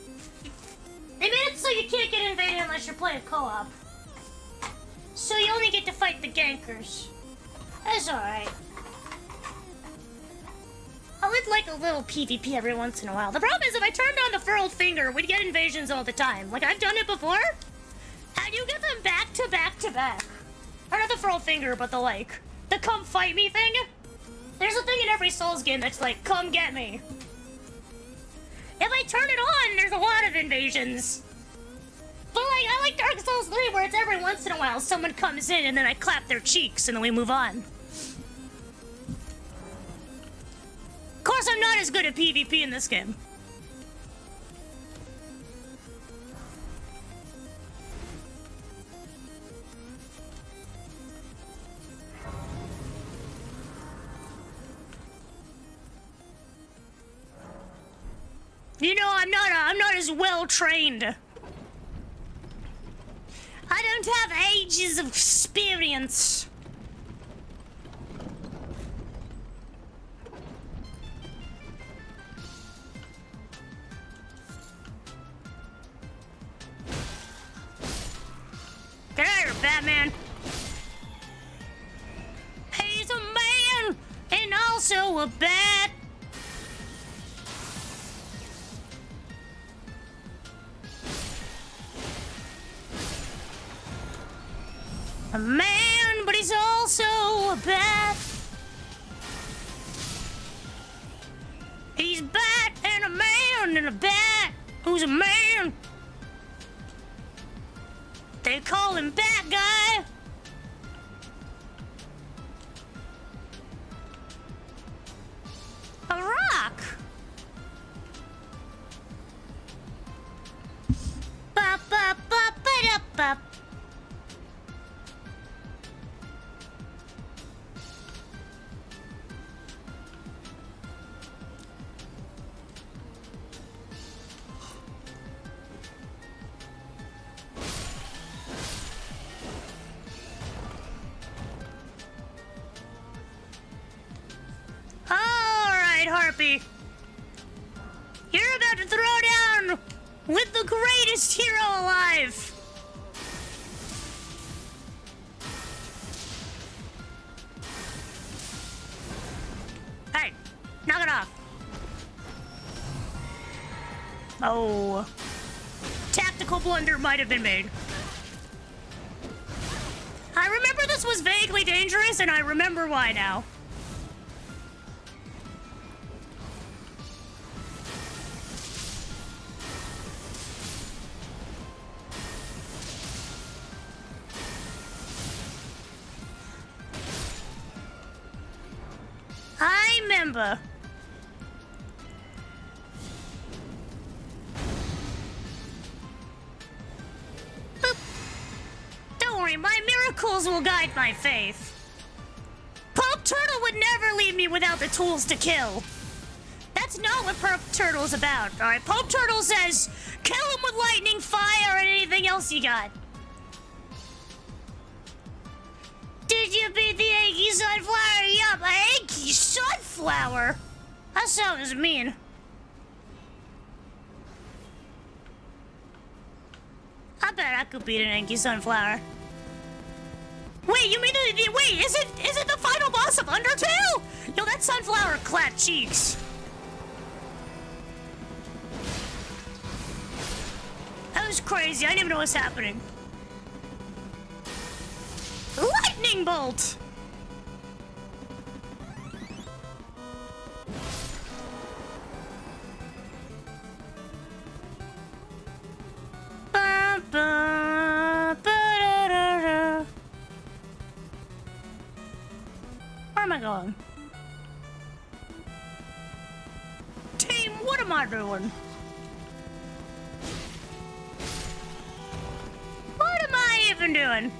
They made it so you can't get invaded unless you're playing co-op. So you only get to fight the gankers. That's alright. I would like a little PvP every once in a while. The problem is if I turned on the furled finger, we'd get invasions all the time. Like, I've done it before, and you get them back to back to back. Or not the furled finger, but the come fight me thing. There's a thing in every Souls game that's like, come get me. If I turn it on, there's a lot of invasions. But I like Dark Souls 3 where it's every once in a while someone comes in and then I clap their cheeks and then we move on. Of course, I'm not as good at PvP in this game. You know, I'm not as well trained. I don't have ages of experience. Get out of here, Batman. He's a man and also a bat. A man, but he's also a bat. He's bat and a man and a bat who's a man. They call him Bat Guy. A rock. Ba ba ba ba da ba. Harpy. You're about to throw down with the greatest hero alive. Hey, knock it off. Oh. Tactical blunder might have been made. I remember this was vaguely dangerous, and I remember why now. I remember. Boop. Don't worry, my miracles will guide my faith. Pope Turtle would never leave me without the tools to kill. That's not what Pope Turtle's about, alright? Pope Turtle says, kill him with lightning, fire, and anything else you got. Did you beat the Yankee Sunflower? Yup, a Yankee Sunflower? That sounds mean. I bet I could beat an Yankee Sunflower. Wait, you mean wait, is it the final boss of Undertale? Yo, that Sunflower clapped cheeks. That was crazy, I didn't even know what was happening. Lightning bolt! Ba, ba, ba, da, da, da. Where am I going? Team, what am I doing? What am I even doing?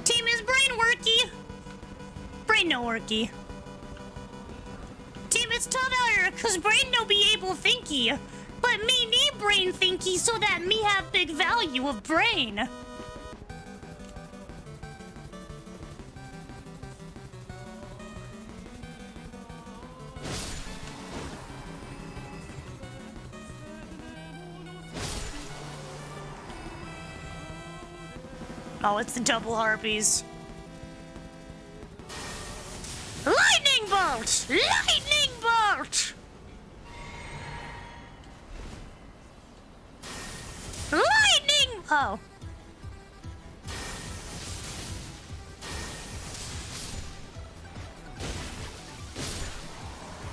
Team, is brain worky? Brain no worky. Team, it's tough out here, cause brain no be able thinky. But me need brain thinky so that me have big value of brain. Oh, it's the double harpies. Lightning bolt! Lightning bolt! Lightning! Oh.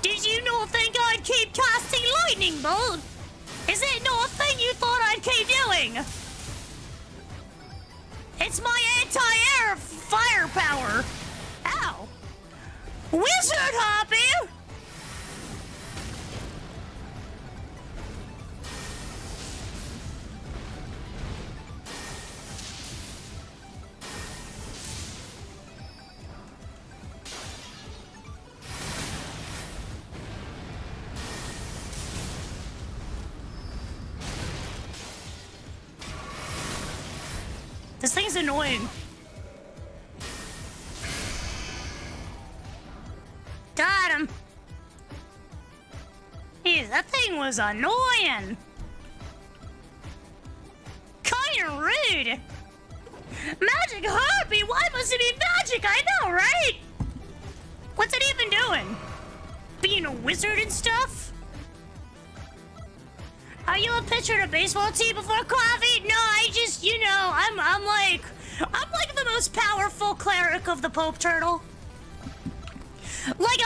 Did you not think I'd keep casting lightning bolt? Is it not a thing you thought I'd keep doing? It's my anti-air firepower. Ow. Wizard Hoppy! This thing's annoying. Got him. Jeez, that thing was annoying. Kinda rude. Magic harpy? Why must it be magic? I know, right? What's it even doing? Being a wizard and stuff? Are you a pitcher in a baseball team before Kwoffey? No, I just, you know, I'm like the most powerful cleric of the Pope Turtle. Like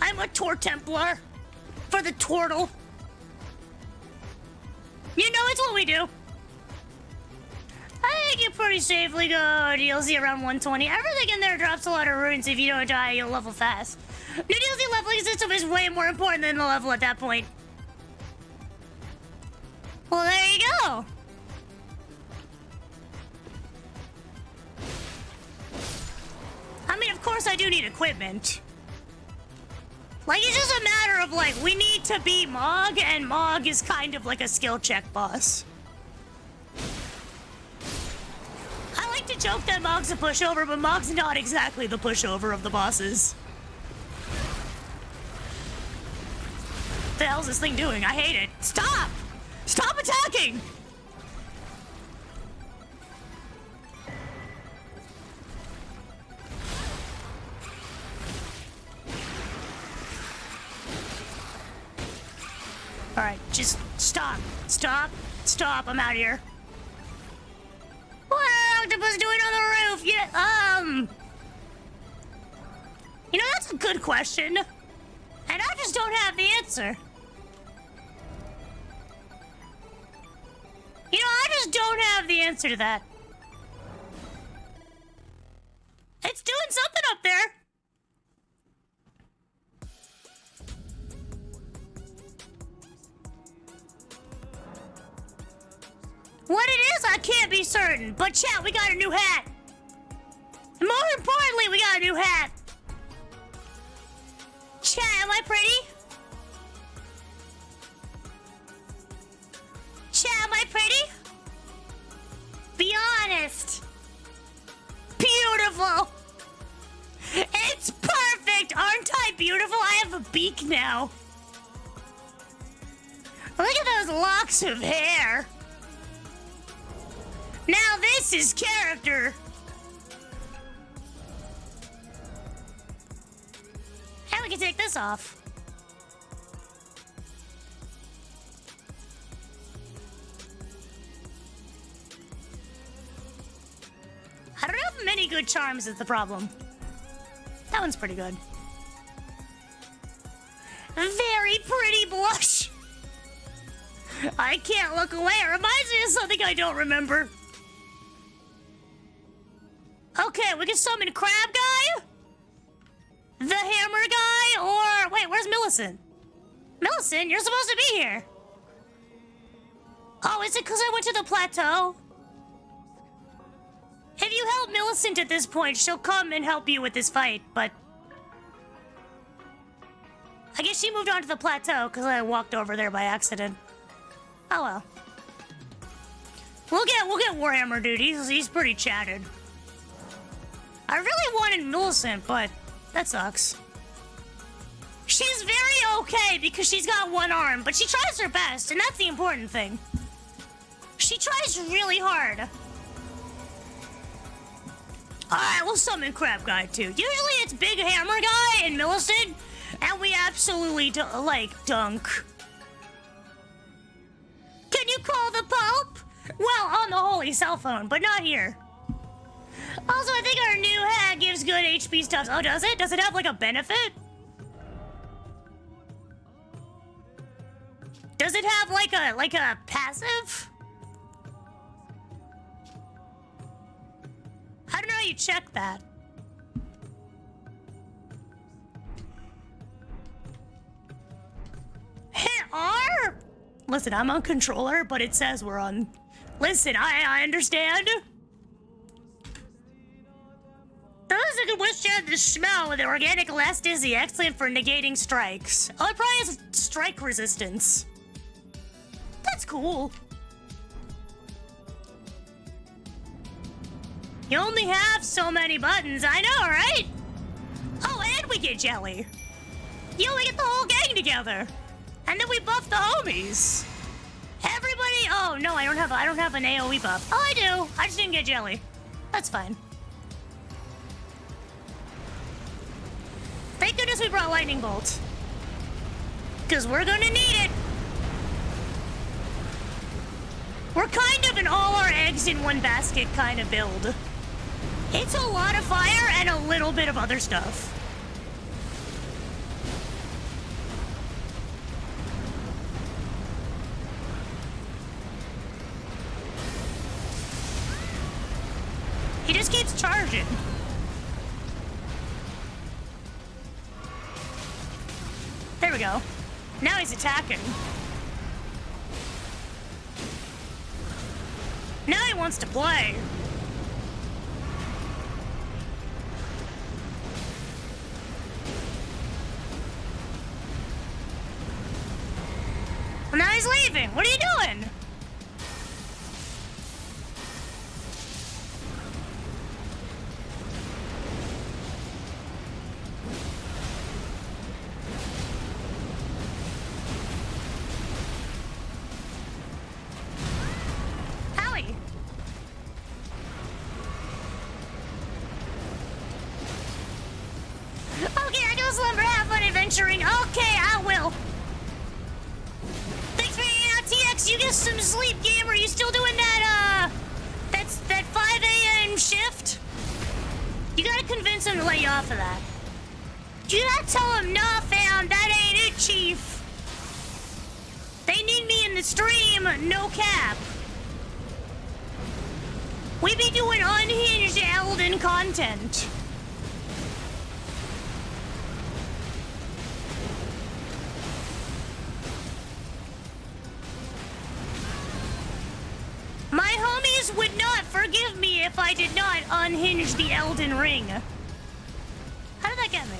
I'm a Tor Templar for the Tortle. You know, it's what we do. I think you pretty safely go DLC around 120. Everything in there drops a lot of runes. If you don't die, you'll level fast. New DLC leveling system is way more important than the level at that point. Well, there you go. I mean, of course I do need equipment. Like, it's just a matter of, like, we need to beat Mog, and Mog is kind of like a skill check boss. I like to joke that Mog's a pushover, but Mog's not exactly the pushover of the bosses. What the hell's this thing doing? I hate it. Stop! Stop attacking! Alright, just stop. Stop. Stop. I'm out of here. What are octopus doing on the roof? Yeah, you know, that's a good question. And I just don't have the answer. You know, I just don't have the answer to that. It's doing something up there. What it is, I can't be certain. But chat, we got a new hat. And more importantly, we got a new hat. Chat, am I pretty? Chat, am I pretty? Be honest. Beautiful. It's perfect. Aren't I beautiful? I have a beak now. Look at those locks of hair. Now this is character. And we can take this off. I don't have many good charms is the problem. That one's pretty good. Very pretty blush. I can't look away. It reminds me of something I don't remember. Okay, we can summon Crab Guy, the Hammer Guy, or... Wait, where's Millicent? Millicent, you're supposed to be here. Oh, is it because I went to the plateau? If you help Millicent at this point, she'll come and help you with this fight, but... I guess she moved on to the plateau because I walked over there by accident. Oh well. We'll get Warhammer dude. He's pretty chatted. I really wanted Millicent, but that sucks. She's very okay because she's got one arm, but she tries her best, and that's the important thing. She tries really hard. Alright, we'll summon Crab Guy too. Usually it's Big Hammer Guy and Millicent, and we absolutely dunk. Can you call the Pope? Well, on the holy cell phone, but not here. Also, I think our new hat gives good HP stuff. Oh, does it? Does it have like a benefit? Does it have like a passive? I don't know how you check that. Hit R? Listen, I'm on controller, but it says we're on... Listen, I understand. Those who wish to have the smell with the organic elasticity, excellent for negating strikes. Oh, it probably has strike resistance. That's cool. You only have so many buttons, I know, right? Oh, and we get jelly. Yeah, we get the whole gang together. And then we buff the homies. Everybody, oh no, I don't have an AoE buff. Oh, I do. I just didn't get jelly. That's fine. Thank goodness we brought lightning bolt. Cause we're gonna need it. We're kind of an all our eggs in one basket kind of build. It's a lot of fire and a little bit of other stuff. He just keeps charging. There we go. Now he's attacking. Now he wants to play. Well, now he's leaving. What are you doing? Okay, I will. Thanks for hanging out, TX. You get some sleep, gamer. You still doing that, that 5 a.m. shift? You gotta convince him to let you off of that. You gotta tell him, nah, fam, that ain't it, chief. They need me in the stream, no cap. We be doing unhinged Elden content. My homies would not forgive me if I did not unhinge the Elden Ring. How did that get me?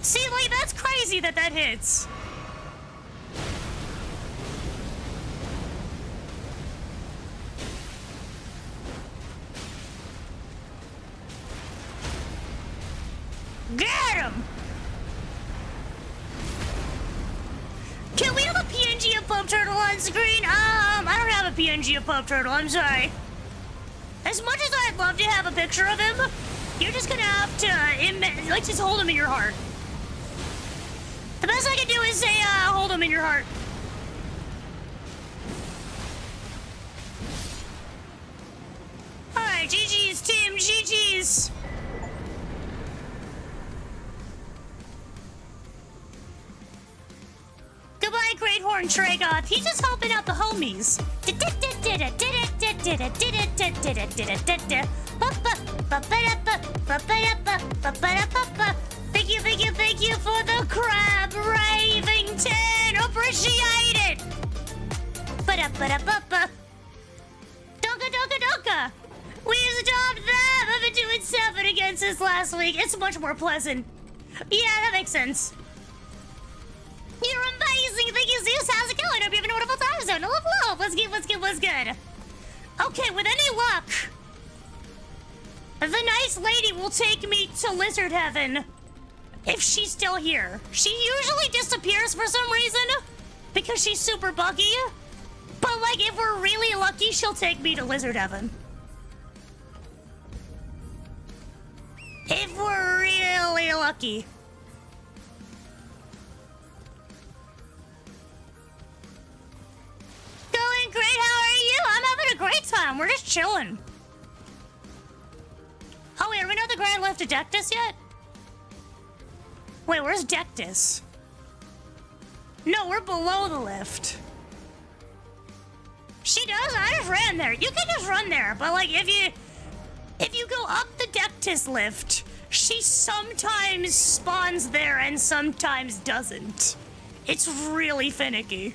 See, like, that's crazy that hits. Get him! Can we have a PNG of Pope Turtle on screen? I don't have a PNG of Pope Turtle, I'm sorry. As much as I'd love to have a picture of him, you're just gonna have to, like, just hold him in your heart. The best I can do is say, hold him in your heart. Alright, GG's, Tim, GG's. Goodbye, Great Horn Tragoth. He's just helping out the homies. Thank you for the crab raving 10. Appreciate it. Donka. We stopped them. I've been doing 7 against this last week. It's much more pleasant. Yeah, that makes sense. You're amazing. Thank you, Zeus. How's it going? Hope you're having a wonderful time zone. Love. What's good? Okay, with any luck, The nice lady will take me to Lizard Heaven. If she's still here. She usually disappears for some reason. Because she's super buggy. But, like, if we're really lucky, she'll take me to Lizard Heaven. If we're really lucky. Going great, how are you? I'm having a great time. We're just chilling. Oh, wait, are we not the Grand Lift to Dectus yet? Wait, where's Dectus? No, we're below the lift. She does? I just ran there. You can just run there, but like if you go up the Dectus lift, she sometimes spawns there and sometimes doesn't. It's really finicky.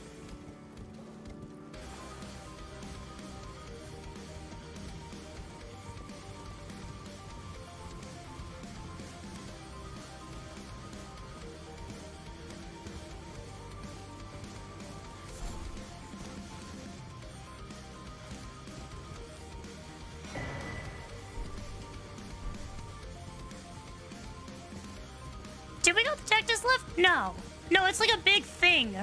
Did we go to Dectus lift? No. No, it's like a big thing.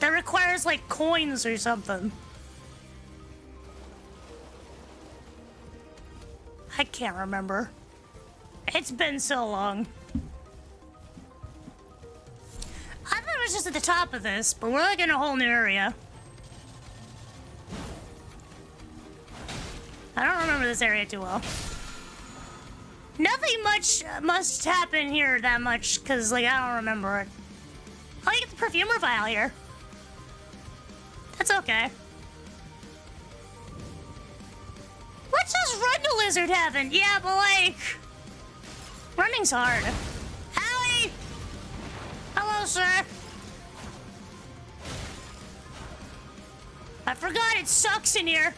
That requires like coins or something. I can't remember. It's been so long. I thought it was just at the top of this, but we're like in a whole new area. I don't remember this area too well. Nothing much must happen here that much, because, like, I don't remember it. Oh, you get the perfumer vial here. That's okay. Let's just run to Lizard Heaven. Yeah, but, like, running's hard. Allie! Hello, sir. I forgot it sucks in here.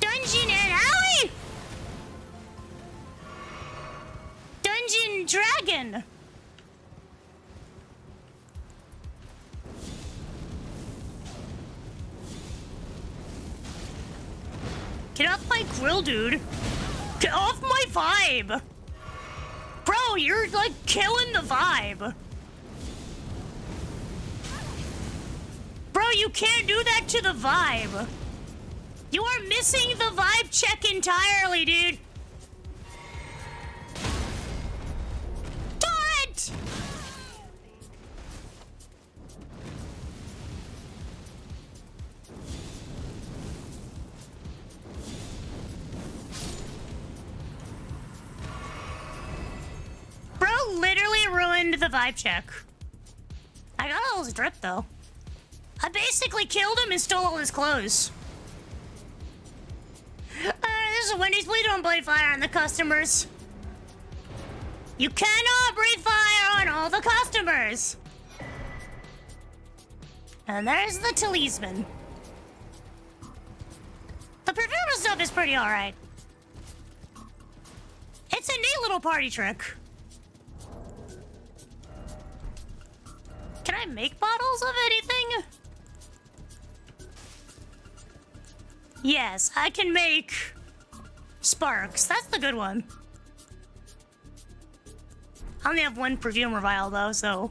Dungeon and Owie! Dungeon Dragon! Get off my grill, dude. Get off my vibe! Bro, you're like killing the vibe. Bro, you can't do that to the vibe. You are missing the vibe check entirely, dude. Torrent! Bro literally ruined the vibe check. I got all his drip, though. I basically killed him and stole all his clothes. This is Wendy's. Please don't breathe fire on the customers. You cannot breathe fire on all the customers. And there's the talisman. The perfumer stuff is pretty alright. It's a neat little party trick. Can I make bottles of anything? Yes, I can make sparks. That's the good one. I only have one perfumer vial though, so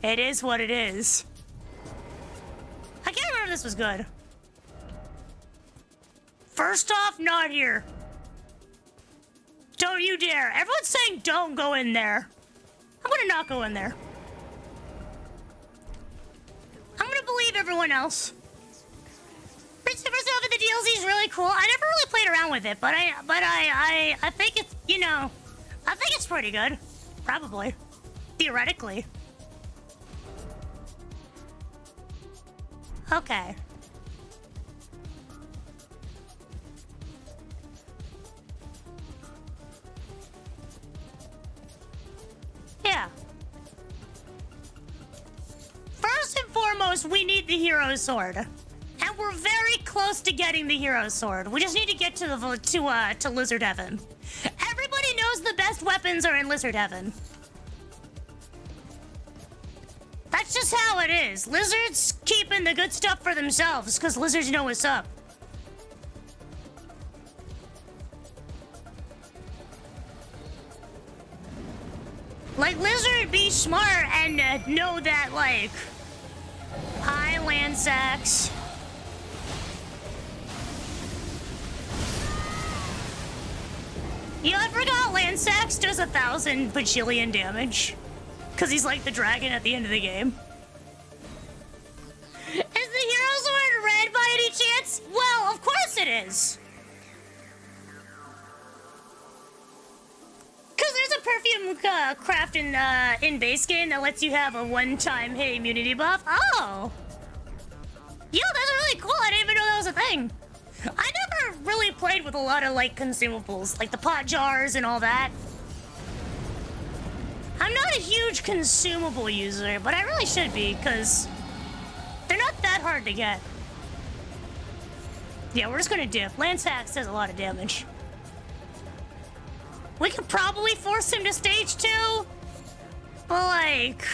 it is what it is. I can't remember if this was good. First off, not here. Don't you dare. Everyone's saying don't go in there. I'm gonna not go in there. I'm gonna believe everyone else. Super stuff in the DLC is really cool. I never really played around with it, but I think it's, you know, I think it's pretty good. Probably. Theoretically. Okay. Yeah. foremost, we need the hero sword. And we're very close to getting the hero sword. We just need to get to Lizard Heaven. Everybody knows the best weapons are in Lizard Heaven. That's just how it is. Lizards keeping the good stuff for themselves, because lizards know what's up. Like, lizard be smart and know that, like, hi, Landsax. You know, I forgot Landsax does 1,000 bajillion damage. Because he's like the dragon at the end of the game. Is the hero sword red by any chance? Well, of course it is. Because there's a perfume craft in base game that lets you have a one-time hit immunity buff. Oh! Yo, that's really cool. I didn't even know that was a thing. I never really played with a lot of, like, consumables. Like the pot jars and all that. I'm not a huge consumable user, but I really should be, because they're not that hard to get. Yeah, we're just gonna dip. Landsax does a lot of damage. We could probably force him to stage 2, but, like,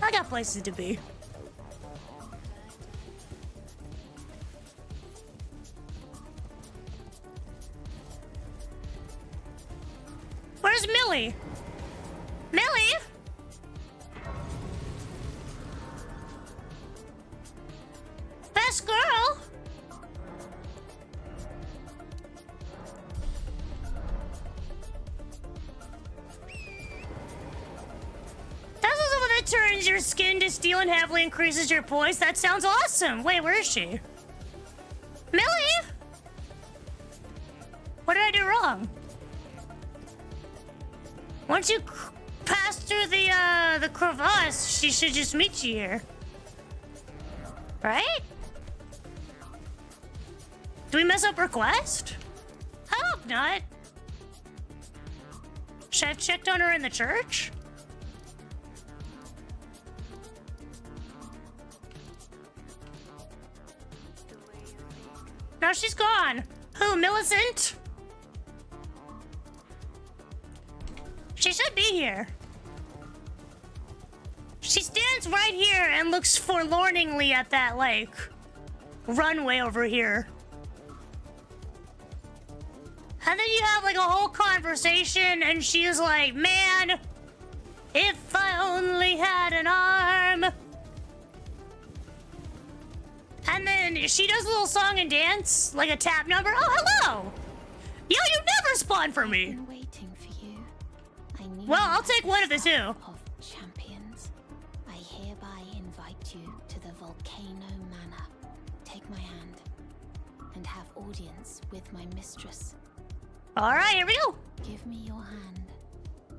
I got places to be. Where's Millie? Millie? Best girl? That's also what that turns your skin to steel and heavily increases your poise. That sounds awesome. Wait, where is she? Millie? What did I do wrong? Once you pass through the crevasse, she should just meet you here. Right? Do we mess up her quest? I hope not. Should I have checked on her in the church? No, she's gone. Who, Millicent? She should be here. She stands right here and looks forlorningly at that, like, runway over here. And then you have, like, a whole conversation, and she's like, man, if I only had an arm. And then she does a little song and dance, like a tap number. Oh, hello! Yo, you never spawn for me! Well, I'll take one of the two.
Of champions, I hereby invite you to the Volcano Manor. Take my hand and have audience with my mistress.
All right, here we go.
Give me your hand.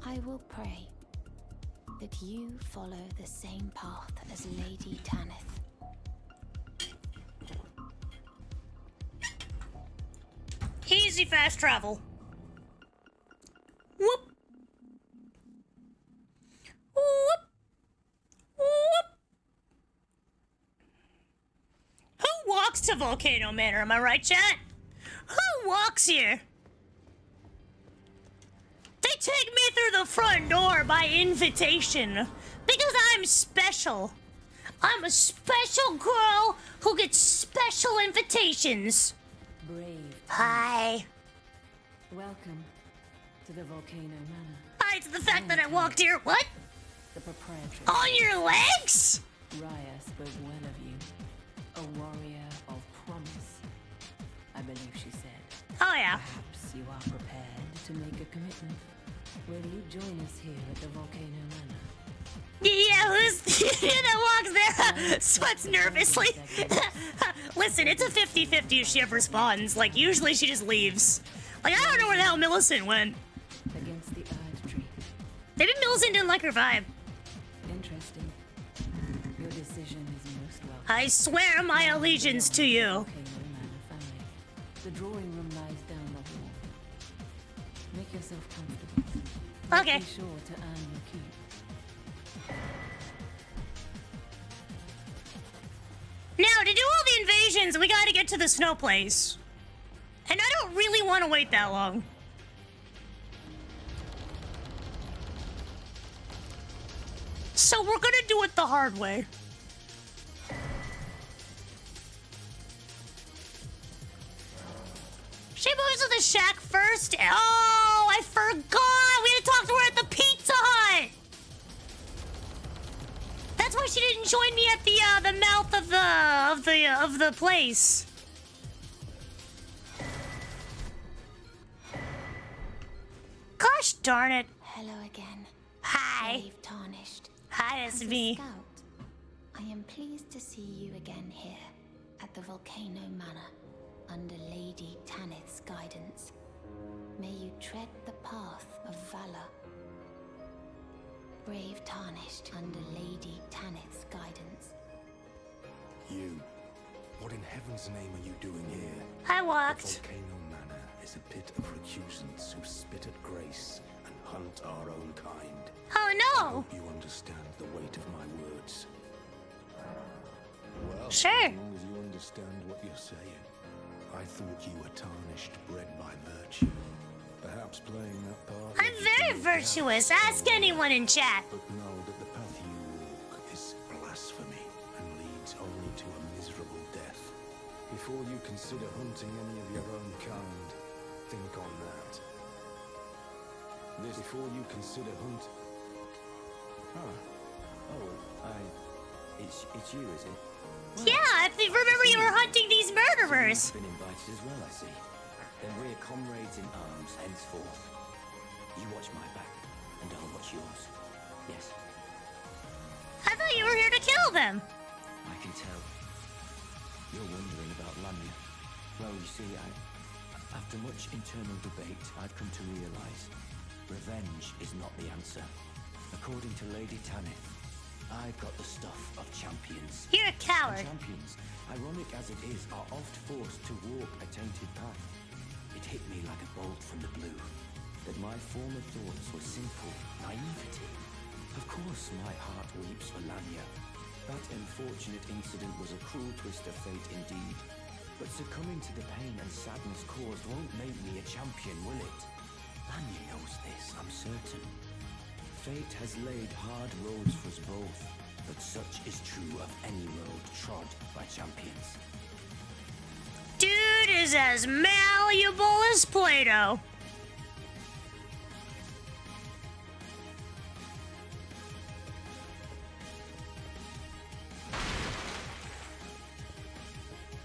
I will pray that you follow the same path as Lady Tanith.
Easy fast travel. Whoop. Whoop. Whoop. Who walks to Volcano Manor, am I right, chat? Who walks here? They take me through the front door by invitation because I'm special. I'm a special girl who gets special invitations.
Brave.
Hi.
Welcome to the Volcano Manor.
Hi to the fact that I walked here. What?
The proprietor.
On your legs?
Raya spoke well of you. A warrior of promise, I believe she said.
Oh, yeah.
Perhaps you are prepared to make a commitment. Will you join us here at the Volcano Manor?
Yeah, who's that walks there? Sweats nervously. Listen, it's a 50-50 if she ever spawns. Like, usually she just leaves. Like, I don't know where the hell Millicent went.
Against the Earth Tree.
Maybe Millicent didn't like her vibe.
Interesting. Your decision is most welcome.
I swear my allegiance to you.
Volcano Manor family. The drawing room lies down the hall. Make yourself comfortable.
Okay.
Be sure to earn your keep.
No, to do all the invasions, we gotta get to the snow place. And I don't really want to wait that long. So we're gonna do it the hard way. She moves to the shack first. Oh, I forgot. We had to talk to her at the Pizza Hut. That's why she didn't join me at the mouth of the place. Gosh darn it.
Hello again.
Hi.
Brave Tarnished.
Hi, it's
As a
me.
scout, I am pleased to see you again here at the Volcano Manor under Lady Tanith's guidance. May you tread the path of valor. Brave Tarnished under Lady Tanith's guidance.
You. What in heaven's name are you doing here?
I walked.
The Volcano Manor is a pit of recusants who spit at grace and hunt our own kind.
Oh
I
no!
hope you understand the weight of my words. Well,
Sure.
as long as you understand what you're saying. I thought you were tarnished, bred by virtue. Perhaps playing that part.
I'm very virtuous. Ask anyone in chat.
But know that the path you walk is blasphemy and leads only to a miserable death. Before you consider hunting any of your own kind, think on that. Before you consider hunt.
It's you, is it?
Yeah, if you remember you were hunting these murderers.
You've been invited as well, I see. Then we're comrades in arms henceforth. You watch my back, and I'll watch yours. Yes,
I thought you were here to kill them.
I can tell. You're wondering about Lamia. Well, you see, after much internal debate, I've come to realize revenge is not the answer. According to Lady Tanith, I've got the stuff of champions.
You're a coward.
And champions, ironic as it is, are oft forced to walk a tainted path. It hit me like a bolt from the blue that my former thoughts were simple naivety. Of course, my heart weeps for Lamia. That unfortunate incident was a cruel twist of fate indeed. But succumbing to the pain and sadness caused won't make me a champion, will it? Lamia knows this, I'm certain. Fate has laid hard roads for us both, but such is true of any road trod by champions.
Dude is as malleable as Play-Doh.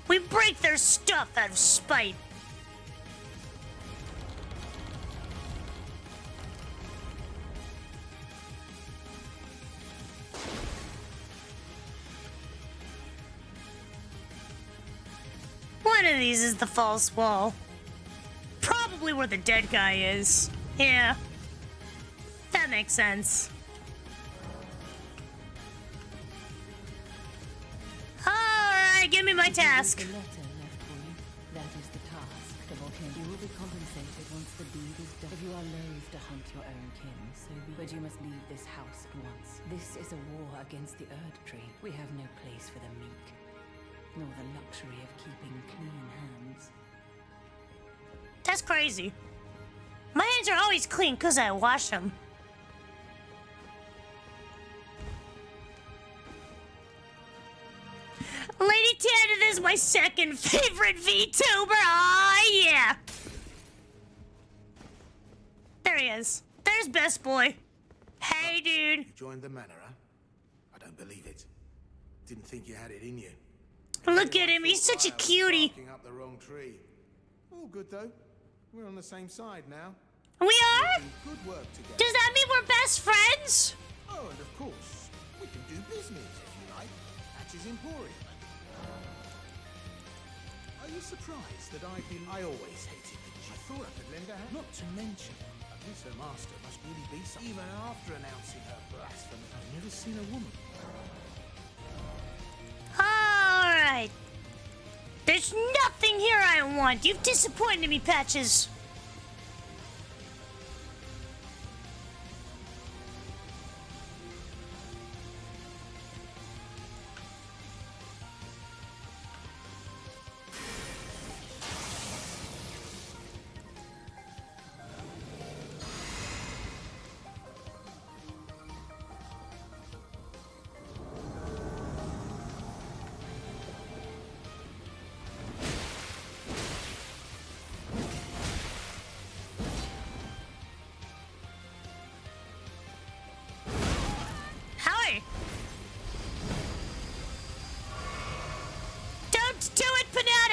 We break their stuff out of spite. One of these is the false wall. Probably where the dead guy is. Yeah. That makes sense. Alright, give me my task.
The letter left for you. That is the task. The volcano. You will be compensated once the deed is done. If you are loath to hunt your own kin, so be. But you must leave this house at once. This is a war against the Erd Tree. We have no place for the meek, nor the luxury of keeping clean hands.
That's crazy. My hands are always clean because I wash them. Lady Tanith is my second favorite VTuber. Oh, yeah. There he is. There's Best Boy. Hey, dude.
You joined the manor, huh? I don't believe it. Didn't think you had it in you.
Look at him. He's such a cutie.
Barking up the wrong tree. All good though. We're on the same side now.
We are?
Good work together.
Does that mean we're best friends?
Oh, and of course, we can do business if you like. Hatch's Emporium. Are you surprised that I always hated the G. I thought I could lend a hand. Not to mention, at least her master must really be something. Even after announcing her blasphemy, I've never seen a woman.
Alright. There's nothing here I want. You've disappointed me, Patches.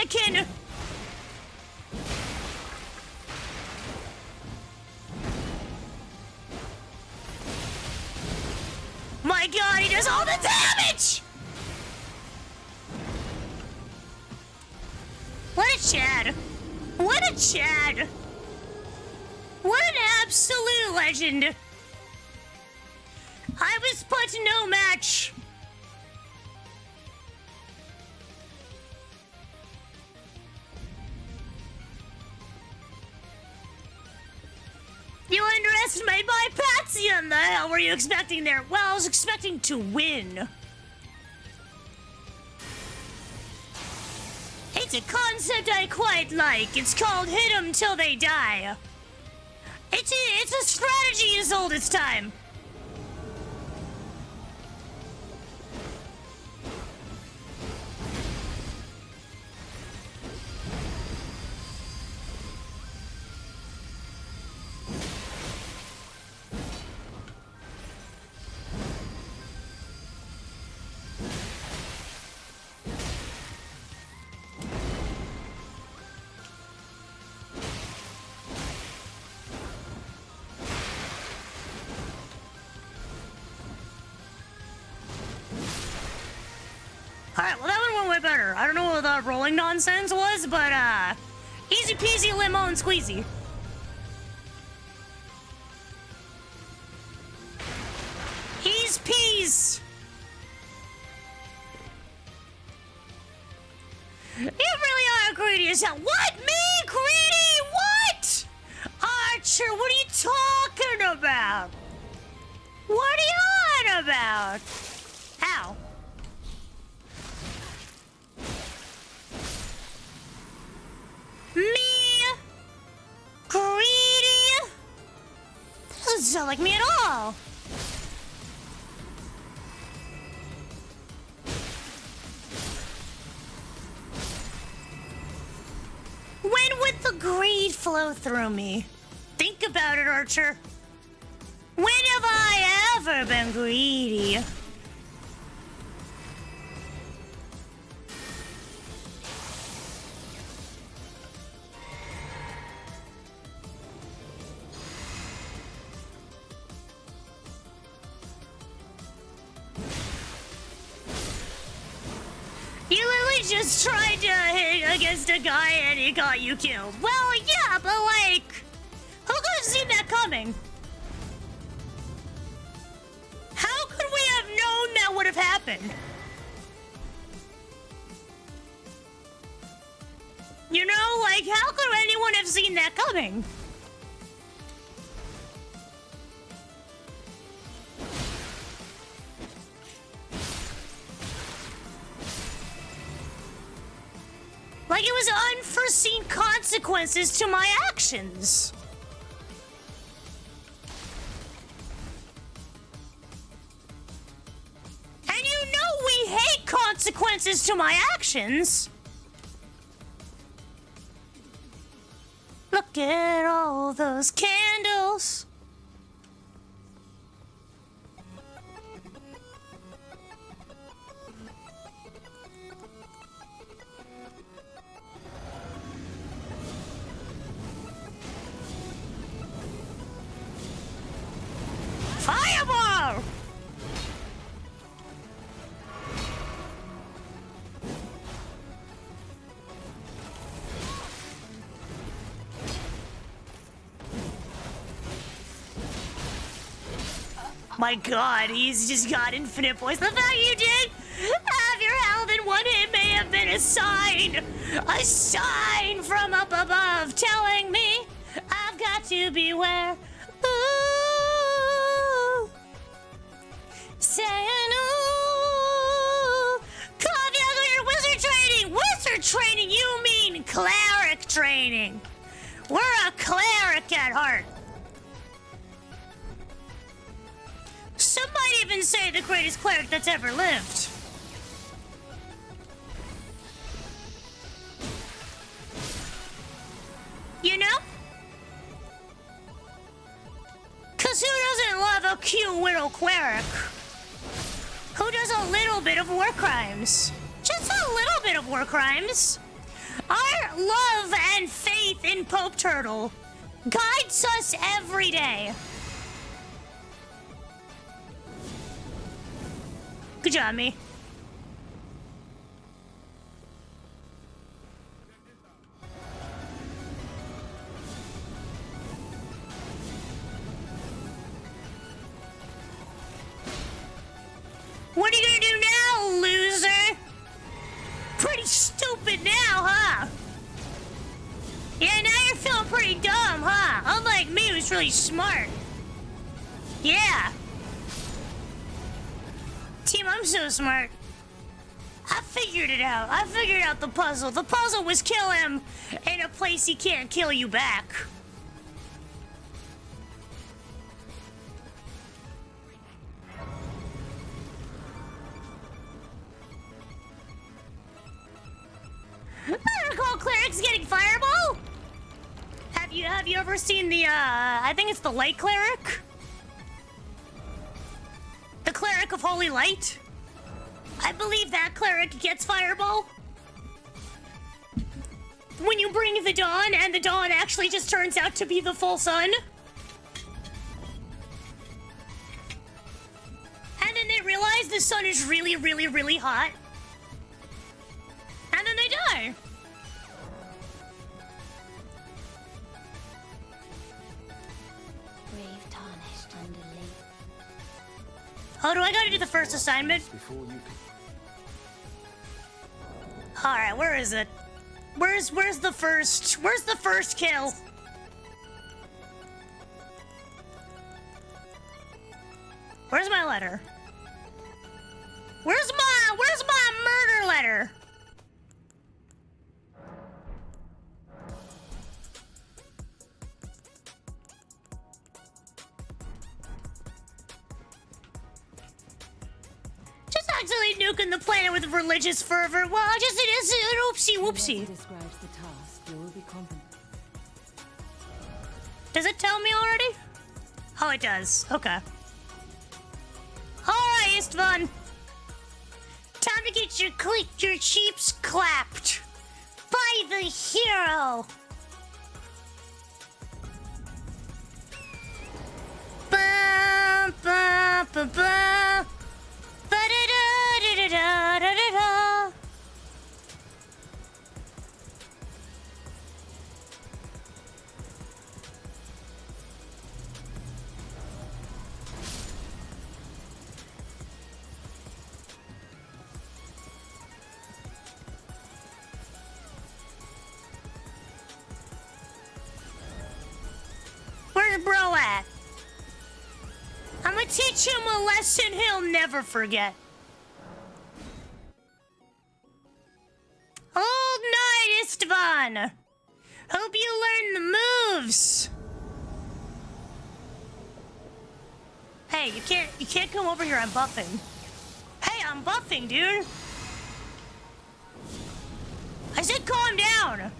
mannequin! My god, he does all the damage! What a Chad. What a Chad. What an absolute legend. I was put to no match. You underestimated my Patsy, and the hell were you expecting there? Well, I was expecting to win. It's a concept I quite like. It's called hit 'em till they die. It's a strategy as old as time. Alright, well that one went way better. I don't know what that rolling nonsense was, but easy peasy lemon squeezy. He's peas. You really are greedy as hell. What? Me? Greedy? What? Archer, what are you talking about? What are you on about? Ow. Me? Greedy? That doesn't sound like me at all. When would the greed flow through me? Think about it, Archer. When have I ever been greedy? You literally just tried to hit against a guy and he got you killed. Well, yeah, but like, who could have seen that coming? How could we have known that would have happened? You know, like, how could anyone have seen that coming? Like it was unforeseen consequences to my actions. And you know we hate consequences to my actions. Look at all those candles. Fireball! My god, he's just got infinite points. The fact you did have your health in one hit may have been a sign from up above telling me I've got to beware. Ooh, saying ooh, Kwoffey, I got your wizard training. Wizard training? You mean cleric training? We're a cleric at heart. Some might even say the greatest cleric that's ever lived. You know? Cause who doesn't love a cute little cleric? Who does a little bit of war crimes? Just a little bit of war crimes. Our love and faith in Pope Turtle guides us every day. Good job, me. What are you gonna do now, loser? Pretty stupid now, huh? Yeah, now you're feeling pretty dumb, huh? Unlike me, who's really smart. Yeah. Team, I'm so smart. I figured it out. I figured out the puzzle. The puzzle was kill him in a place he can't kill you back. I recall clerics getting fireball. Have you ever seen the I think it's the light cleric? The cleric of holy light? I believe that cleric gets fireball. When you bring the dawn and the dawn actually just turns out to be the full sun. And then they realize the sun is really, really, really hot. And then they die.
Brave tarnished under late.
Oh, do I gotta do the first assignment? Alright, where is it? Where's the first kill? Where's my letter? Where's my murder letter? Just accidentally nuking the planet with religious fervor. Well, it is an oopsie whoopsie. Does it tell me already? Oh, it does. Okay. Alright, Istvan. Time to get your cheeks clapped by the hero. Ba ba ba ba. Ba da da da da da da da. Where's bro at? I'm gonna teach him a lesson he'll never forget. Old night, Istvan. Hope you learn the moves. Hey, you can't come over here. I'm buffing. Hey, I'm buffing, dude. I said calm down.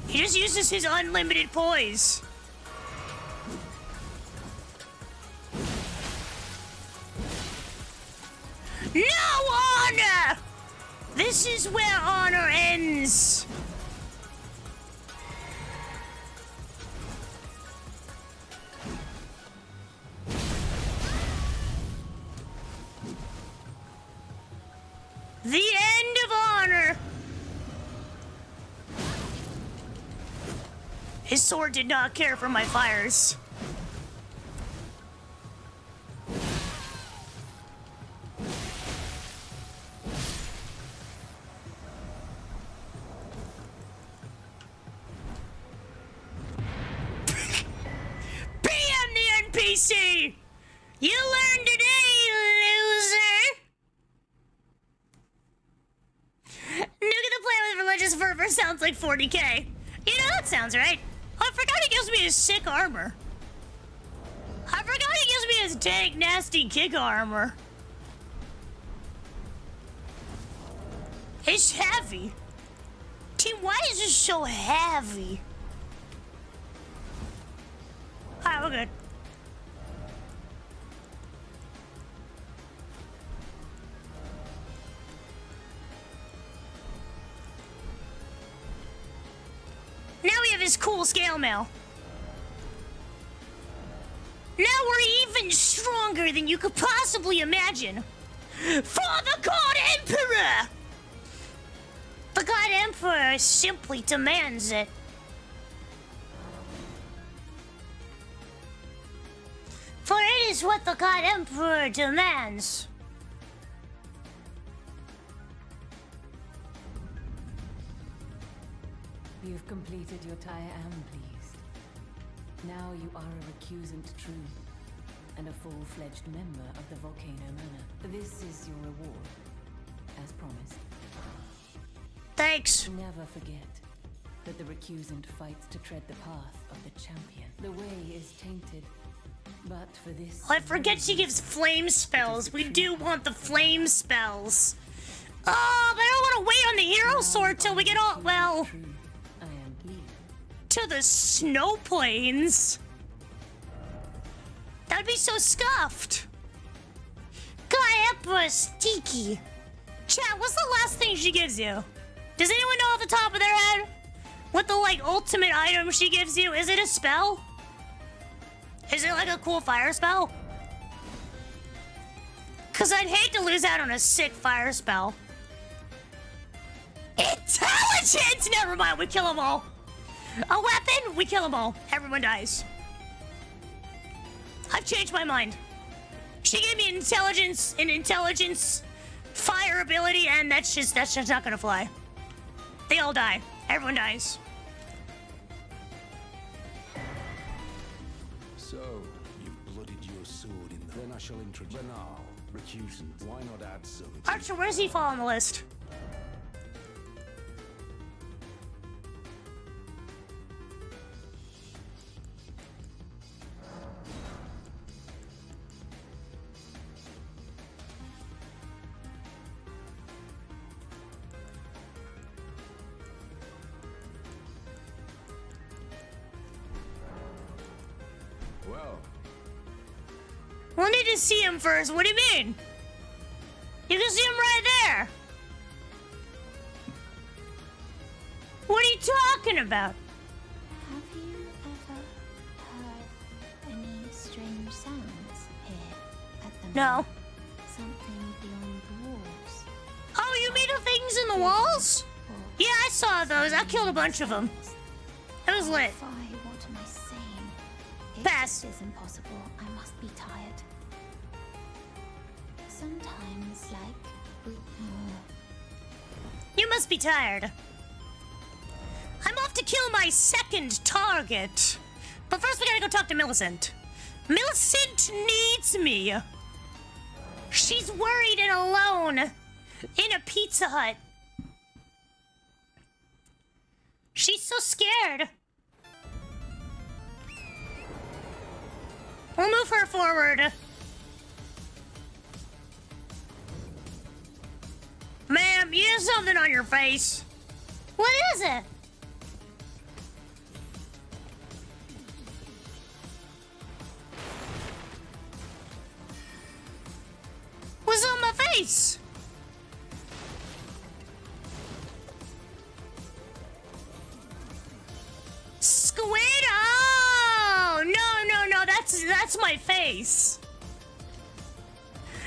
He just uses his unlimited poise. No honor! This is where honor ends. The end of honor. His sword did not care for my fires. PM the NPC! You learned today, loser! Nuke the planet with religious fervor sounds like 40k. You know, that sounds right. Oh, I forgot he gives me his sick armor. I forgot he gives me his dank, nasty kick armor. It's heavy. Team, why is this so heavy? Alright, we're good. Now we have his cool scale mail. Now we're even stronger than you could possibly imagine. For the God Emperor! The God Emperor simply demands it. For it is what the God Emperor demands.
You've completed your tire, am pleased. Now you are a recusant true, and a full-fledged member of the Volcano Manor. This is your reward, as promised.
Thanks.
Never forget that the recusant fights to tread the path of the champion. The way is tainted, but for this...
I forget she gives flame spells. We do want the flame spells. Oh, but I don't want to wait on the hero sword till we get all, well, to the snow plains. That'd be so scuffed. God Empress Tiki. Chat, what's the last thing she gives you? Does anyone know off the top of their head what the, like, ultimate item she gives you? Is it a spell? Is it like a cool fire spell? Because I'd hate to lose out on a sick fire spell. Intelligence! Never mind, we kill them all. A weapon? We kill them all. Everyone dies. I've changed my mind. She gave me an intelligence fire ability, and that's just not gonna fly. They all die. Everyone dies.
So, you've bloodied your sword in the... Then I shall introduce... Banal. Recusant. Why not add some...
Archer, where's he fall on the list?
Well...
We'll need to see him first. What do you mean? You can see him right there. What are you talking about?
Have you ever heard any strange sounds here at the
No.
manor? Something beyond the walls?
Oh, you mean the things in the walls? Yeah, I saw those. I killed a bunch of them. It was lit.
What am I saying?
Pass.
This is impossible. I must be tired. Sometimes, like...
You must be tired. I'm off to kill my second target. But first we gotta go talk to Millicent. Millicent needs me. She's worried and alone in a Pizza Hut. She's so scared. We'll move her forward. Ma'am, you have something on your face. What is it? What's on my face? Squid? Oh, no, that's my face.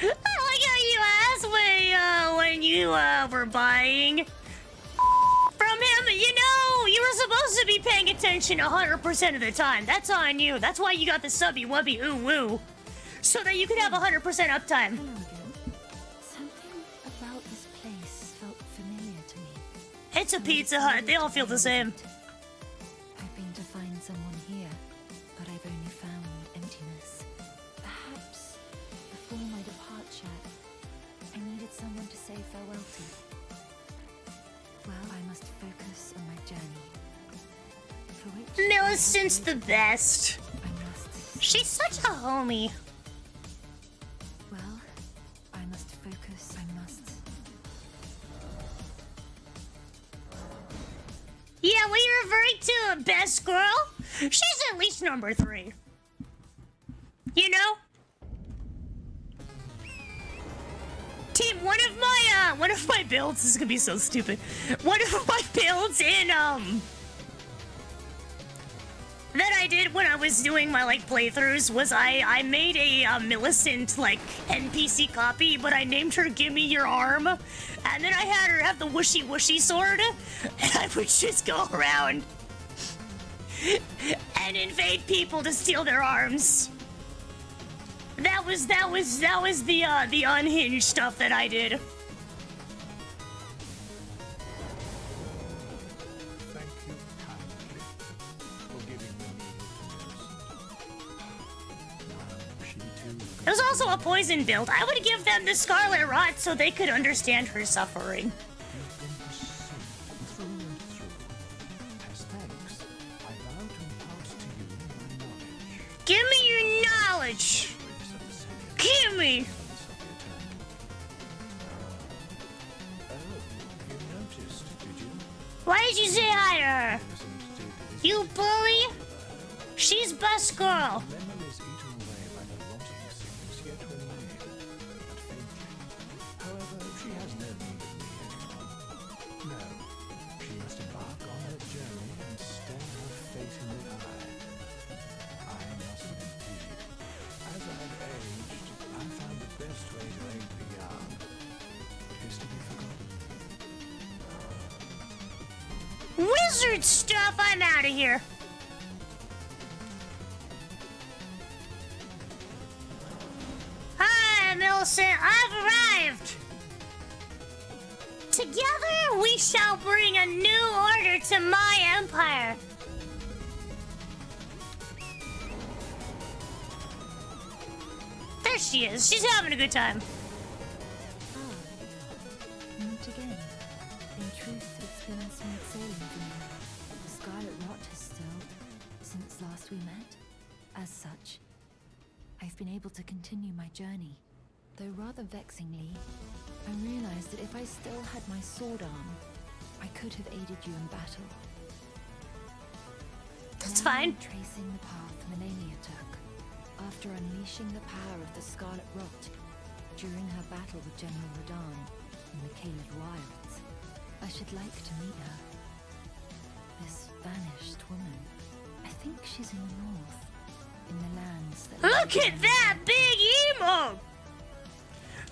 I like how you asked me when you were buying from him. You know, you were supposed to be paying attention 100% of the time. That's on you. That's why you got the subby wubby ooh woo, so that you could have 100% uptime.
Something about this place felt familiar to me.
It's a Pizza Hut. They all feel the same.
I've been to find someone here, but I've only found emptiness. Perhaps before my departure, I needed someone to say farewell to. Well, I must focus on my journey. For which
Millicent's the best. She's such a homie.
Well, I must focus. I must.
Yeah, what you're referring to, best girl? She's at least number 3. You know? Team, one of my builds, this is gonna be so stupid. One of my builds in, that I did when I was doing my, like, playthroughs was I made a, Millicent, like, NPC copy, but I named her Gimme Your Arm, and then I had her have the whooshy sword, and I would just go around and invade people to steal their arms. That was the unhinged stuff that I did.
Thank you kindly for giving the needle to nurse.
There's also a poison build. I would give them the Scarlet Rot so they could understand her suffering.
You've been pursued through and through. As thanks, I vow to impart to you my knowledge.
Give me your knowledge. Give me.
Oh, you noticed, did you?
Why did you say hi to her? You bully? She's best girl.
Memories eaten away by the rotting things yet remain, but faintly. However, she has no need of me anymore. No, she must embark on her journey and stare her fate in the eye. I must indeed. As I've aged, I found the best way to end the yarn is to be forgotten.
Wizard stuff, I'm out of here. Hi, Millicent, I've arrived. Together we shall bring a new order to my empire. There she is. She's having a good time.
Meet again. In truth, it's been smooth sailing for me. The Scarlet Rot has stilled since last we met. As such, I've been able to continue my journey. Though rather vexingly, I realized that if I still had my sword arm, I could have aided you in battle.
That's
Now
fine.
I'm tracing the path Melania took after unleashing the power of the Scarlet Rot during her battle with General Radahn in the Caled Wilds. I should like to meet her. This vanished woman. I think she's in the north, in the lands that...
Look at that big emote!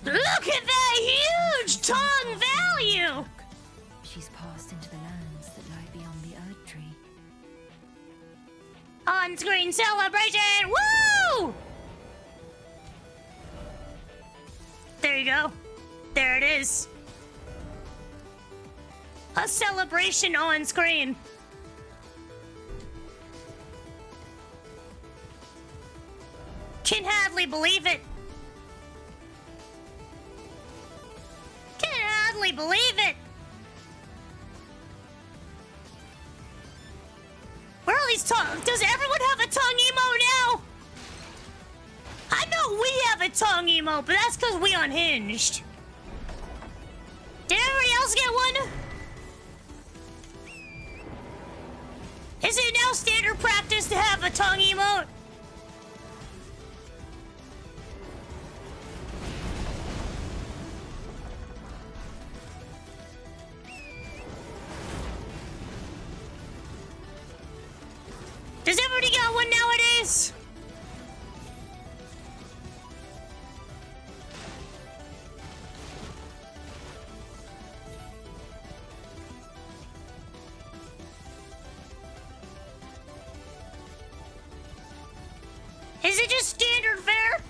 Look at that huge tongue value!
She's passed into the lands that lie beyond the Erd Tree.
On-screen celebration! Woo! There you go. There it is. A celebration on screen. Can hardly believe it. Can hardly believe it. Where are these tongue? Does everyone have a tongue emote now? I know we have a tongue emote, but that's because we unhinged. Did everybody else get one? Is it now standard practice to have a tongue emote? Does everybody got one nowadays? Is it just standard fare?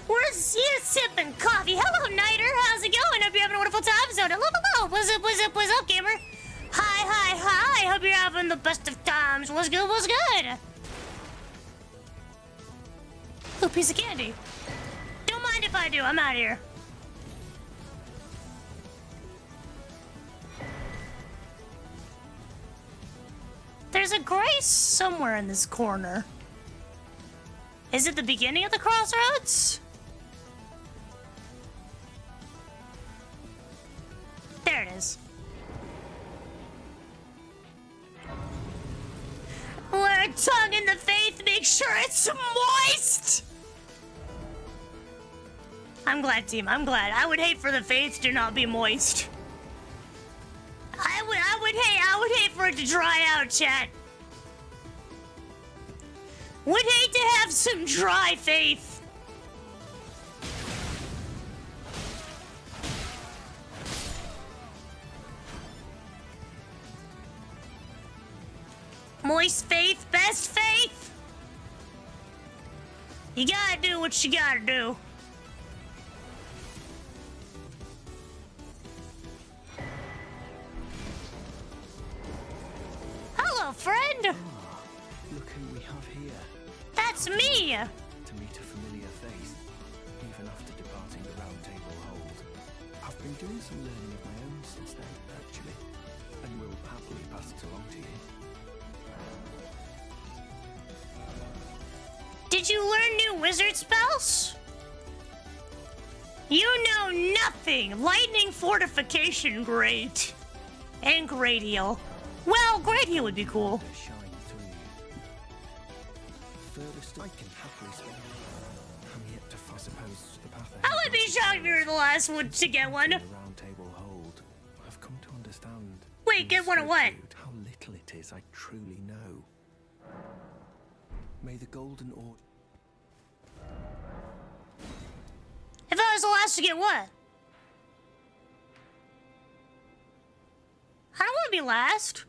We're here sipping coffee. Hello, Nighter. How's it going? Hope you're having a wonderful time zone. Hello. What's up, gamer? Hi. Hope you're having the best of times. What's good? Ooh, piece of candy. Don't mind if I do. I'm out of here. There's a grace somewhere in this corner. Is it the beginning of the crossroads? There it is. tongue in the faith, make sure it's moist! I'm glad, team. I'm glad. I would hate for the faith to not be moist. I would hate for it to dry out, chat. Would hate to have some dry faith. Moist faith, best faith. You gotta do what you gotta do. Hello, friend.
Look who we have here.
That's me.
To meet a familiar face, even after departing the Round Table Hold. I've been doing some learning of my own since then, actually, and will happily pass it along to you.
Did you learn new wizard spells? You know nothing. Lightning fortification, great. And great heal. Well, great heal would be cool.
Furthest I can happily spend. I'm yet to, I suppose, the path
I would be shocked if you were the last one to get one.
The Round Table Hold. I've come to understand.
Wait, get one of what?
How little it is I truly know. May the Golden Order.
If I was the last to get what? I don't want to be last.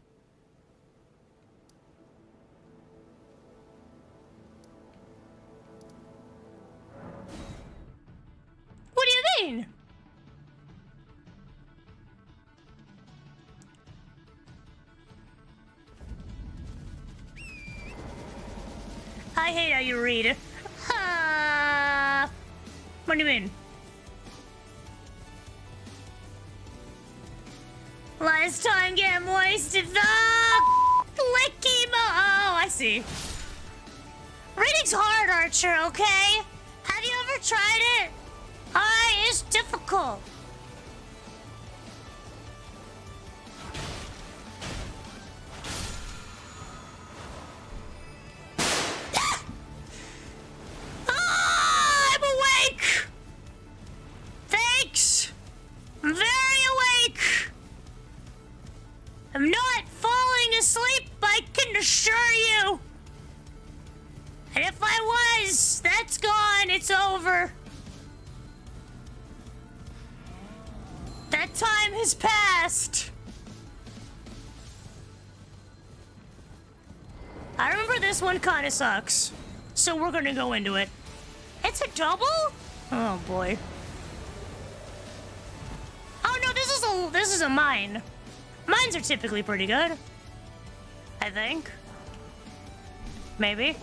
What do you mean? I hate how you read. What do you mean? Last time get moist if the clicky mo. Oh, I see. Reading's hard, Archer, okay? Have you ever tried it? It's difficult. I'm awake! Thanks! I'm very awake! I'm not falling asleep, I can assure you! And if I was, that's gone, it's over. That time has passed. I remember this one kind of sucks, so we're gonna go into it. It's a double? Oh boy. Oh no, this is a mine. Mines are typically pretty good. I think. Maybe.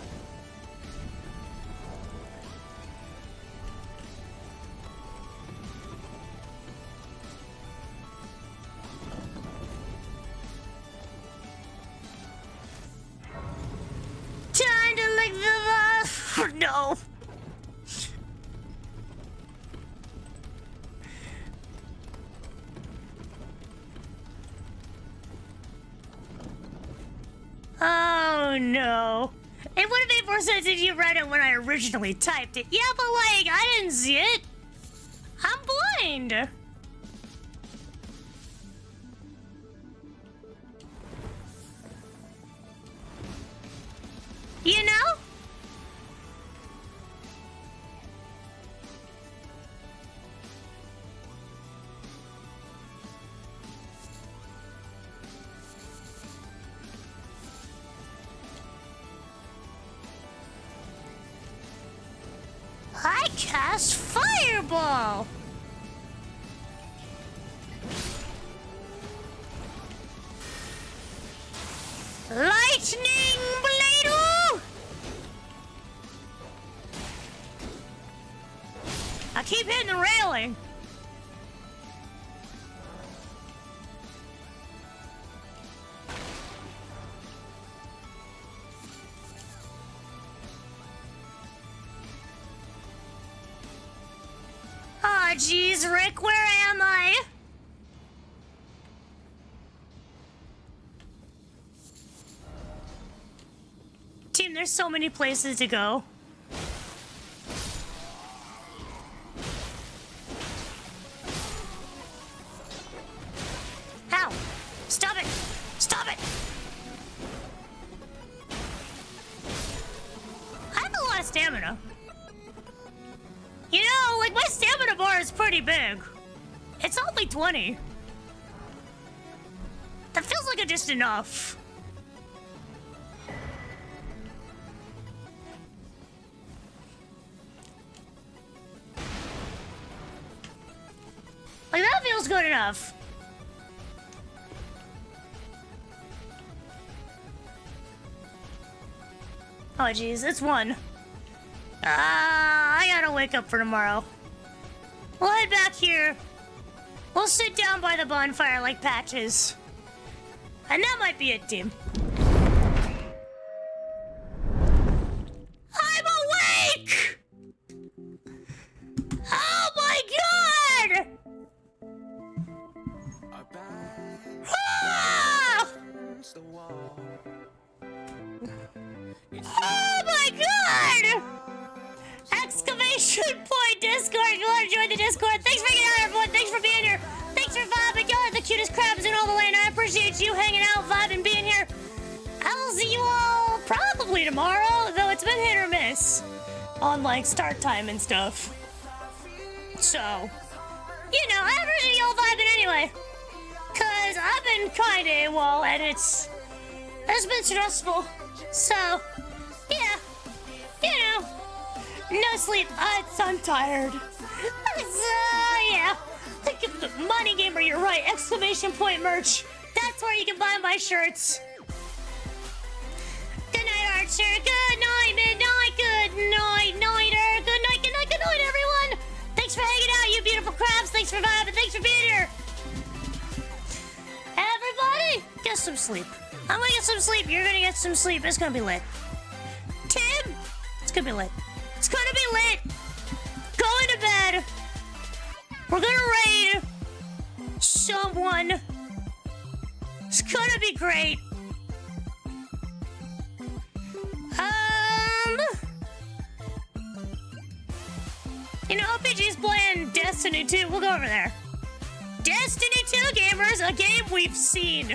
Time to lick the no. Oh no. It would have made more sense if you read it when I originally typed it. Yeah, but like, I didn't see it. I'm blind. You know? I cast Fireball! Lightning Blade! I keep hitting the railing. Aw, jeez, Rick, where am I? there's so many places to go. Ow! Stop it! Stop it! I have a lot of stamina. You know, like, my stamina bar is pretty big. It's only 20. That feels like just enough. Like, that feels good enough. Oh, jeez, it's 1. I gotta wake up for tomorrow. We'll head back here. We'll sit down by the bonfire like Patches. And that might be it, team. I'm awake! Oh my god! Ah! Oh my god! Exclamation point Discord. If you want to join the Discord, thanks for hanging out, everyone. Thanks for being here. Thanks for vibing. Y'all are the cutest crabs in all the land. I appreciate you hanging out, vibing, being here. I'll see you all probably tomorrow, though it's been hit or miss on like start time and stuff. So, you know, I appreciate y'all vibing anyway. Cause I've been kinda AWOL and it's been stressful. So, yeah, you know, no sleep. I'm tired. Yeah. Think of the money gamer, you're right. Exclamation point merch. That's where you can buy my shirts. Good night, Archer. Good night, Midnight. Good night, Nighter. Good night, good night, good night, everyone. Thanks for hanging out, you beautiful crabs. Thanks for vibing. Thanks for being here. Everybody, get some sleep. I'm gonna get some sleep. You're gonna get some sleep. It's gonna be lit. Tim, it's gonna be lit. It's gonna be lit. Going to bed. We're gonna raid someone. It's gonna be great. You know, OPG's playing Destiny 2. We'll go over there. Destiny 2, gamers, a game we've seen.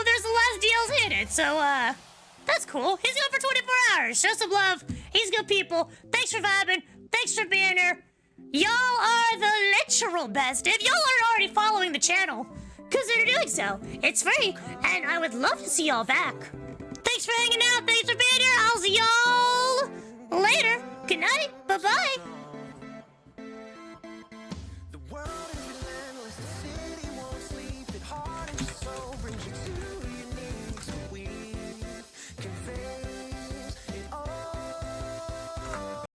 There's the last DLC in it, so, that's cool. He's going for 24 hours. Show some love. He's good people. Thanks for vibing. Thanks for being here. Y'all are the literal best. If y'all aren't already following the channel, consider doing so. It's free, and I would love to see y'all back. Thanks for hanging out. Thanks for being here. I'll see y'all later. Good night. Bye-bye.